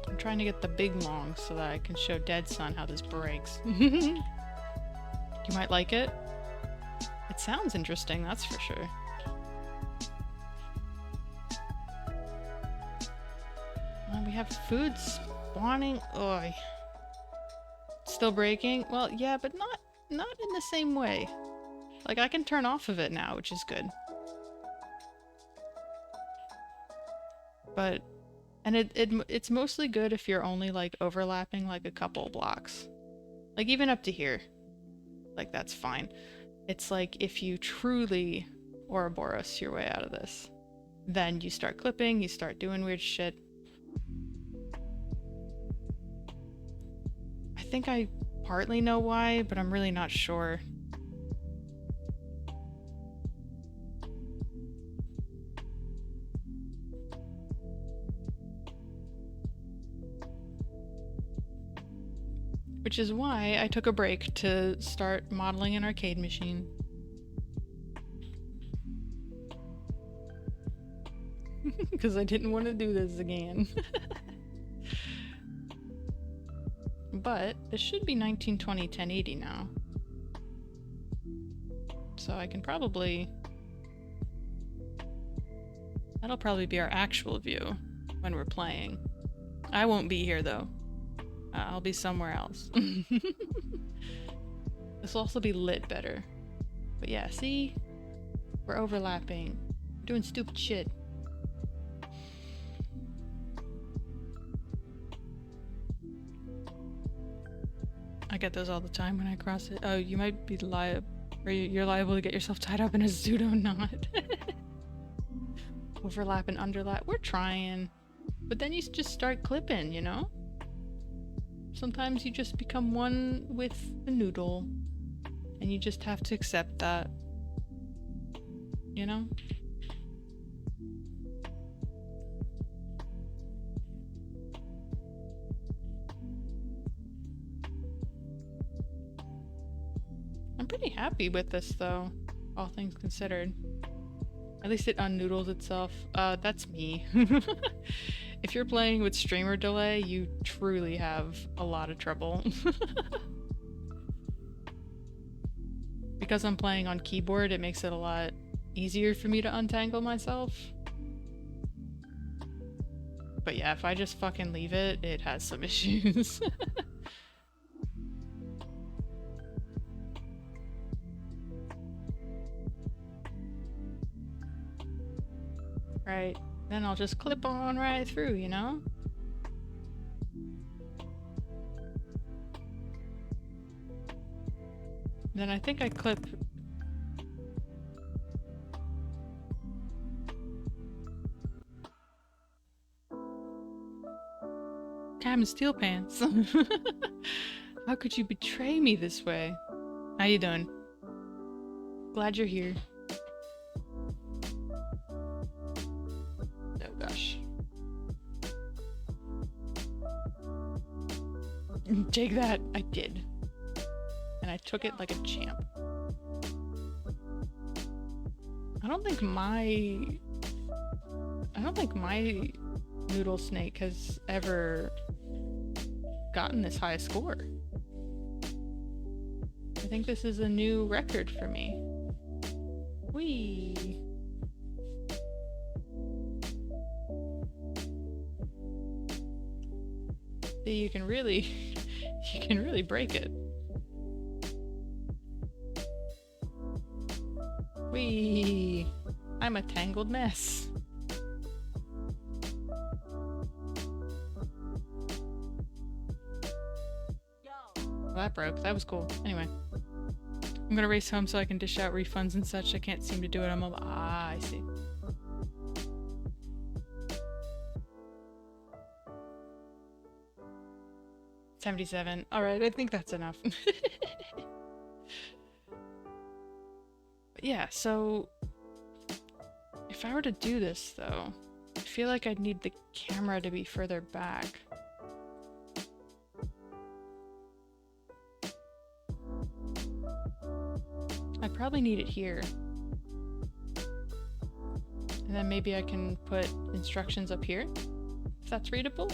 I'm trying to get the big long so that I can show Dead Son how this breaks. You might like it. It sounds interesting, that's for sure. We have food spawning. Oi. Still breaking? Well, yeah, but not in the same way. Like, I can turn off of it now, which is good. But, and it's mostly good if you're only, like, overlapping, like, a couple blocks. Like, even up to here. Like, that's fine. It's like, if you truly Ouroboros your way out of this, then you start clipping, you start doing weird shit. I think I partly know why, but I'm really not sure. Which is why I took a break to start modeling an arcade machine. Because I didn't want to do this again. But this should be 1920 1080 now. So I can probably... That'll probably be our actual view when we're playing. I won't be here though. I'll be somewhere else. This will also be lit better. But yeah, see? We're overlapping. We're doing stupid shit. I get those all the time when I cross it. Oh, you might be liable, or you're liable to get yourself tied up in a pseudo knot. Overlap and underlap. We're trying. But then you just start clipping, you know? Sometimes you just become one with the noodle. And you just have to accept that. you know? I'm pretty happy with this though, all things considered. At least it unnoodles itself. That's me. If you're playing with streamer delay, you truly have a lot of trouble. Because I'm playing on keyboard, it makes it a lot easier for me to untangle myself. But yeah, if I just fucking leave it, it has some issues. Right, then I'll just clip on right through, you know? Then I think I clip... Captain Steel Pants. How could you betray me this way? How you doing? Glad you're here. Oh gosh. Take that. I did. And I took it like a champ. I don't think my noodle snake has ever gotten this high a score. I think this is a new record for me. Whee! See, you can really break it. Whee! I'm a tangled mess. Well, that broke. That was cool. Anyway. I'm gonna race home so I can dish out refunds and such. I can't seem to do it on mobile. Ah, I see. $77. Alright, I think that's enough. But yeah, so... if I were to do this, though, I feel like I'd need the camera to be further back. I'd probably need it here. And then maybe I can put instructions up here, if that's readable.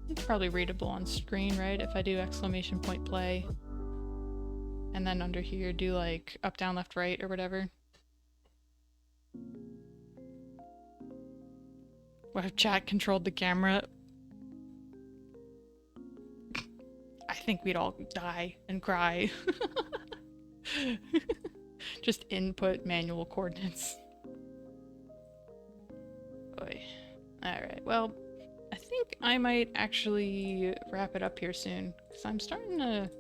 It's probably readable on screen, right? If I do exclamation point play. And then under here do like up, down, left, right, or whatever. What if chat controlled the camera? I think we'd all die and cry. Just input manual coordinates. Boy. Alright, well, I think I might actually wrap it up here soon, because I'm starting to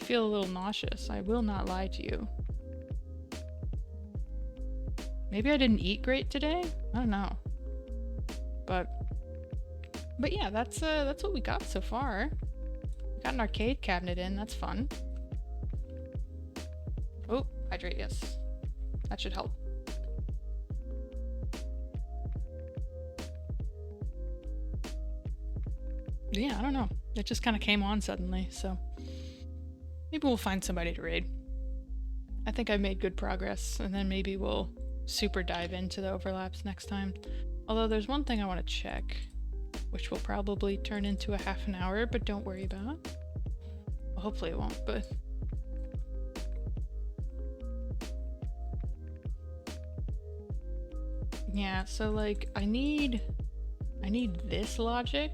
feel a little nauseous. I will not lie to you. Maybe I didn't eat great today? I don't know. But yeah, that's what we got so far. We got an arcade cabinet in, that's fun. Oh, hydrate, yes. That should help. Yeah, I don't know. It just kind of came on suddenly, so maybe we'll find somebody to raid. I think I've made good progress, and then maybe we'll super dive into the overlaps next time. Although there's one thing I want to check, which will probably turn into a half an hour, but don't worry about. Well, hopefully it won't, but... yeah, so like, I need this logic.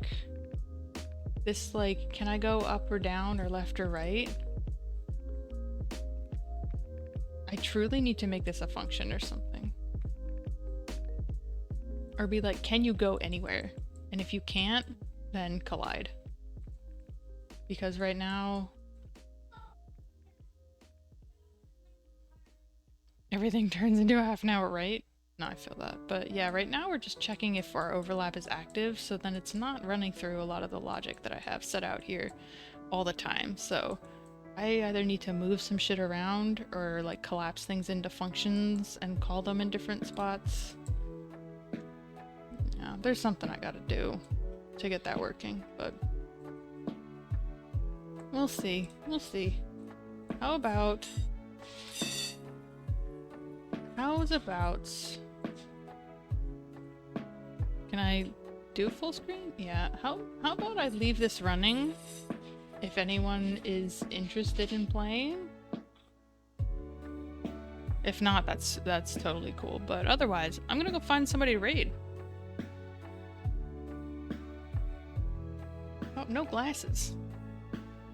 This like, can I go up or down or left or right? I truly need to make this a function or something. Or be like, can you go anywhere? And if you can't, then collide. Because right now... everything turns into a half an hour, right? No, I feel that. But yeah, right now we're just checking if our overlap is active, so then it's not running through a lot of the logic that I have set out here all the time. So I either need to move some shit around or like collapse things into functions and call them in different spots. Yeah, there's something I gotta do to get that working, but we'll see. We'll see. How about can I do full screen? Yeah. How about I leave this running if anyone is interested in playing? If not, that's totally cool. But otherwise, I'm gonna go find somebody to raid. Oh, no glasses.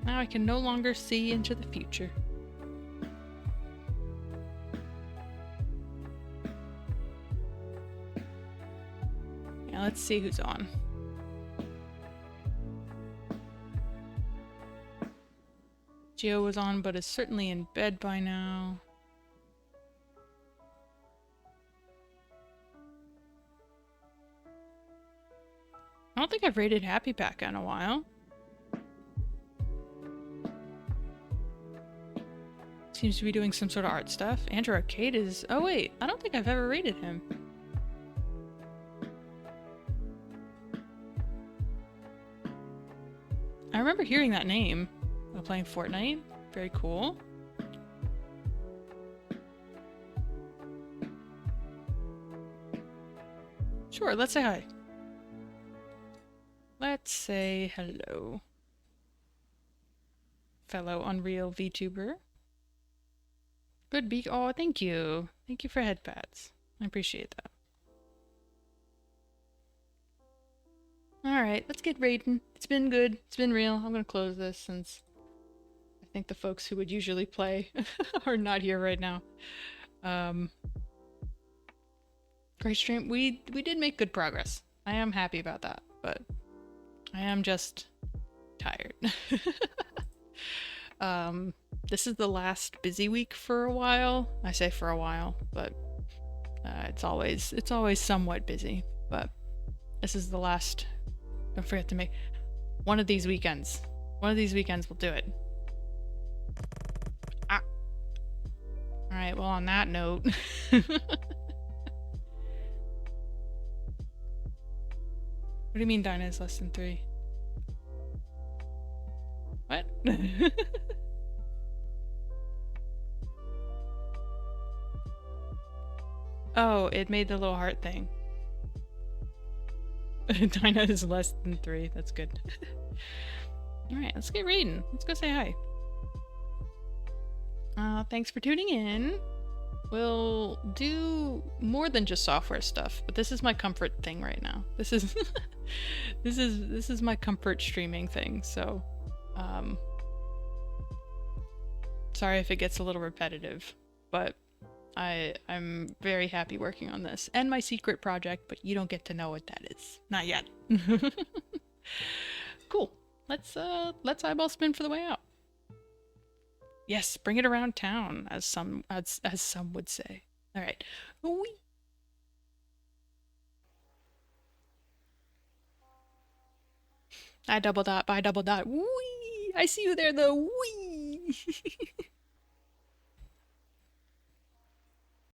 Now I can no longer see into the future. Yeah, let's see who's on. Geo was on, but is certainly in bed by now. I don't think I've rated Happy Pack in a while. Seems to be doing some sort of art stuff. Andrew Arcade is... Oh wait, I don't think I've ever rated him. I remember hearing that name while playing Fortnite. Very cool. Sure, let's say hi. Let's say hello. Fellow Unreal VTuber. Good beak. Oh, thank you. Thank you for headpads. I appreciate that. Alright, let's get raiding. It's been good. It's been real. I'm gonna close this since I think the folks who would usually play are not here right now. Great stream. We did make good progress. I am happy about that, but I am just tired. This is the last busy week for a while. I say for a while, but it's always somewhat busy. But this is the last. Don't forget to make one of these weekends. One of these weekends we'll do it. Ah. All right. Well, on that note. What do you mean Dinah is less than 3? What? Oh, it made the little heart thing. Dinah is less than 3. That's good. Alright, let's get raiding. Let's go say hi. Thanks for tuning in. We'll do more than just software stuff, but this is my comfort thing right now. This is this is my comfort streaming thing, so sorry if it gets a little repetitive, but I'm very happy working on this and my secret project, but you don't get to know what that is. Not yet. Cool. Let's eyeball spin for the way out. Yes, bring it around town, as some would say. All right. Whee! I double dot by double dot. Wee! I see you there, though. Wee!